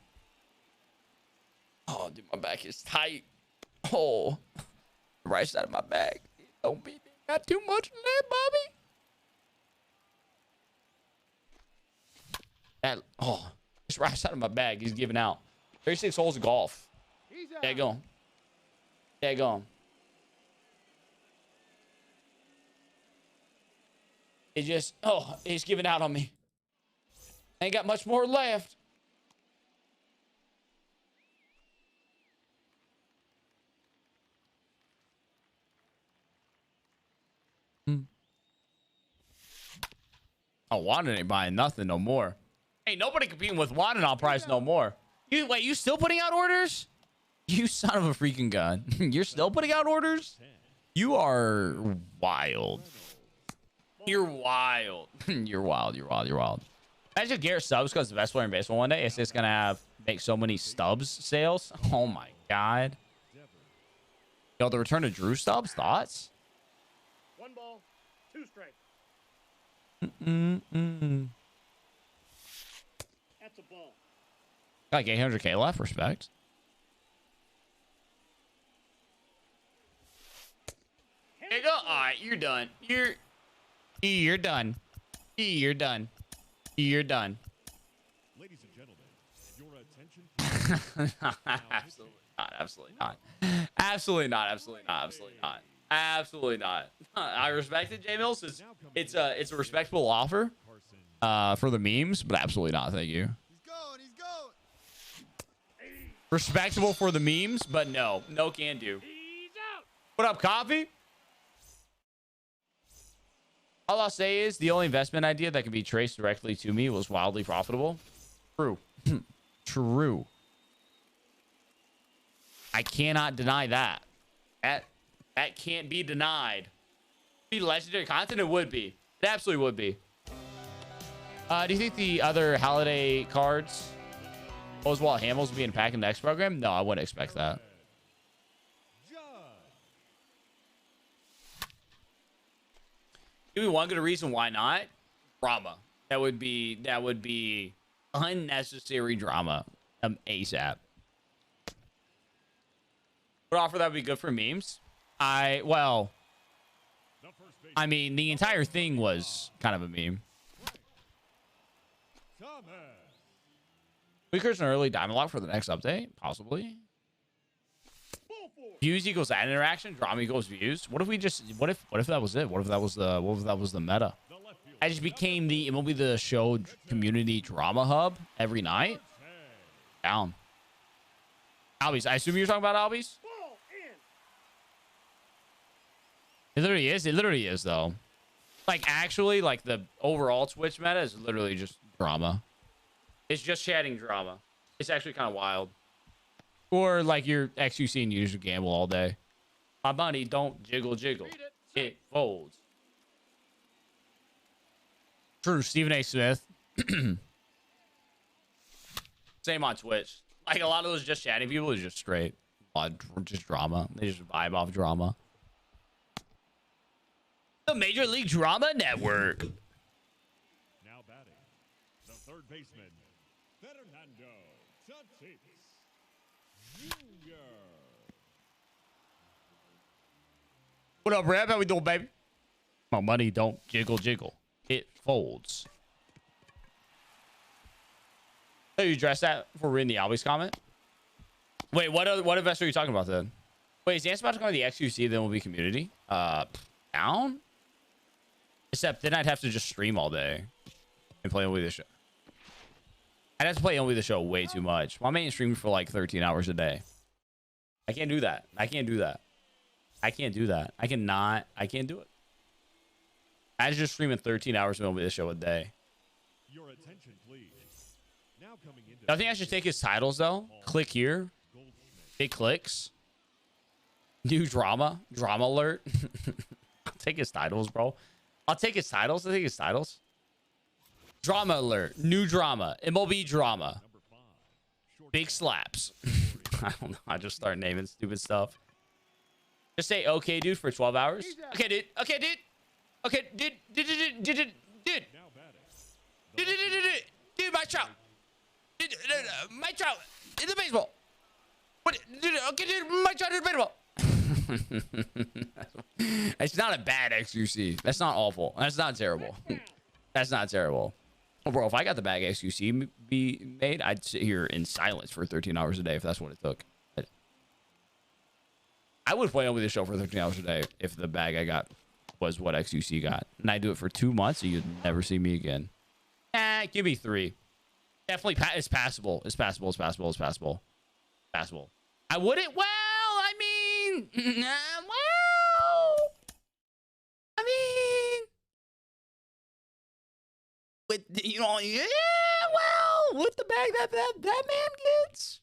[SPEAKER 1] Oh, dude, my back is tight. Oh. Right side of my back. Don't be got too much left, Bobby. That, oh, this right side of my bag is giving out. 36 holes of golf.
[SPEAKER 2] He's out.
[SPEAKER 1] There you go. There you go. It just, oh, it's giving out on me. Ain't got much more left. Oh, Wanda ain't buying nothing no more. Ain't nobody competing with Wanda on price no more. Wait, you still putting out orders? You son of a freaking gun. You're still putting out orders? You are wild. You're wild. You're wild. You're wild. You're wild. Imagine Garrett Stubbs goes the best player in baseball one day. It's just gonna make so many Stubbs sales. Oh my god. Yo, the return of Drew Stubbs. Thoughts?
[SPEAKER 2] 1 ball, 2 strikes. That's a ball.
[SPEAKER 1] Got like 800K left. Respect. There you go. All right, you're done. You're done. You're done. You're done.
[SPEAKER 3] Ladies and gentlemen, your attention.
[SPEAKER 1] Absolutely not. Absolutely not. Absolutely not. Absolutely not. Absolutely not. Absolutely not. I respect it, J Mills. It's a respectable offer for the memes, but absolutely not. Thank you.
[SPEAKER 4] He's going. He's going.
[SPEAKER 1] Respectable for the memes, but no can do.
[SPEAKER 2] He's out.
[SPEAKER 1] What up, Coffee? All I'll say is the only investment idea that can be traced directly to me was wildly profitable. True. True. I cannot deny that. That can't be denied. Be legendary content? It would be. It absolutely would be. Do you think the other holiday cards, Oswald Hamels, will be in pack in the next program? No, I wouldn't expect that. Give me one good reason why not. Drama. That would be unnecessary drama. ASAP. What offer that would be good for memes? Well, I mean, the entire thing was kind of a meme. We could an early diamond lock for the next update, possibly. Views equals ad interaction, drama equals views. What if we just what if that was it? What if that was the meta? I just became the MLB The Show community drama hub every night. Down. Albies. I assume you're talking about Albies?
[SPEAKER 2] Ball in.
[SPEAKER 1] It literally is. It literally is, though. Like, actually, like, the overall Twitch meta is literally just drama. It's just chatting drama. It's actually kind of wild. Or, like, your XUC and you just gamble all day. My money don't jiggle. It folds. True. Stephen A. Smith. Same on Twitch. Like, a lot of those just chatting people is just straight. Just drama. They just vibe off drama. The Major League Drama Network.
[SPEAKER 3] Now batting, the third baseman, Fernando Tatis Jr.
[SPEAKER 1] What up, Rap? How we doing, baby? My money don't jiggle. It folds. So you address that before reading the Albies comment? Wait, what investor are you talking about then? Wait, is the answer about to come to the XQC, then will be community? Down? Except then I'd have to just stream all day and play only the show. I'd have to play only the show way too much. My main stream for like 13 hours a day. I can't do that. I can't do that. I can't do it. I just streaming 13 hours of only the show a day.
[SPEAKER 3] Your attention, please. Now coming into
[SPEAKER 1] I think I should take his titles though. Click here. Big clicks. New drama. Drama alert. I'll take his titles, bro. I'll take his titles. Drama alert. New drama. MLB drama.
[SPEAKER 3] number 5, short
[SPEAKER 1] Big slaps. I don't know. I just start naming stupid stuff. Just say okay, dude, for 12 hours. Okay, dude. Okay, dude. Okay, dude.
[SPEAKER 3] now batting,
[SPEAKER 1] Dude, my trout. My trout in the baseball. What? Dude, okay, dude, my trout in the baseball. It's not a bad XUC. That's not awful. That's not terrible. That's not terrible. Oh, bro, if I got the bag XUC be made, I'd sit here in silence for 13 hours a day if that's what it took. I would play only the show for 13 hours a day if the bag I got was what XUC got. And I do it for 2 months, so you'd never see me again. Give me 3. Definitely, it's passable. It's passable. I wouldn't. Well, I mean, with with the bag that man gets,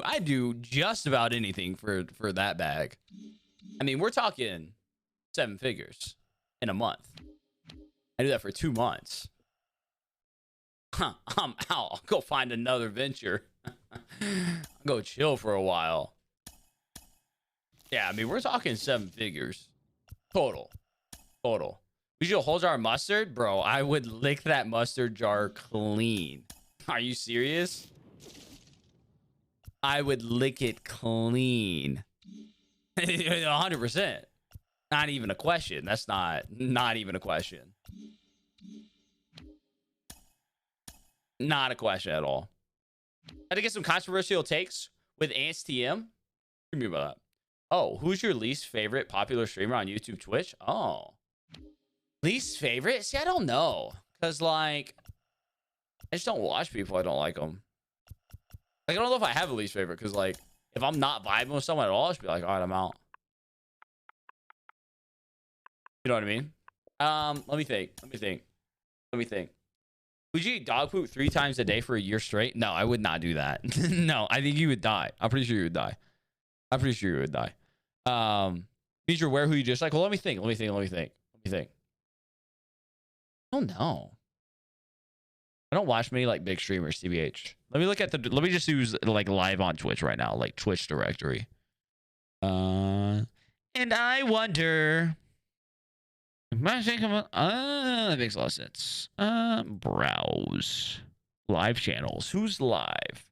[SPEAKER 1] I do just about anything for that bag. I mean, we're talking 7 figures in a month. I do that for 2 months. I'm out. I'll go find another venture. I'll go chill for a while. Yeah, I mean, we're talking 7 figures. Total. We should a whole jar of mustard? Bro, I would lick that mustard jar clean. Are you serious? I would lick it clean. 100%. Not even a question. That's not even a question. Not a question at all. Had to get some controversial takes with Ants TM. What do you mean by that? Oh, who's your least favorite popular streamer on YouTube, Twitch? Oh. Least favorite? See, I don't know. Because, like, I just don't watch people. I don't like them. Like, I don't know if I have a least favorite. Because, like, if I'm not vibing with someone at all, I'll just be like, all right, I'm out. You know what I mean? Let me think. Would you eat dog poop 3 times a day for a year straight? No, I would not do that. No, I think you would die. I'm pretty sure you would die. Means you're aware who you just like. Well, let me think. I don't know. I don't watch many like big streamers, TBH. Let me just use like live on Twitch right now, like Twitch directory. And I wonder. That makes a lot of sense. Browse live channels. Who's live?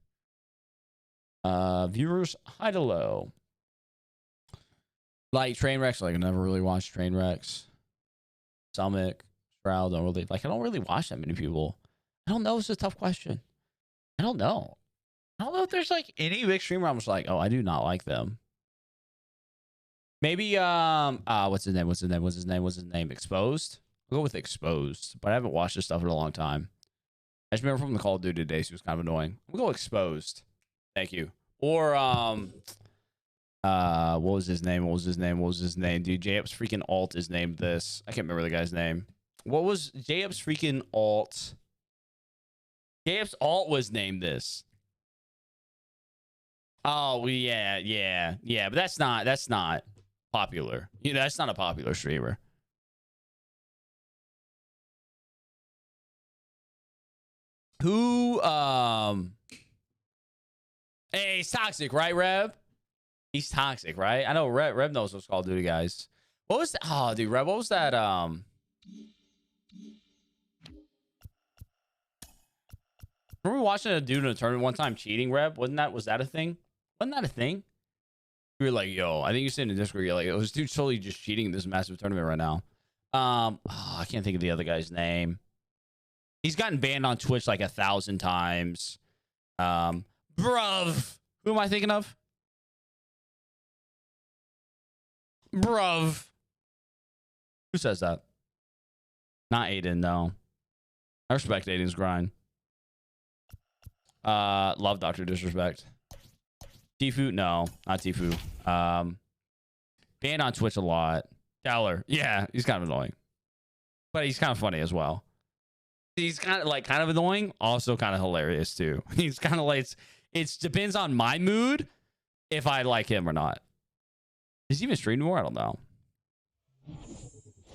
[SPEAKER 1] Viewers high to low. Like train wrecks. Like I never really watched train wrecks. Summit, Shroud. I don't really watch that many people. I don't know. It's a tough question. I don't know if there's like any big streamer I'm just like, oh, I do not like them. Maybe what's his name? Exposed? I'll go with Exposed, but I haven't watched this stuff in a long time. I just remember from the Call of Duty days, he was kind of annoying. We'll go Exposed. Thank you. Or what was his name? Dude, J-Up's freaking alt is named this. I can't remember the guy's name. What was J-Up's freaking alt? J-Up's alt was named this. Oh, yeah, but that's not popular. You know, that's not a popular streamer. Who hey, he's toxic, right, Rev? He's toxic, right? I know Rev knows what's Call of Duty, guys. What was that? Oh, dude, Rev, what was that? Remember watching a dude in a tournament one time cheating, Rev? Was that a thing? Wasn't that a thing? We were like, yo, I think you said in the Discord, you're like, oh, this dude's totally just cheating in this massive tournament right now. I can't think of the other guy's name. He's gotten banned on Twitch like 1,000 times. Bruv. Who am I thinking of? Bruv. Who says that? Not Aiden, no. I respect Aiden's grind. Love Dr. Disrespect. Tfue? No, not Tfue. Banned on Twitch a lot. Dowler. Yeah, he's kind of annoying. But he's kind of funny as well. He's kind of annoying, also kind of hilarious too. He's kind of like, it depends on my mood if I like him or not. Is he even streaming more? I don't know.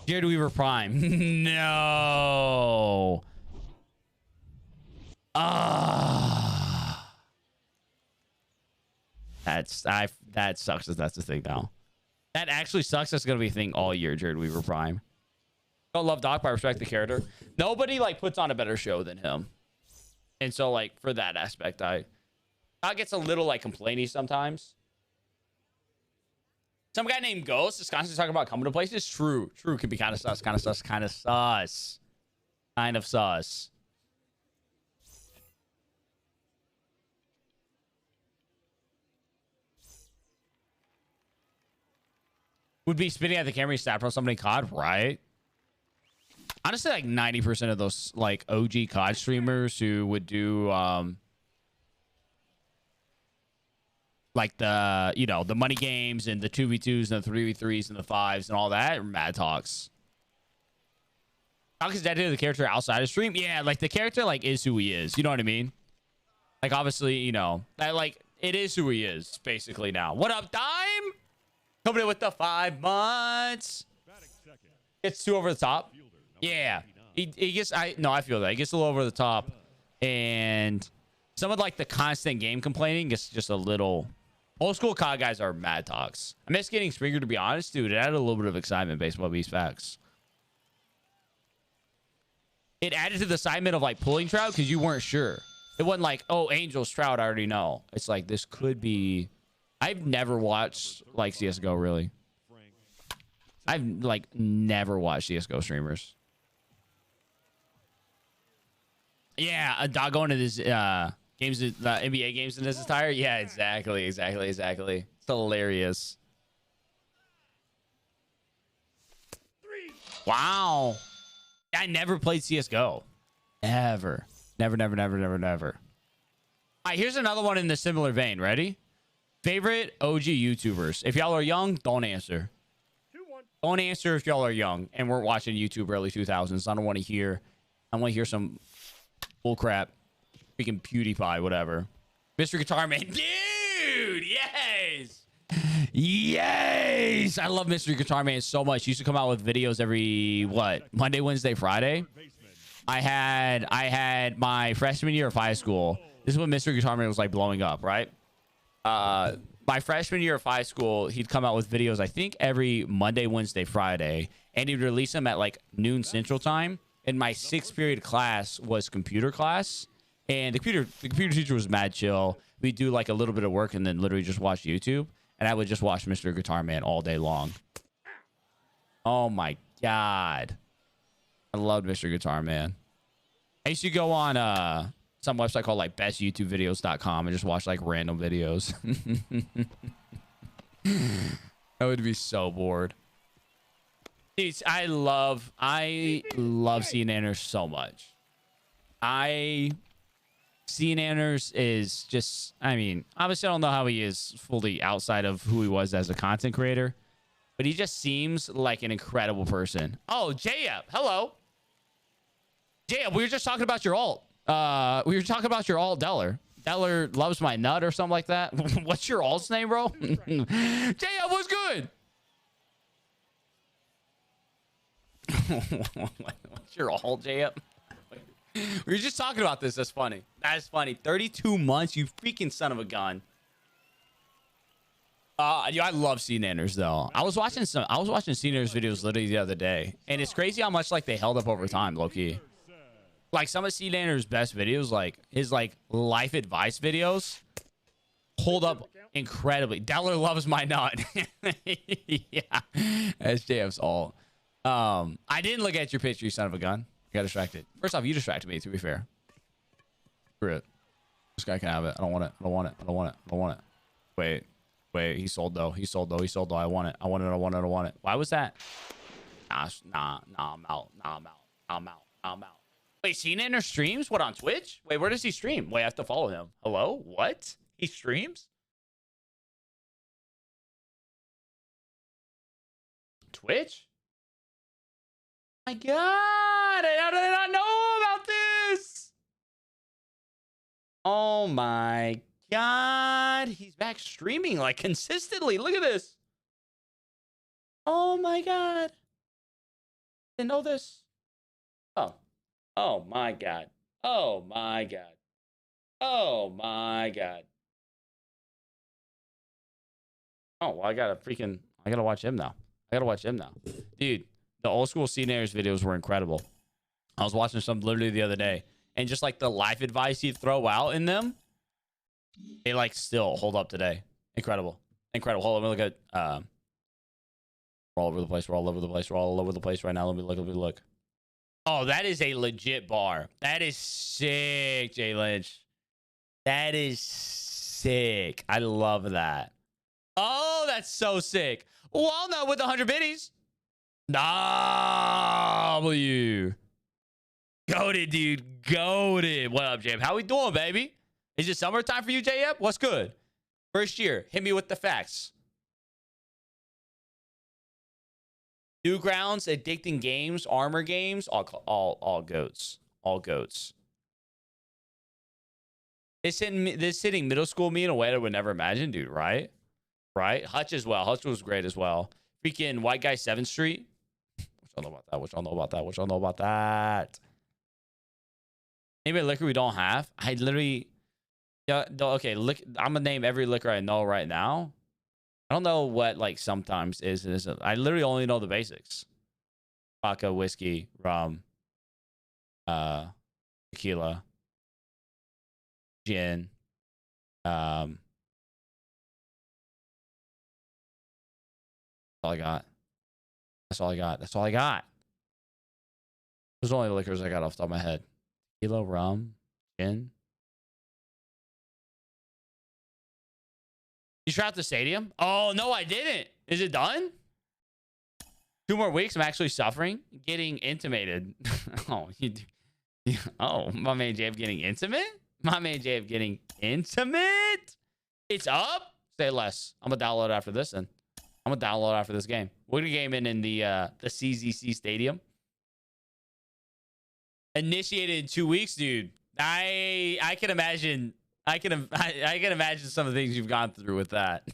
[SPEAKER 1] Jared Weaver Prime. No. That sucks if that's the thing now. That actually sucks. That's gonna be a thing all year, Jared Weaver Prime. Don't love Doc, but I respect the character. Nobody like puts on a better show than him. And so like for that aspect, Doc gets a little like complainy sometimes. Some guy named Ghost is constantly talking about coming to places. True can be kind of sus. Would be spitting at the camera, snap from somebody COD, right? Honestly, like 90% of those like OG COD streamers who would do like the, you know, the money games and the 2v2s and the 3v3s and the 5s and all that are mad talks. Talk is dedicated to the character outside of stream. Yeah, like the character like is who he is. You know what I mean? Like obviously, you know, that like it is who he is basically now. What up, Dime? Coming in with the 5 months. It's too over the top. Yeah. He gets, I feel that. He gets a little over the top. And some of like the constant game complaining gets just a little. Old school COD guys are mad talks. I miss getting Springer, to be honest, dude. It added a little bit of excitement based on these facts. It added to the excitement of like pulling Shroud because you weren't sure. It wasn't like, oh, Angel Shroud, I already know. It's like this could be. I've never watched like CSGO really. I've like never watched CSGO streamers. Yeah, a dog going to this games, NBA games in this attire. Yeah, exactly. It's hilarious. Wow. I never played CSGO. Never. All right, here's another one in the similar vein. Ready? Favorite OG YouTubers. If y'all are young, don't answer.
[SPEAKER 2] 2-1.
[SPEAKER 1] Don't answer if y'all are young and weren't watching YouTube early 2000s. I don't want to hear. I want to hear some bull crap. Freaking PewDiePie, whatever. Mr. Guitar Man, dude, yes, yes. I love Mr. Guitar Man so much. He used to come out with videos every Monday, Wednesday, Friday. I had my freshman year of high school. This is when Mr. Guitar Man was like blowing up, right? My freshman year of high school, he'd come out with videos, I think every Monday, Wednesday, Friday, and he'd release them at like noon Central Time. And my 6th period class was computer class, and the computer teacher was mad chill. We'd do like a little bit of work and then literally just watch YouTube, and I would just watch Mr. Guitar Man all day long. Oh my God, I loved Mr. Guitar Man. I used to go on some website called like bestYouTubeVideos.com and just watch like random videos. I would be so bored. Dude, I love CNanners so much. CNanners is just, I mean, obviously I don't know how he is fully outside of who he was as a content creator, but he just seems like an incredible person. Oh, JF, hello. JF, we were just talking about your alt. We were talking about your alt, Deller. Deller loves my nut or something like that. What's your alt's name, bro? JF, what's good? What's your alt, JF? We were just talking about this. That's funny. That's funny. 32 months, you freaking son of a gun. Yeah, I love CNanners though. I was watching CNanners videos literally the other day, and it's crazy how much like they held up over time, low key. Like some of CNanners' best videos, like his like life advice videos, hold up incredibly. Deller loves my nut. Yeah, that's JF's alt. I didn't look at your picture, you son of a gun. I got distracted. First off, you distracted me, to be fair. Screw it. This guy can have it. I don't want it. I don't want it. I don't want it. I don't want it. Wait. He sold though. He sold though. I want it. I want it. Why was that? Nah, I'm out. Wait, CNanners streams? What, on Twitch? Wait, where does he stream? Wait, I have to follow him. Hello? What? He streams? Twitch? My God, how did I not know about this? Oh my God, he's back streaming like consistently. Look at this. Oh my God, didn't know this. Oh my God. Oh my God. Oh my God. Oh, well, I gotta watch him now. Dude, the old school CNanners videos were incredible. I was watching some literally the other day, and just like the life advice he'd throw out in them, they like still hold up today. Incredible. Hold on, let me look at we're all over the place. We're all over the place right now. Let me look. Oh, that is a legit bar. That is sick, Jay Lynch. That is sick. I love that. Oh, that's so sick. Walnut with 100 biddies. W. Goated, dude. Goated. What up, Jam? How we doing, baby? Is it summertime for you, JF? What's good? First year. Hit me with the facts. Newgrounds, Addicting Games, Armor Games, all goats. All goats. This hitting middle school me in a way I would never imagine, dude, right? Right? Hutch as well. Hutch was great as well. Freaking White Guy 7th Street. What y'all know about that? Maybe a liquor we don't have? I literally... Yeah, okay, I'm gonna name every liquor I know right now. I don't know what like sometimes is and isn't. I literally only know the basics. Vodka, whiskey, rum, tequila, gin, all I got. That's all I got. Those are only the liquors I got off the top of my head. Tequila, rum, gin. You trapped the stadium? Oh, no, I didn't. Is it done? 2 more weeks. I'm actually suffering. Getting intimated. Oh, my man JF getting intimate? It's up? Say less. I'm going to download it after this then. I'm gonna download after this game. We're gonna game in the CZC Stadium. Initiated in 2 weeks, dude. I can imagine. I can imagine some of the things you've gone through with that.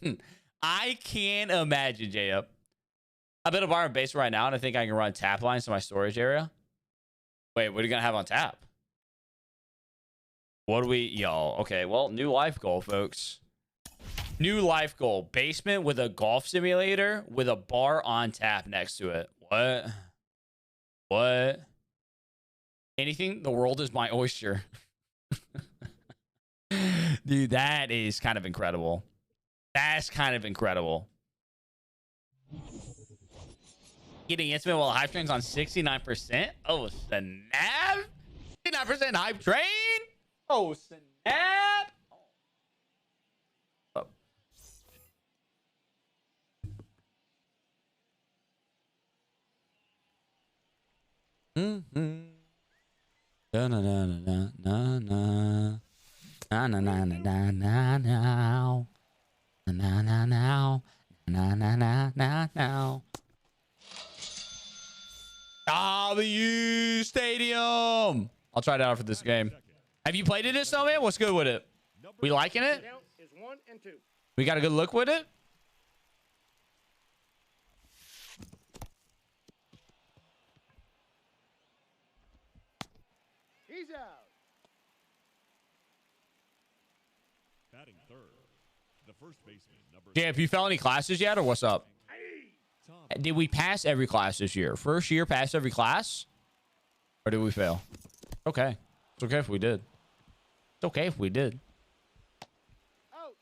[SPEAKER 1] I can't imagine, J-Up. I'm in a bar and base right now, and I think I can run tap lines to my storage area. Wait, what are you gonna have on tap? What do we? Yo, okay. Well, new life goal, folks. New life goal: basement with a golf simulator with a bar on tap next to it. What? What? Anything? The world is my oyster. Dude, that is kind of incredible. That's kind of incredible. Getting intimate while hype train's on 69%. Oh, snap. 69% hype train. Oh, snap. Oh. Mm-hmm. Na na na na na na. Na na na na na na now. Na na na now. Na na na na now. W Stadium. I'll try it out for this game. Have you played it, Snowman? What's good with it? We liking it?
[SPEAKER 2] Count is 1 and 2.
[SPEAKER 1] We got a good look with it?
[SPEAKER 2] He's out.
[SPEAKER 3] Batting third, the first baseman, number
[SPEAKER 1] Yeah, have you fell any classes yet, or what's up?
[SPEAKER 3] Tom.
[SPEAKER 1] Did we pass every class this year? First year, pass every class? Or did we fail? Okay. It's okay if we did. It's okay if we did.
[SPEAKER 2] Out.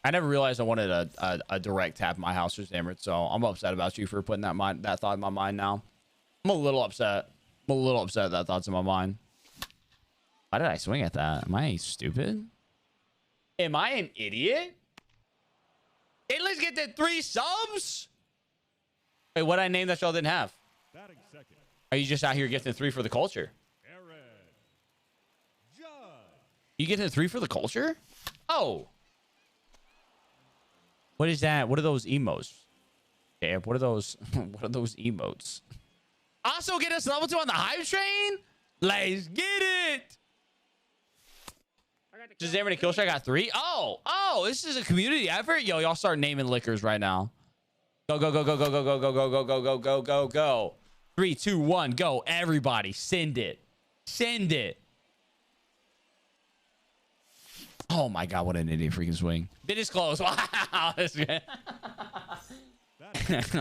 [SPEAKER 1] I never realized I wanted a direct tap in my house for Zammert, so I'm upset about you for putting that thought in my mind now. I'm a little upset. I'm a little upset that thought's in my mind. Why did I swing at that? Am I stupid? Am I an idiot? Hey, let's get the 3 subs. Wait, what I named that y'all didn't have?
[SPEAKER 3] Batting second,
[SPEAKER 1] Are you just out here getting 3 for the culture?
[SPEAKER 3] Aaron Judge.
[SPEAKER 1] You getting 3 for the culture? Oh. What is that? What are those emotes? Yeah, what are those? What are those emotes? Also get us level 2 on the hype train? Let's get it.
[SPEAKER 2] I got the
[SPEAKER 1] Does
[SPEAKER 2] count.
[SPEAKER 1] everybody kill shot got 3? Oh, this is a community effort. Yo, y'all start naming liquors right now. Go, go, go, go, go, go, go, go, go, go, go, go, go, go, go. 3, 2, 1, go. Everybody, send it. Send it. Oh my god, what an idiot freaking swing. Did his close. Wow. This guy.
[SPEAKER 3] Batting the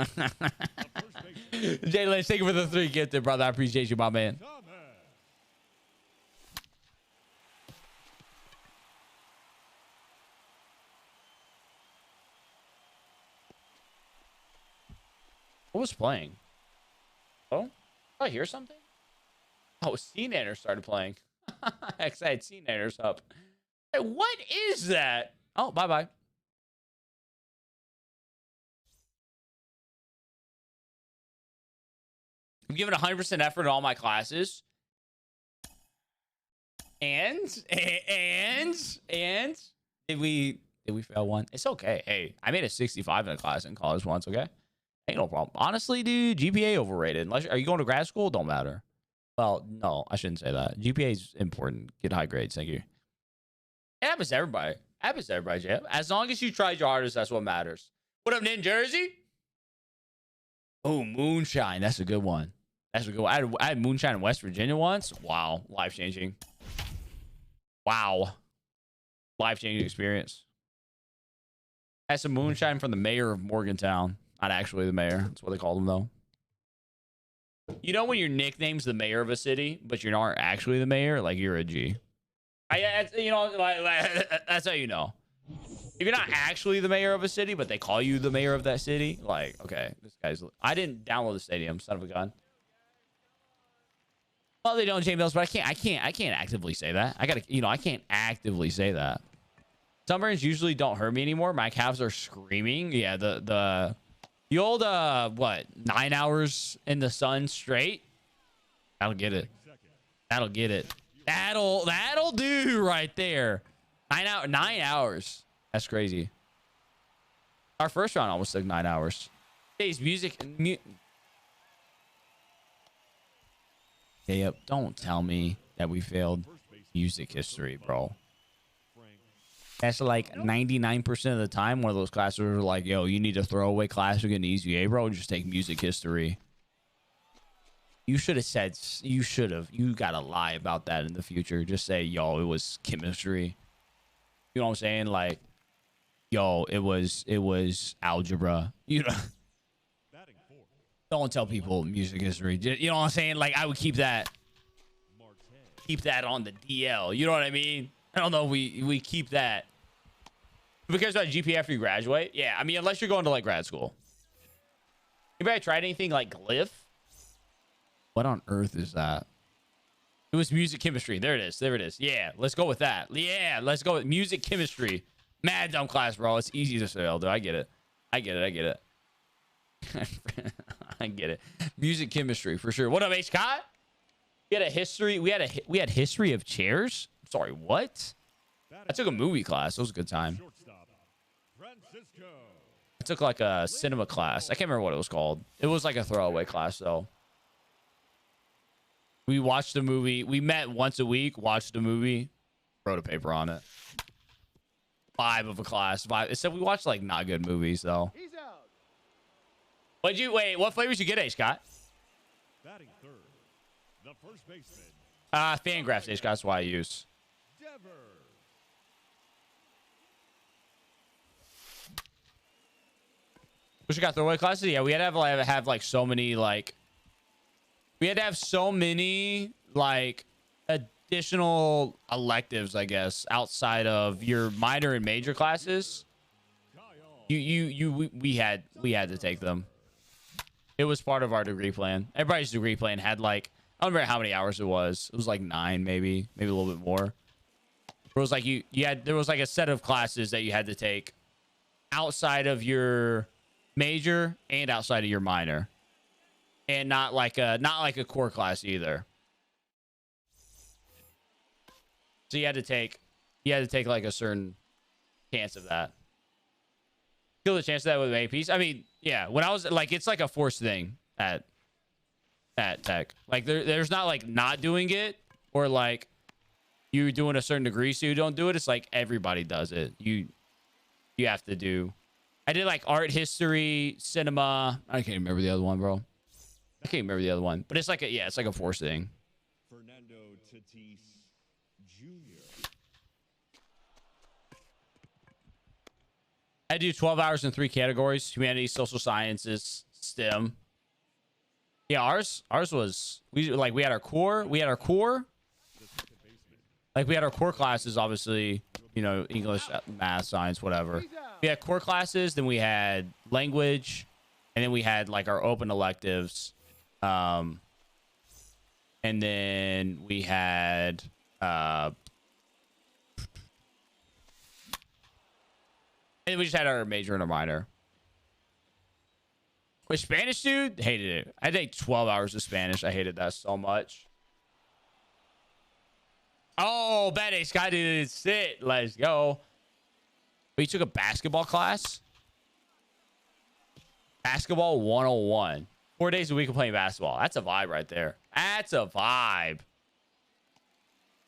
[SPEAKER 3] first baseman,
[SPEAKER 1] Jay Lynch, thank you for the 3 gifted, brother. I appreciate you, my man.
[SPEAKER 3] Thomas.
[SPEAKER 1] What was playing? Oh, did I hear something? Oh, C-Natter started playing. Hex, I had C-Natters up. Hey, what is that? Oh, bye-bye. I'm giving 100% effort in all my classes. And did we fail one? It's okay. Hey, I made a 65 in a class in college once, okay? Ain't no problem. Honestly, dude, GPA overrated. Unless are you going to grad school? Don't matter. Well, no, I shouldn't say that. GPA is important. Get high grades. Thank you. It happens to everybody. It happens to everybody, Jay. As long as you tried your hardest, that's what matters. What up, Nin Jersey? Oh, moonshine. That's a good one. That's a good one. I had moonshine in West Virginia once. Wow. Life-changing. Wow. Life-changing experience. I had some moonshine from the mayor of Morgantown. Not actually the mayor. That's what they called him, though. You know when your nickname's the mayor of a city, but you're not actually the mayor? Like, you're a G. You know, like, that's how you know. If you're not actually the mayor of a city, but they call you the mayor of that city, like, okay, this guy's... I didn't download the stadium, son of a gun. Well, they don't, J Mills, but I can't actively say that. I gotta, you know, I can't actively say that. Sunburns usually don't hurt me anymore. My calves are screaming. Yeah, the old what, 9 hours in the sun straight? That'll get it. That'll get it. That'll do right there. 9 hours. That's crazy. Our first round almost took 9 hours. Today's music. Yep. Don't tell me that we failed music history, bro. That's like 99% of the time one of those classes are like, yo, you need a throwaway class to get an easy A, bro. Just take music history. You should have said, you should have. You got to lie about that in the future. Just say, yo, it was chemistry. You know what I'm saying? Like, yo, it was algebra. You know, don't tell people music history. You know what I'm saying? Like, I would keep that on the DL. You know what I mean? I don't know. We keep that. Because about GPA after you graduate? Yeah, I mean, unless you're going to like grad school. Anybody tried anything like Glyph? What on earth is that? It was music chemistry. There it is. There it is. Yeah, let's go with that. Yeah, let's go with music chemistry. Mad dumb class, bro. It's easy to say, dude. I get it. I get it. I get it. I get it. Music chemistry for sure. What up, H. Scott? We had a history. We had history of chairs. Sorry, what? I took a movie class. It was a good time. I took like a cinema class. I can't remember what it was called. It was like a throwaway class though. We watched a movie. We met once a week, watched a movie, wrote a paper on it. 5 of a class. 5. Except we watched like not good movies though.
[SPEAKER 2] He's out.
[SPEAKER 1] Wait, what flavors you get, A. Scott?
[SPEAKER 3] Batting third, the first baseman.
[SPEAKER 1] Fangraphs, A. Scott. That's why I use.
[SPEAKER 3] Devers.
[SPEAKER 1] We got throwaway classes. Yeah, we had to have like so many like. We had to have so many like additional electives, I guess, outside of your minor and major classes. We had to take them. It was part of our degree plan. Everybody's degree plan had like, I don't remember how many hours it was. It was like 9, maybe a little bit more. It was like there was like a set of classes that you had to take outside of your major and outside of your minor. And not like a core class either. So you had to take like a certain chance of that. Kill the chance of that with APs. I mean, yeah, when I was like, it's like a forced thing at Tech. Like there's not like not doing it or like you doing a certain degree so you don't do it. It's like everybody does it. You have to do. I did like art history, cinema. I can't remember the other one, bro. I can't remember the other one, but it's like a forced thing.
[SPEAKER 3] Fernando Tatis Jr.
[SPEAKER 1] I do 12 hours in 3 categories: humanities, social sciences, STEM. Yeah, ours was we had our core. Like we had our core classes, obviously, you know, English, math, science, whatever. We had core classes, then we had language, and then we had like our open electives. And then we had and then we just had our major and our minor. With Spanish, dude, hated it. I take 12 hours of Spanish. I hated that so much. Oh, bad A. Scott did sit. Let's go. But you took a basketball class? Basketball 101. 4 days a week of playing basketball. That's a vibe right there. That's a vibe.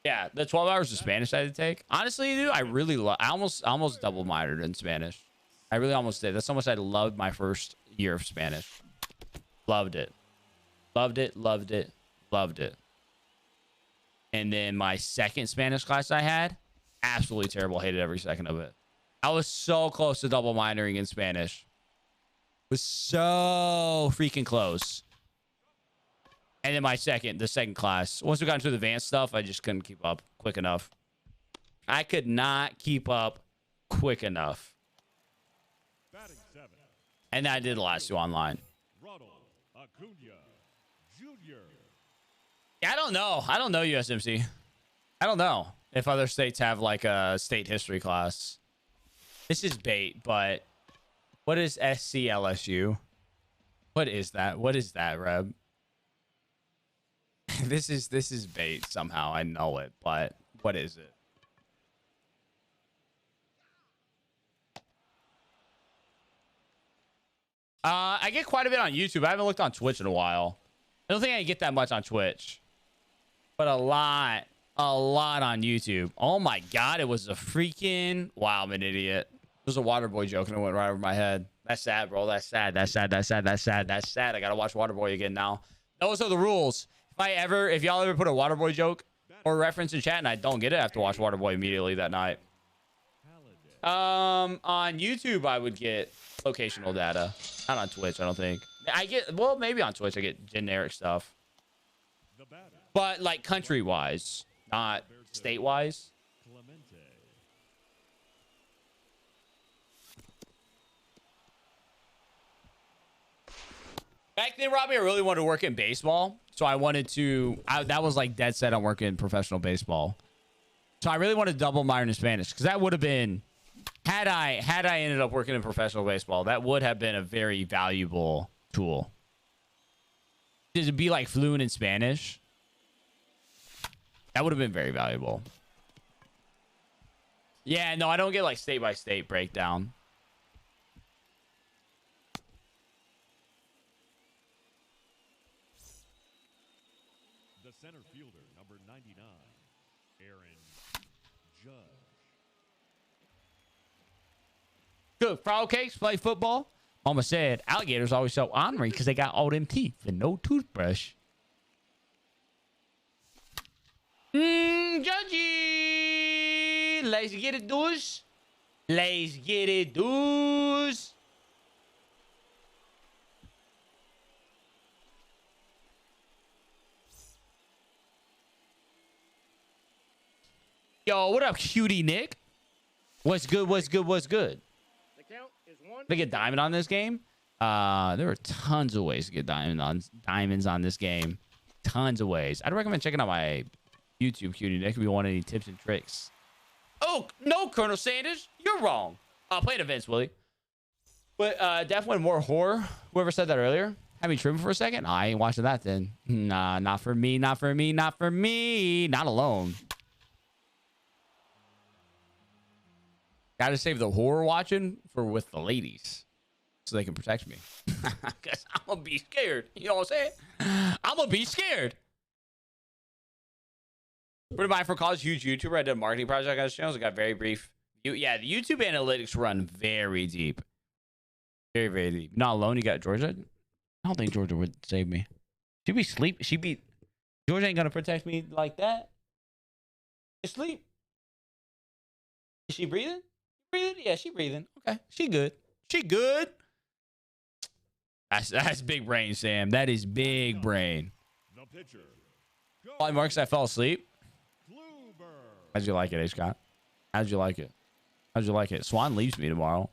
[SPEAKER 1] Yeah, the 12 hours of Spanish I had to take. Honestly, dude, I really love. I almost double minored in Spanish. I really almost did. That's how much I loved my first year of Spanish. Loved it. Loved it. Loved it. Loved it. And then my second Spanish class I had, absolutely terrible. Hated every second of it. I was so close to double minoring in Spanish. Was so freaking close. And then the second class, once we got into the advanced stuff, I just couldn't keep up quick enough. I could not keep up quick enough. And I did the last 2 online.
[SPEAKER 3] Ronald Acuna Jr.
[SPEAKER 1] Yeah, I don't know. I don't know USMC. I don't know if other states have like a state history class. This is bait, but what is SCLSU? What is that? What is that, Reb? This is bait somehow. I know it, but what is it? I get quite a bit on YouTube. I haven't looked on Twitch in a while. I don't think I get that much on Twitch, but a lot on YouTube. Oh my God, it was a freaking, wow, I'm an idiot. It was a Waterboy joke and it went right over my head. That's sad, bro. That's sad. That's sad. That's sad. That's sad. That's sad. I gotta watch Waterboy again now. Those are the rules. If y'all ever put a Waterboy joke or reference in chat and I don't get it, I have to watch Waterboy immediately that night. On YouTube, I would get locational data. Not on Twitch, I don't think. Well, maybe on Twitch I get generic stuff. But like country-wise, not state-wise. Back then, Robbie, I really wanted to work in baseball. So I wanted to, that was like dead set on working in professional baseball. So I really wanted to double minor in Spanish because that would have been, had I ended up working in professional baseball, that would have been a very valuable tool. To be like fluent in Spanish, that would have been very valuable. Yeah, no, I don't get like state by state breakdown.
[SPEAKER 3] The center fielder, number 99, Aaron Judge.
[SPEAKER 1] Cook frog cakes, play football. Mama said alligators always so ornery because they got all them teeth and no toothbrush. Judgy, let's get it, dudes. Let's get it, dudes. Yo, what up, cutie Nick? What's good? What's good? What's good?
[SPEAKER 2] The count is 1.
[SPEAKER 1] To get diamond on this game, there are tons of ways to get diamonds on this game. Tons of ways. I'd recommend checking out my YouTube, cutie Nick, if you want any tips and tricks. Oh no, Colonel Sanders, you're wrong. I'll play it events, Willie. But definitely more horror. Whoever said that earlier, have me trim for a second. I ain't watching that then. Nah, not for me. Not for me. Not for me. Not alone. Gotta save the horror watching for with the ladies so they can protect me. Because I'm gonna be scared. You know what I'm saying? I'm gonna be scared. Pretty much for college, huge YouTuber. I did a marketing project on his channel. So I got very brief. Yeah, the YouTube analytics run very deep. Very, very deep. Not alone. You got Georgia. I don't think Georgia would save me. She'd be sleep. Georgia ain't gonna protect me like that. Asleep. Is she breathing? Breathing? Yeah, she breathing. Okay, she good. She good. That's big brain, Sam. That is big brain.
[SPEAKER 3] The pitcher.
[SPEAKER 1] Probably Marcus, I fell asleep. How'd you like it, H. Scott? How'd you like it? How'd you like it? Swan leaves me tomorrow.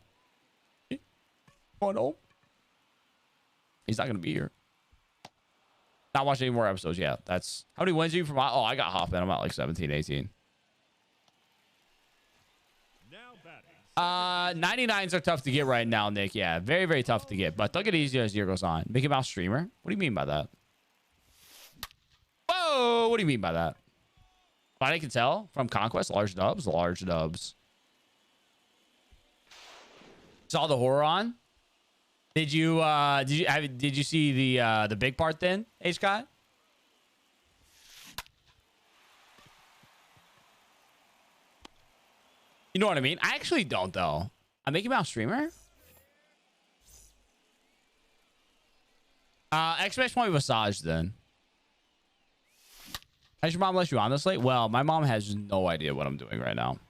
[SPEAKER 1] Oh no. He's not gonna be here. Not watching any more episodes. Yeah, that's how many wins are you from? Oh, I got Hoffman. I'm at like 17, 18. 99s are tough to get right now, Nick. Yeah, very, very tough to get, but they'll get easier as the year goes on. Mickey Mouse streamer? What do you mean by that? Whoa, what do you mean by that? But I can tell from Conquest, large dubs, large dubs. Saw the horror on. Did you see the big part then, H. Scott? You know what I mean? I actually don't, though. I'm Mickey Mouse streamer. X-Mesh might be massage then. Has your mom let you on this late? Well, my mom has no idea what I'm doing right now.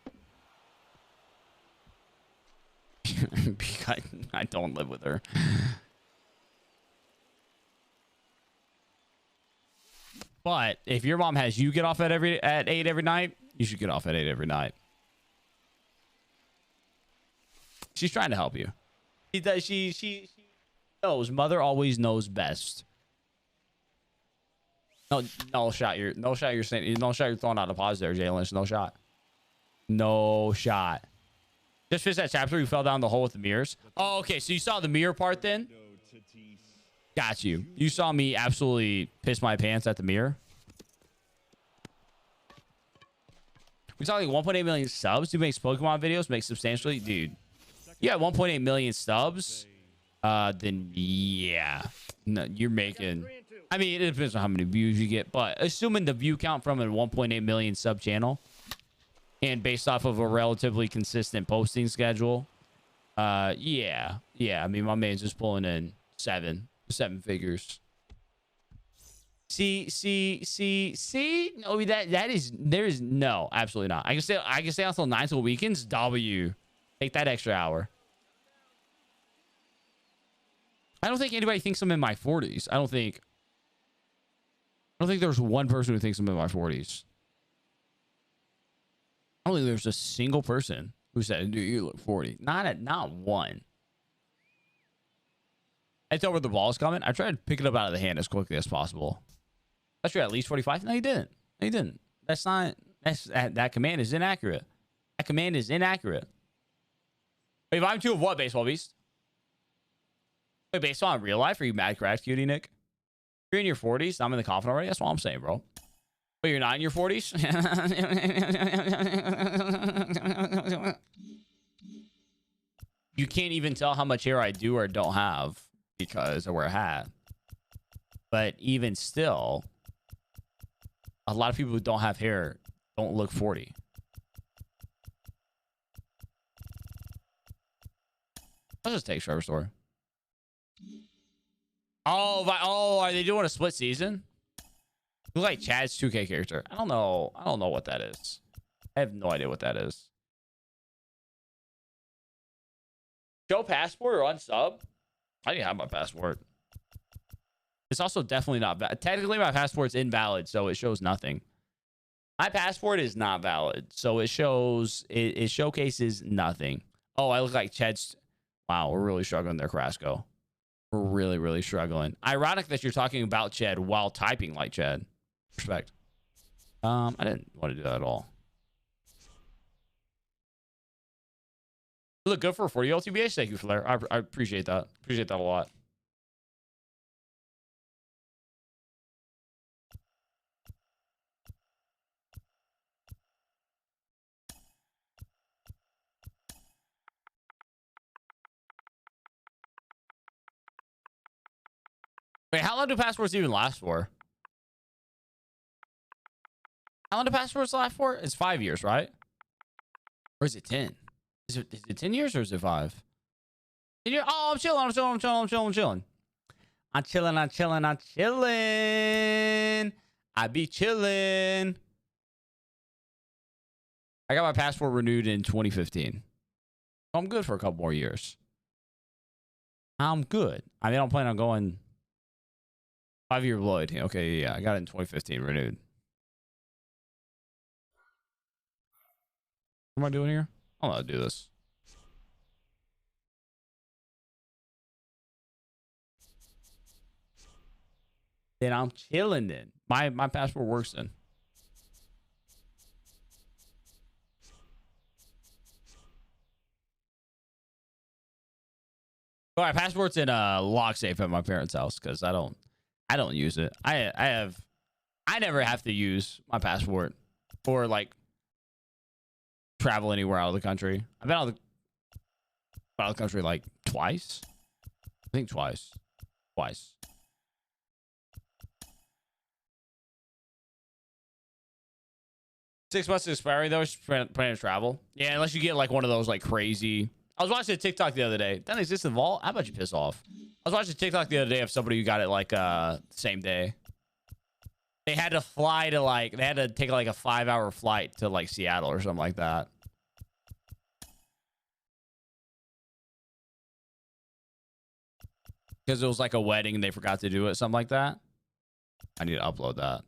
[SPEAKER 1] I don't live with her. But if your mom has you get off at 8 every night, you should get off at 8 every night. She's trying to help you. She knows. Mother always knows best. No shot. You're throwing out a pause there, Jalen. No shot. No shot. Just finished that chapter. You fell down the hole with the mirrors. Oh, okay. So you saw the mirror part then? Got you. You saw me absolutely piss my pants at the mirror. We saw like 1.8 million subs. Who makes Pokemon videos? Makes substantially, dude. You have 1.8 million subs. then yeah, no, you're making.
[SPEAKER 2] 3 and 2.
[SPEAKER 1] I mean, it depends on how many views you get, but assuming the view count from a 1.8 million sub channel, and based off of a relatively consistent posting schedule, yeah. I mean, my man's just pulling in seven figures. See. No, that is there's no, absolutely not. I can stay until 9 till weekends. W, take that extra hour. I don't think anybody thinks I'm in my 40s. I don't think there's one person who thinks I'm in my 40s. I don't think there's a single person who said, "Dude, you look 40." Not one. I tell where the ball is coming. I tried to pick it up out of the hand as quickly as possible. That's at least 45. No, you didn't. No, you didn't. That command is inaccurate. That command is inaccurate. Wait, if I'm two of what, Baseball Beast? Wait, based on real life, are you mad crash cutie, Nick? You're in your 40s. I'm in the coffin already. That's what I'm saying, bro. But you're not in your 40s? You can't even tell how much hair I do or don't have because I wear a hat. But even still, a lot of people who don't have hair don't look 40. Let's just take Trevor Story. Oh, are they doing a split season? Look like Chad's 2K character. I don't know what that is. I have no idea what that is. Show passport or unsub? I didn't have my passport. It's also definitely not valid. Technically, my passport's invalid, so it shows nothing. My passport is not valid, so it showcases nothing. Oh, I look like Chad's. Wow, we're really struggling there, Carrasco. We're really, really struggling. Ironic that you're talking about Chad while typing like Chad. Respect. I didn't want to do that at all. You look good for a 40 LTBH. Thank you, Flair. I appreciate that. Appreciate that a lot. Wait, how long do passports even last for? How long do passports last for? It's 5 years, right? Or is it 10? Is it 10 years or is it 5? 10 years? Oh, I'm chilling. I be chilling. I got my passport renewed in 2015. I'm good for a couple more years. I'm good. I mean, I don't plan on going 5-year Lloyd. Okay, yeah, I got it in 2015 renewed. What am I doing here? I don't know how to do this. Then I'm chilling then. My passport works then. All right, passport's in a lock safe at my parents' house because I don't use it. I never have to use my passport or like travel anywhere out of the country. I've been out of the country like twice. I think twice. 6 months to expiry though. Planning to travel. Yeah, unless you get like one of those like crazy. I was watching a TikTok the other day. That exists in Vault. How about you piss off? I was watching a TikTok the other day of somebody who got it like same day. They had to fly to like they had to take like a 5-hour flight to like Seattle or something like that. Because it was like a wedding and they forgot to do it, something like that. I need to upload that.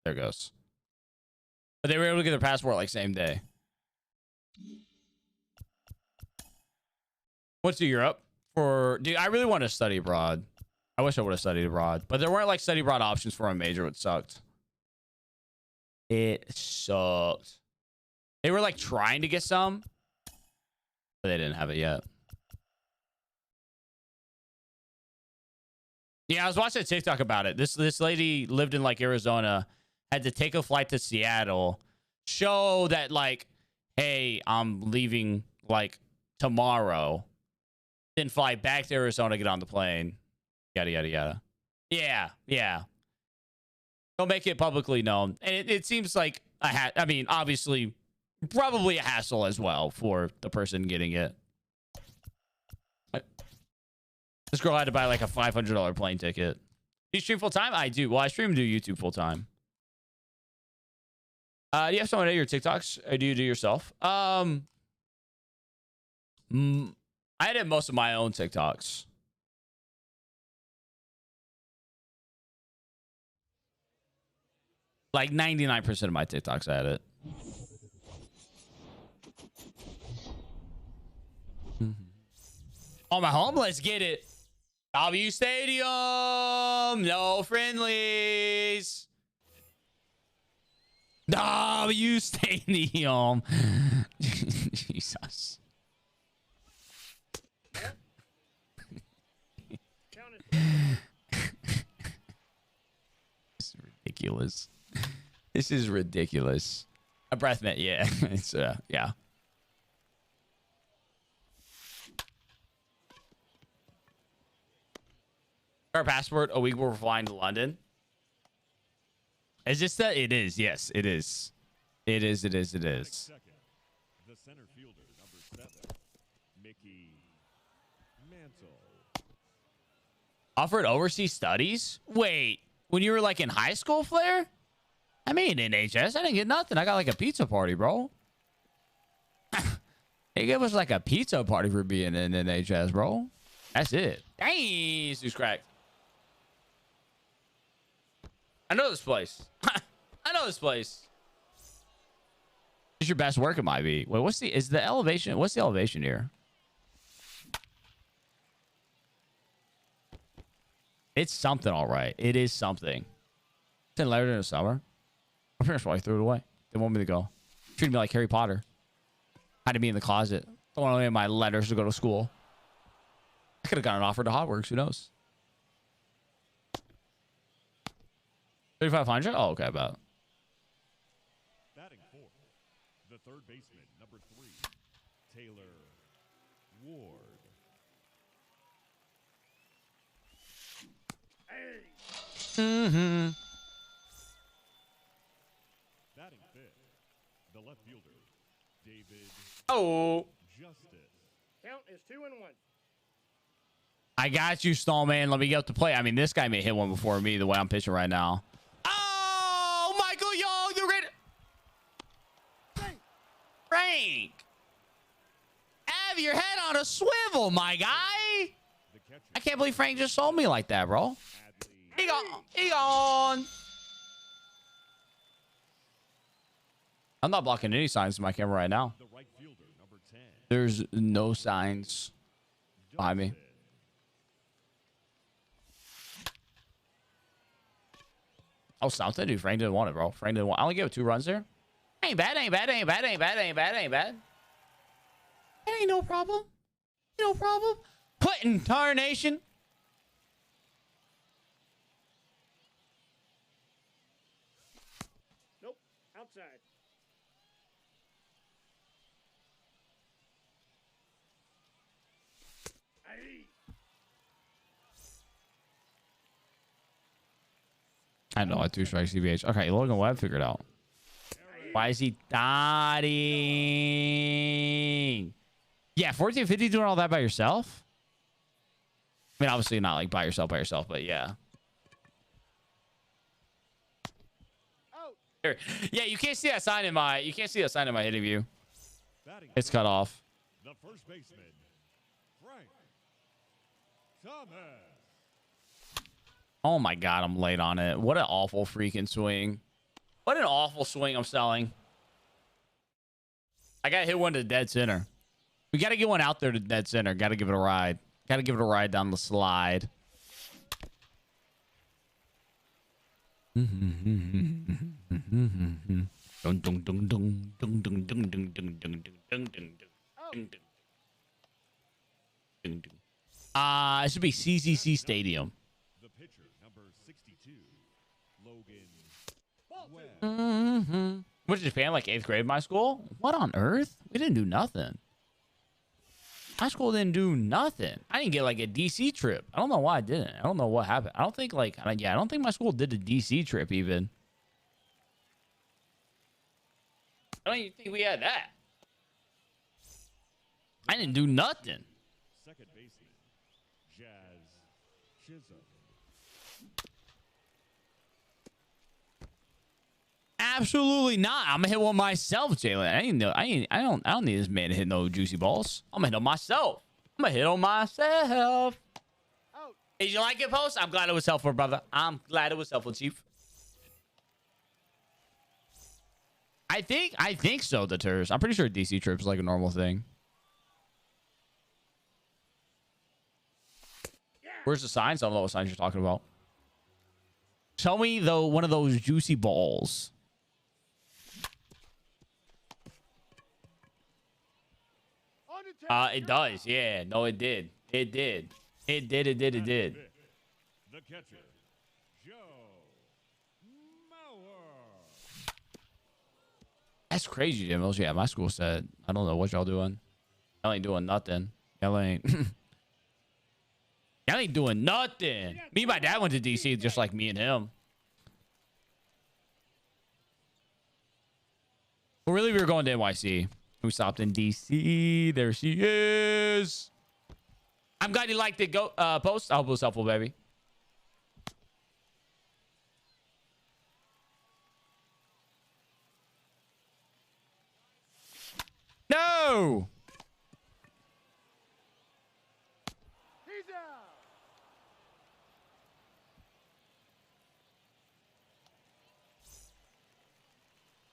[SPEAKER 1] There it goes. But they were able to get their passport like same day. What's to Europe for? Dude, I really want to study abroad. I wish I would have studied abroad, but there weren't like study abroad options for my major, which sucked. It sucked. They were like trying to get some, but they didn't have it yet. Yeah, I was watching a TikTok about it. This lady lived in like Arizona, had to take a flight to Seattle, show that like, hey, I'm leaving like tomorrow. Then fly back to Arizona, get on the plane. Yada, yada, yada. Yeah, yeah. Don't make it publicly known. And it seems like I mean, obviously, probably a hassle as well for the person getting it. This girl had to buy like a $500 plane ticket. Do you stream full time? I do. Well, I stream and do YouTube full time. Do you have someone edit your TikToks, or do you do yourself? I edit most of my own TikToks. Like 99% of my TikToks I edit. On my home, let's get it. W Stadium, no friendlies. W Stadium. Jesus. This is ridiculous. This is ridiculous. A breath mint, yeah. It's yeah. Our passport a week before flying to London. Is this that? It is. Yes, it is. It is. It is. It is.
[SPEAKER 3] Second, the center fielder, number 7, Mickey Mantle.
[SPEAKER 1] Offered overseas studies? Wait, when you were like in high school, Flair? I mean, in HS, I didn't get nothing. I got like a pizza party, bro. They gave us like a pizza party for being in HS, bro. That's it. Dang, this dude's cracked. I know this place. I know this place. What's your best work? It might be. Wait, what's the elevation? What's the elevation here? It's something, all right. It is something. It's in later in the summer. My parents probably threw it away. They want me to go. Treated me like Harry Potter. Had to be in the closet. Don't want any of my letters to go to school. I could have gotten an offer to Hotworks. Who knows? 3,500? Oh, okay, about.
[SPEAKER 3] Batting 4th, the third baseman, number 3, Taylor Ward.
[SPEAKER 1] Mm-hmm.
[SPEAKER 3] Batting 5th, the left fielder, David
[SPEAKER 1] Oh.
[SPEAKER 3] Justice.
[SPEAKER 2] Count is 2-1.
[SPEAKER 1] I got you, Stallman. Let me get up to play. I mean, this guy may hit one before me the way I'm pitching right now. Oh, Michael Young, you're ready. Frank. Have your head on a swivel, my guy.
[SPEAKER 3] The catcher,
[SPEAKER 1] I can't believe Frank just sold me like that, bro.
[SPEAKER 3] Adley.
[SPEAKER 1] He gone. He gone. I'm not blocking any signs in my camera right now.
[SPEAKER 3] The right fielder, number 10,
[SPEAKER 1] There's no signs behind me.
[SPEAKER 3] Dawson.
[SPEAKER 1] Oh, something, dude. Frank didn't want it, bro. Frank didn't want. I only gave it 2 runs there. Ain't bad. Ain't bad. Ain't bad. Ain't bad. Ain't bad. Ain't bad. It ain't no problem. No problem. Quentin Tarnation.
[SPEAKER 2] Nope. Outside. Aye.
[SPEAKER 1] I know. I 2 strikes CBH. Okay, Logan Webb figured out. Why is he dotting? Yeah, 1450 doing all that by yourself? I mean, obviously not like by yourself, but yeah.
[SPEAKER 2] Out.
[SPEAKER 1] Here. Yeah, you can't see that sign in my hitting view.
[SPEAKER 3] Batting
[SPEAKER 1] It's cut off.
[SPEAKER 3] the first baseman, Frank Thomas.
[SPEAKER 1] Oh my god, I'm late on it. What an awful freaking swing. What an awful swing I'm selling. I gotta hit one to dead center. We gotta get one out there to dead center. Gotta give it a ride. Gotta give it a ride down the slide. It should be CCC Stadium.
[SPEAKER 3] The pitcher, number 62, Logan Webb.
[SPEAKER 1] Went to Japan like 8th grade in my school? What on earth? We didn't do nothing. My school didn't do nothing. I didn't get like a DC trip. I don't know why I didn't. I don't know what happened. I don't think like, yeah, I don't think my school did a DC trip even. I don't even think we had that. I didn't do nothing.
[SPEAKER 3] Second baseman, Jazz Chisholm.
[SPEAKER 1] Absolutely not. I'm gonna hit one myself, Jalen. I don't need this man to hit no juicy balls. I'm gonna hit on myself. I'm gonna hit on myself.
[SPEAKER 2] Out.
[SPEAKER 1] Did you like it, Post? I'm glad it was helpful, brother. I'm glad it was helpful, Chief. I think so, the Turs. I'm pretty sure DC trip's like a normal thing. Where's the signs? I don't know what signs you're talking about. Tell me though, one of those juicy balls. It does. Yeah. No, it did. It did. It did.
[SPEAKER 3] The catcher, Joe Mauer.
[SPEAKER 1] That's crazy, Jimos. Yeah, my school said, I don't know what y'all doing. Y'all ain't doing nothing. Y'all ain't. Y'all ain't doing nothing. Me and my dad went to DC just like me and him. But really, we were going to NYC. We stopped in DC. There she is. I'm glad you liked it. Go Post. I hope it was helpful, baby. No.
[SPEAKER 2] He's out.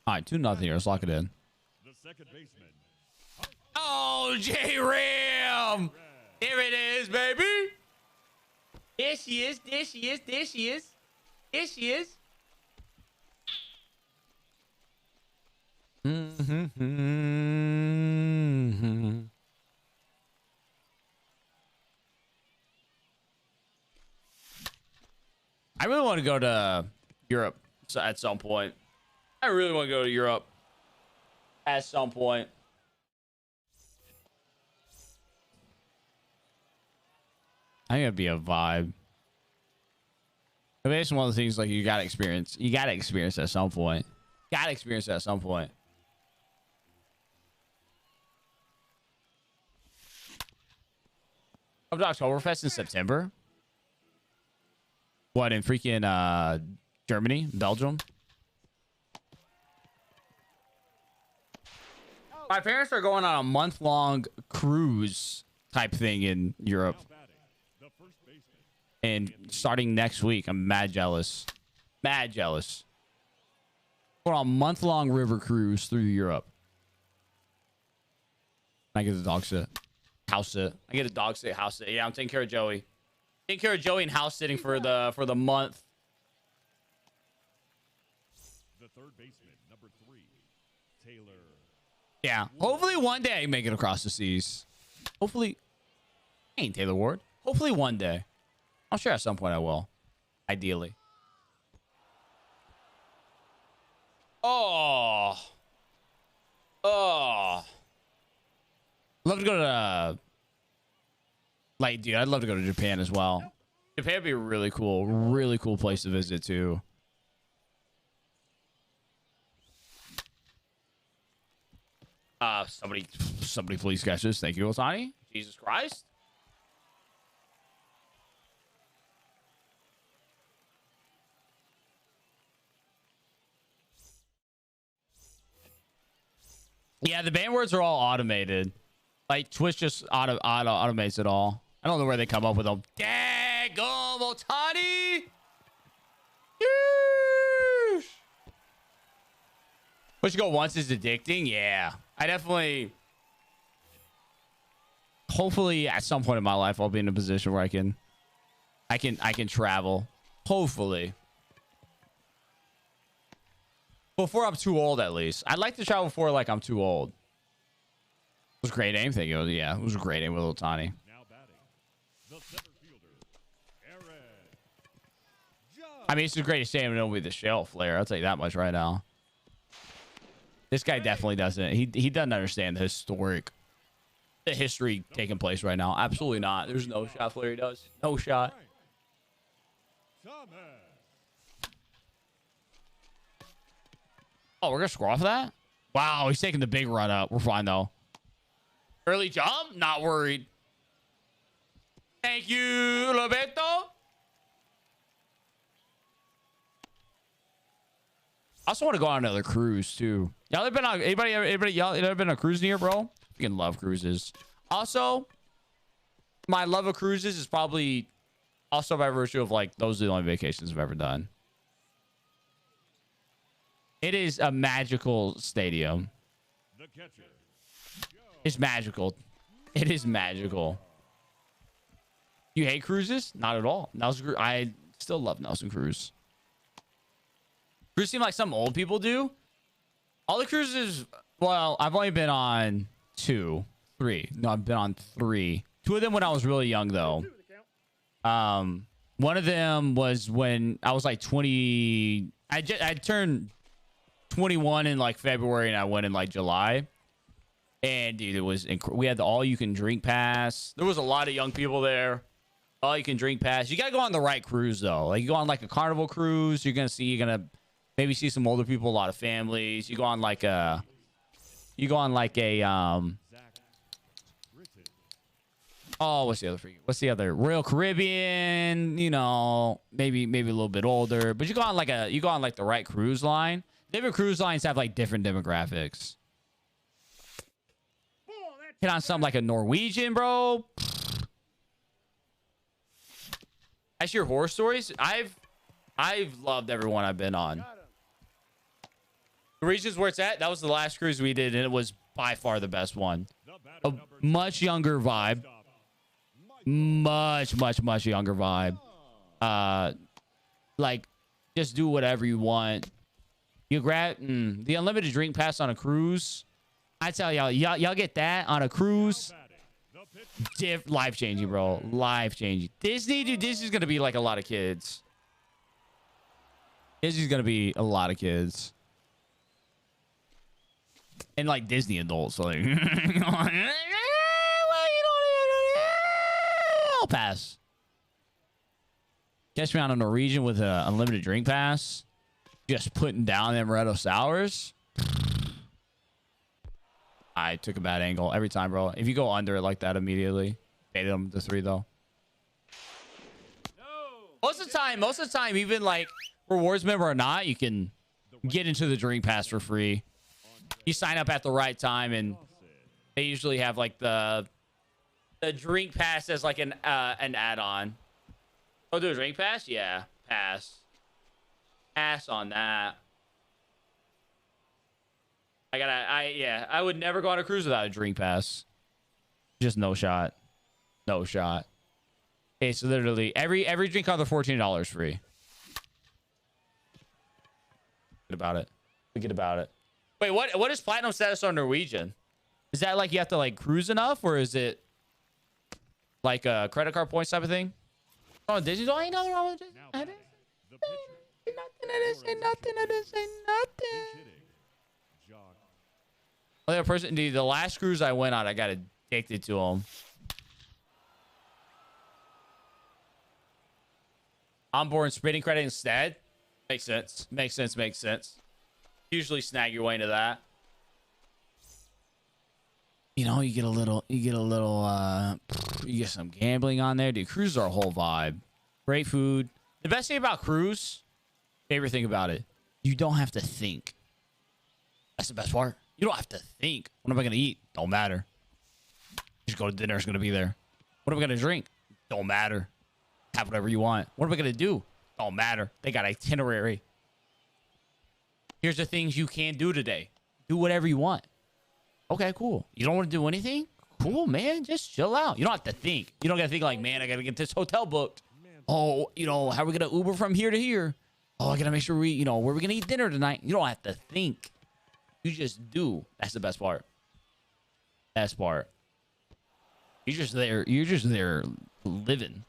[SPEAKER 1] All right, 2-0 here. Let's lock it in.
[SPEAKER 3] The second baseman,
[SPEAKER 1] Oh, J-Ram. There it is, baby. There she is. There she is. There she is. There she is. I really want to go to Europe at some point. I really want to go to Europe at some point. I think it'd be a vibe. I mean, it's one of the things like you gotta experience. You gotta experience at some point. Gotta experience at some point. Come to Oktoberfest in September. What, in freaking Germany, Belgium? My parents are going on a month-long cruise type thing in Europe.
[SPEAKER 3] now batting, the first baseman,
[SPEAKER 1] And starting next week, I'm mad jealous. Mad jealous. We're on a month-long river cruise through Europe. I get the dog sit. House sit. I get a dog sit, house sit. Yeah, I'm taking care of Joey. Taking care of Joey and house sitting for the month.
[SPEAKER 3] the third baseman, number 3, Taylor.
[SPEAKER 1] Yeah. Hopefully one day I can make it across the seas. Hopefully. I ain't Taylor Ward. Hopefully one day. I'm sure at some point I will. Ideally. Oh. Oh. Love to go to like, dude, I'd love to go to Japan as well. Japan would be a really cool place to visit too. Somebody please catch this. Thank you, Otani. Jesus Christ. Yeah, the band words are all automated. Like Twitch just automates it all. I don't know where they come up with them. Daggum Otani. Yeesh. Push go once is addicting. Yeah, I definitely. Hopefully, at some point in my life, I'll be in a position where I can travel. Hopefully. Before I'm too old, at least. I'd like to travel before, like, I'm too old. It was a great aim thing. It was a great aim with Otani.
[SPEAKER 3] Now batting, the center fielder, Aaron Judge.
[SPEAKER 1] I mean, it's the greatest aim, and it'll be the shell flare. I'll tell you that much right now. This guy definitely doesn't. He doesn't understand the historic the history taking place right now. Absolutely not. There's no shot Flaherty does. No shot.
[SPEAKER 3] Thomas.
[SPEAKER 1] Oh, we're gonna score off of that? Wow, he's taking the big run up. We're fine though. Early jump? Not worried. Thank you, Roberto. I also want to go on another cruise too. Y'all ever been on anybody y'all ever been on a cruise here, bro? Freaking love cruises. Also, my love of cruises is probably also by virtue of like those are the only vacations I've ever done. It is a magical stadium.
[SPEAKER 3] The catcher.
[SPEAKER 1] It's magical. It is magical. You hate cruises? Not at all. Nelson, I still love Nelson Cruz. Cruises seem like some old people do. All the cruises, well, I've only been on 2, 3. No, I've been on 3. 2 of them when I was really young, though. One of them was when I was like 20. I turned 21 in like February, and I went in like July. And dude, it was we had the all-you-can-drink pass. There was a lot of young people there. All-you-can-drink pass. You gotta go on the right cruise though. Like you go on like a Carnival cruise, you're gonna maybe see some older people, a lot of families. You go on like a oh, what's the other Royal Caribbean, you know, maybe a little bit older, but you go on like the right cruise line. Different cruise lines have like different demographics. Hit on something like a Norwegian, bro. That's your horror stories. I've loved everyone I've been on. Norwegian's where it's at. That was the last cruise we did, and it was by far the best one. A much younger vibe. Much younger vibe. Like, just do whatever you want. You grab the unlimited drink pass on a cruise. I tell y'all get that on a cruise. Life changing, bro. Life changing. Disney, dude. Disney's gonna be like a lot of kids. Disney's gonna be a lot of kids. And like Disney adults, like I'll pass. Catch me on a Norwegian with an unlimited drink pass. Just putting down them Red Sours. I took a bad angle every time, bro. If you go under it like that immediately, baited them to 3 though. Most of the time, even like rewards member or not, you can get into the drink pass for free. You sign up at the right time, and they usually have like the drink pass as like an add-on. Oh, do a drink pass? Yeah, pass on that. I would never go on a cruise without a drink pass. Just no shot. No shot. Okay, so literally every drink on the $14 free. Forget about it. Wait, what is platinum status on Norwegian? Is that like you have to like cruise enough, or is it like a credit card points type of thing? Oh, Disney, I ain't nothing wrong with Disney. I didn't say nothing. Other person, dude, the last cruise I went on, I got addicted to them. Onboard spinning credit instead. Makes sense. Usually snag your way into that. You know, you get some gambling on there, dude. Cruises are a whole vibe. Great food. The best thing about cruise, favorite thing about it, you don't have to think. That's the best part. You don't have to think. What am I going to eat? Don't matter. Just go to dinner. It's going to be there. What am I going to drink? Don't matter. Have whatever you want. What am I going to do? Don't matter. They got itinerary. Here's the things you can do today. Do whatever you want. Okay, cool. You don't want to do anything? Cool, man. Just chill out. You don't have to think. You don't got to think like, man, I got to get this hotel booked. Oh, you know, how are we going to Uber from here to here? Oh, I got to make sure where are we going to eat dinner tonight? You don't have to think. You just do. That's the best part. Best part. You're just there living.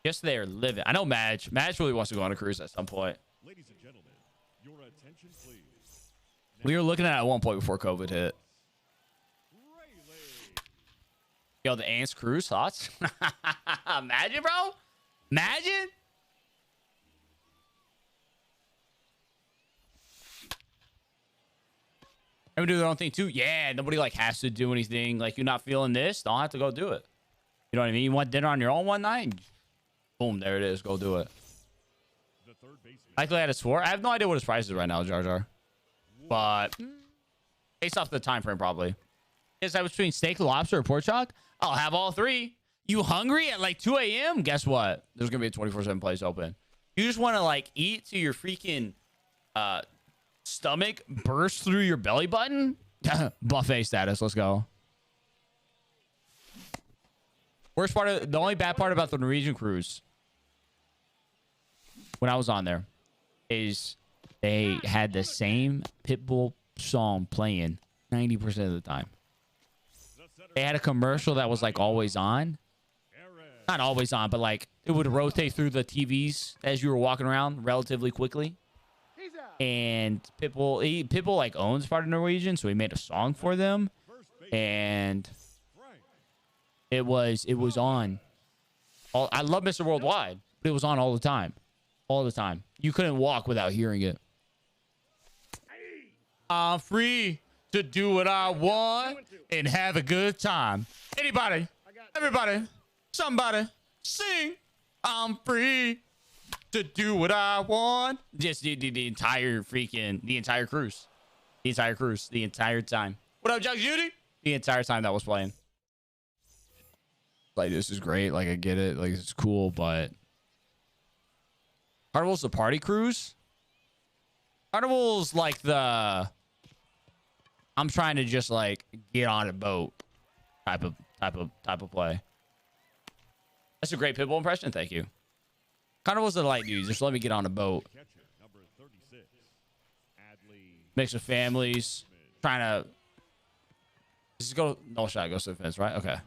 [SPEAKER 1] Just there living. I know Madge really wants to go on a cruise at some point.
[SPEAKER 3] Ladies and gentlemen, your attention please.
[SPEAKER 1] We were looking at it at one point before COVID hit. Yo, the Ants cruise thoughts? Imagine, bro. Imagine. Everyone do their own thing too. Yeah, nobody like has to do anything. Like, you're not feeling this, don't have to go do it. You know what I mean? You want dinner on your own one night? Boom, there it is. Go do it.
[SPEAKER 3] The third baseman.
[SPEAKER 1] Likely at a score. I have no idea what his price is right now, Jar Jar. But based off the time frame, probably. Is that between steak, lobster, or pork chop? I'll have all three. You hungry at like 2 a.m.? Guess what? There's gonna be a 24/7 place open. You just want to like eat to your freaking stomach burst through your belly button? Buffet status. Let's go. Worst part of the only bad part about the Norwegian cruise when I was on there is they had the same Pitbull song playing 90% of the time. They had a commercial that was like always on. Not always on, but like it would rotate through the TVs as you were walking around relatively quickly.
[SPEAKER 2] He's out.
[SPEAKER 1] And Pitbull like owns part of Norwegian, so he made a song for them. And it was on. I love Mr. Worldwide, but it was on all the time. All the time. You couldn't walk without hearing it. I'm free to do what I want and have a good time. Anybody, everybody, somebody, sing. I'm free to do what I want. Just the entire freaking, the entire cruise. The entire cruise. The entire time. What up, Jug Judy? The entire time that was playing. Like, this is great. Like, I get it. Like, it's cool, but Carnival's the party cruise. Carnival's like the I'm trying to just like get on a boat type of play. That's a great Pitbull impression. Thank you. Carnival's the light dudes. Just let me get on a boat.
[SPEAKER 3] Catcher, number 36. Adley.
[SPEAKER 1] Mix of families. Trying to just go. No shot. Goes to the fence, right? Okay.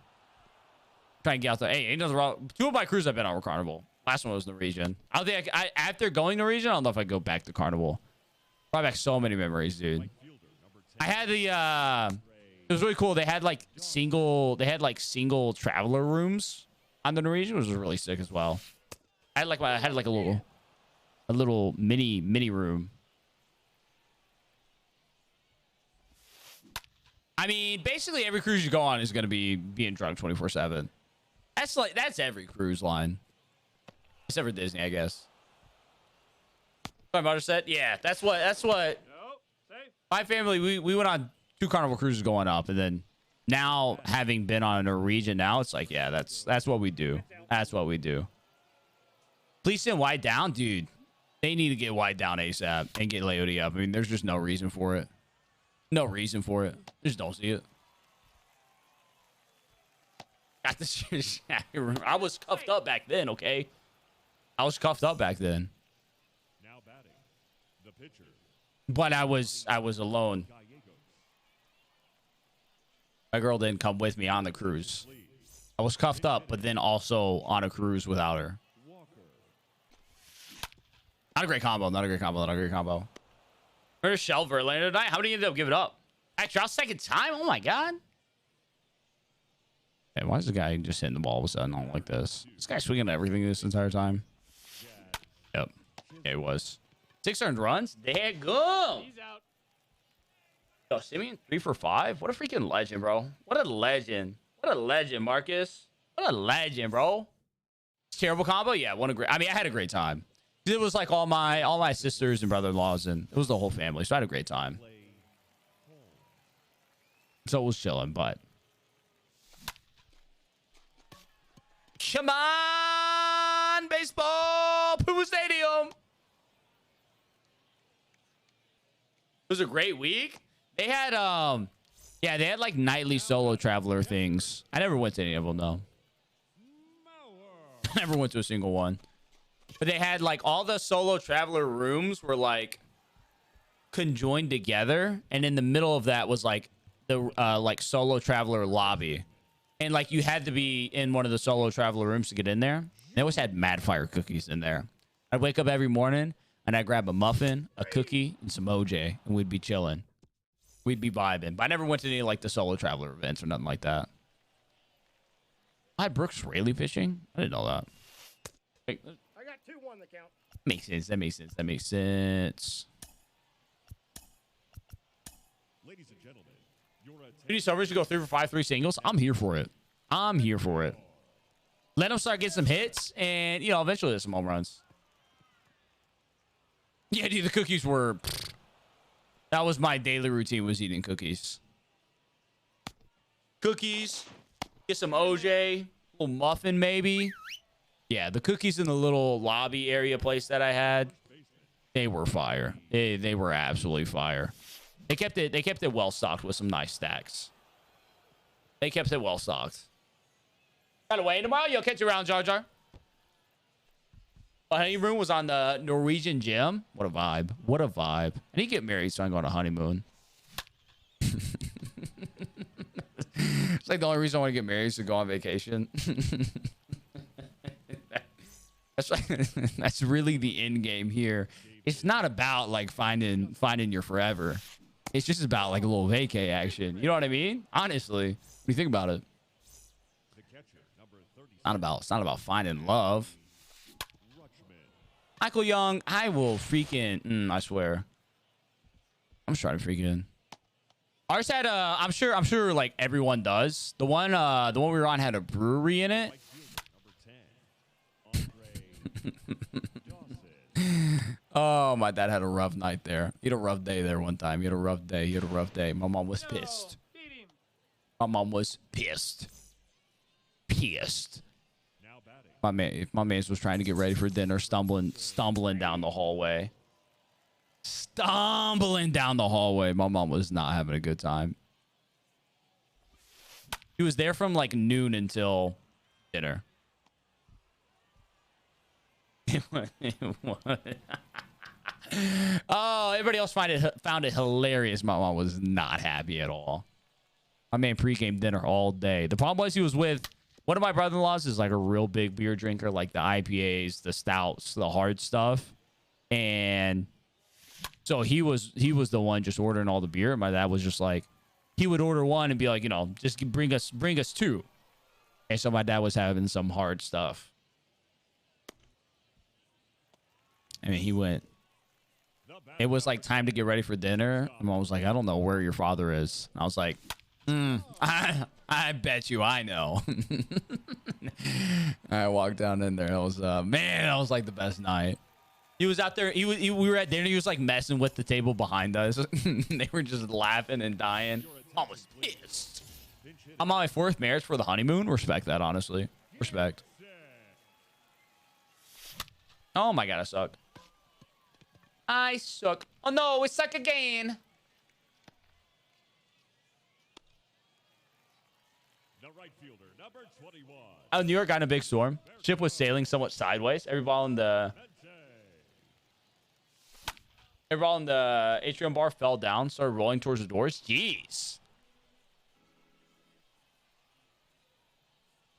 [SPEAKER 1] Trying to get out there. Hey, ain't nothing wrong. Two of my cruises I've been on were Carnival. Last one was Norwegian. I don't think after going Norwegian, I don't know if I go back to Carnival. Brought back so many memories, dude. I had the it was really cool. They had like single traveler rooms on the Norwegian, which was really sick as well. I had like a little mini room. I mean, basically every cruise you go on is gonna be being drunk 24/7. That's every cruise line. Except for Disney, I guess. My mother said, yeah, that's what my family, we went on 2 Carnival cruises going up, and then now having been on a Norwegian now, it's like, yeah, that's what we do. That's what we do. Please send White down, dude. They need to get White down ASAP and get Leody up. I mean, there's just no reason for it. No reason for it. Just don't see it. Got this. I was cuffed up back then, okay? I was cuffed up back then.
[SPEAKER 3] Now batting. The pitcher.
[SPEAKER 1] But I was alone. My girl didn't come with me on the cruise. I was cuffed up, but then also on a cruise without her. Not a great combo. Not a great combo. Not a great combo. Where's Shelver landed tonight? How many ended up giving up? Actually, second time? Oh my god. Hey, why is the guy just hitting the ball all of a sudden? I don't like this. This guy's swinging at everything this entire time. Yep. Yeah, it was. 6 earned runs? There go.
[SPEAKER 2] He's out.
[SPEAKER 1] Yo, Simeon 3 for 5? What a freaking legend, bro. What a legend. What a legend, Marcus. What a legend, bro. Terrible combo? Yeah, I mean, I had a great time. It was like all my sisters and brother-in-laws, and it was the whole family, so I had a great time. So it was chilling, but come on, baseball, Puma Stadium. It was a great week. They had yeah, they had like nightly solo traveler things. I never went to any of them though. I never went to a single one. But they had like all the solo traveler rooms were like conjoined together, and in the middle of that was like the like solo traveler lobby, and like you had to be in one of the solo traveler rooms to get in there. They always had Mad Fire cookies in there. I'd wake up every morning and I'd grab a muffin, a cookie, and some OJ, and we'd be chilling. We'd be vibing. But I never went to any like the solo traveler events or nothing like that. I had Brooks Raley pitching. I didn't know that. Wait,
[SPEAKER 2] I got 2-1 the count.
[SPEAKER 1] makes sense. That makes sense. That makes sense.
[SPEAKER 3] Ladies and gentlemen, your attention.
[SPEAKER 1] Any Summers to go 3 for 5, 3 singles. I'm here for it. I'm here for it. Let him start getting some hits, and you know, eventually there's some home runs. Yeah, dude, the cookies were. That was my daily routine. Was eating cookies. Cookies. Get some OJ. Little muffin, maybe. Yeah, the cookies in the little lobby area place that I had. They were fire. They were absolutely fire. They kept it well stocked with some nice stacks. They kept it well stocked. By the way, tomorrow you'll catch you around, Jar Jar. My honeymoon was on the Norwegian gym. What a vibe. What a vibe. I need to get married so I can go on a honeymoon. It's like the only reason I want to get married is to go on vacation. That's really the end game here. It's not about like finding your forever. It's just about like a little vacay action. You know what I mean? Honestly, when you think about it,
[SPEAKER 3] The catcher, number 30.
[SPEAKER 1] it's not about finding love. Michael Young, I will freaking, I swear. I'm just trying to freaking. Ours had I'm sure like everyone does. The one we were on had a brewery in it.
[SPEAKER 3] Number 10. Andre Dawson.
[SPEAKER 1] Oh, my dad had a rough night there. He had a rough day there one time. He had a rough day. My mom was pissed.
[SPEAKER 2] Beat him.
[SPEAKER 1] My mom was pissed. Pissed.
[SPEAKER 3] Now batting.
[SPEAKER 1] My man was trying to get ready for dinner, stumbling down the hallway. Stumbling down the hallway. My mom was not having a good time. He was there from like noon until dinner. Oh, everybody else found it hilarious. My mom was not happy at all. My man pregame dinner all day. The problem was he was with one of my brother-in-laws is like a real big beer drinker, like the IPAs, the stouts, the hard stuff. And so he was the one just ordering all the beer. My dad was just like, he would order one and be like, you know, just bring us 2. And so my dad was having some hard stuff. I mean, he went. It was like time to get ready for dinner. My mom was like, I don't know where your father is. And I was like, I bet you I know. I walked down in there. It was, man, that was like the best night. He was out there. We were at dinner. He was like messing with the table behind us. They were just laughing and dying. Mom was pissed. I'm on my 4th marriage for the honeymoon. Respect that, honestly. Respect. Oh my God, I suck. I suck. Oh no, we suck again.
[SPEAKER 3] The right fielder, number 21.
[SPEAKER 1] Out in New York, got in a big storm. Ship was sailing somewhat sideways. Every ball in the atrium bar fell down, started rolling towards the doors. Jeez.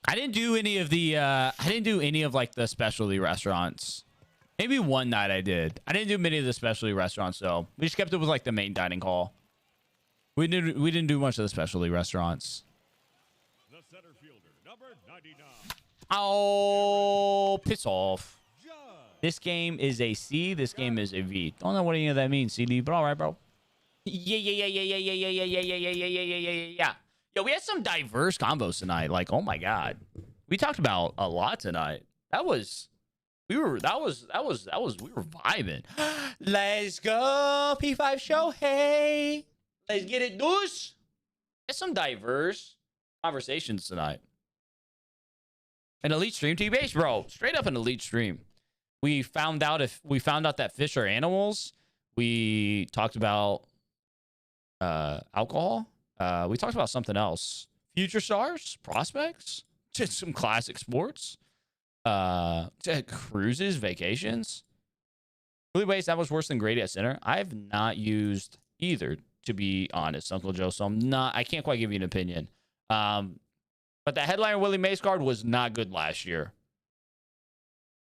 [SPEAKER 1] I didn't do any of like the specialty restaurants. Maybe one night I did. I didn't do many of the specialty restaurants though. We just kept it with like the main dining hall. We didn't do much of the specialty restaurants.
[SPEAKER 3] The center fielder, number 99.
[SPEAKER 1] Oh, piss off.
[SPEAKER 3] Judge.
[SPEAKER 1] This game is a C. This game is a V. Don't know what any of that means, CD, but all right, bro. Yeah. Yo, we had some diverse combos tonight. Like, oh my God, we talked about a lot tonight. We were vibing. Let's go, P5 show. Hey, let's get it, dudes. There's some diverse conversations tonight. An elite stream, T-Base, bro. Straight up an elite stream. We found out that fish are animals. We talked about alcohol. We talked about something else. Future stars, prospects, just some classic sports. Cruises, vacations. Really ways that was worse than Grady at center. I have not used either, to be honest, Uncle Joe. So I can't quite give you an opinion. But the headliner Willie Mays card was not good last year.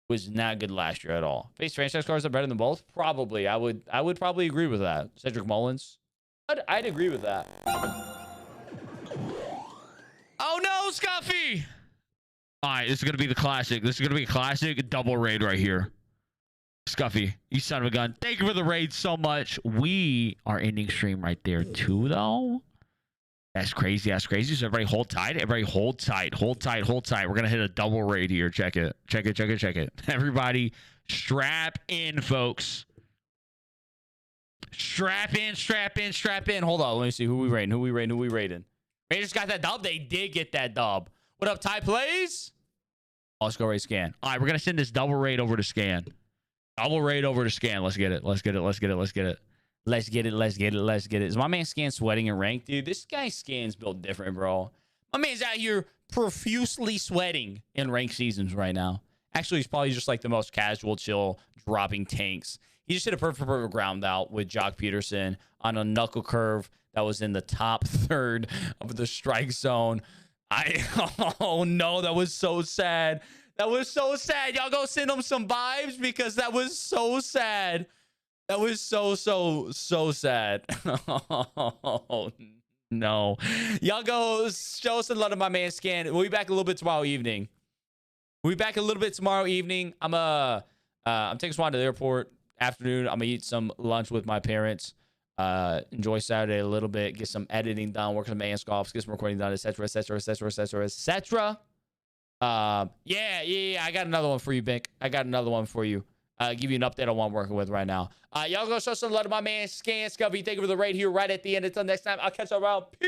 [SPEAKER 1] Was not good last year at all. Face franchise cards are better than both. Probably, I would probably agree with that. Cedric Mullins, I'd agree with that. Oh no, Scuffy! All right, this is gonna be the classic. This is gonna be a classic double raid right here. Scuffy, you son of a gun. Thank you for the raid so much. We are ending stream right there too, though. That's crazy. That's crazy. So everybody hold tight. Everybody hold tight. Hold tight. Hold tight. We're gonna hit a double raid here. Check it. Check it. Check it. Check it. Everybody, strap in, folks. Strap in. Strap in. Strap in. Hold on. Let me see who we raiding. Who we raiding. Who we raiding. Raiders got that dub. They did get that dub. What up, Ty Plays? Oh, let's go raid Scan. All right, we're gonna send this double raid over to Scan. Double raid over to Scan. Let's get it. Let's get it. Let's get it. Let's get it. Let's get it. Let's get it. Let's get it. Is my man Scan sweating in rank, dude? This guy's Scan's built different, bro. My man's out here profusely sweating in rank seasons right now. Actually, he's probably just like the most casual, chill, dropping tanks. He just hit a perfect ground out with Jock Peterson on a knuckle curve that was in the top third of the strike zone. Oh no, that was so sad. That was so sad. Y'all go send him some vibes because that was so sad. That was so sad. Oh, no. Y'all go show some love to my man Scan. We'll be back a little bit tomorrow evening. I'm taking Swan to the airport afternoon. I'm gonna eat some lunch with my parents. Enjoy Saturday a little bit. Get some editing done. Work some ANSCOPs. Get some recording done, etc. Yeah. I got another one for you, Bink. I got another one for you. Give you an update on what I'm working with right now. Y'all go show some love to my man Scan Scuffy. Thank you for the raid here right at the end. Until next time, I'll catch you around. Peace.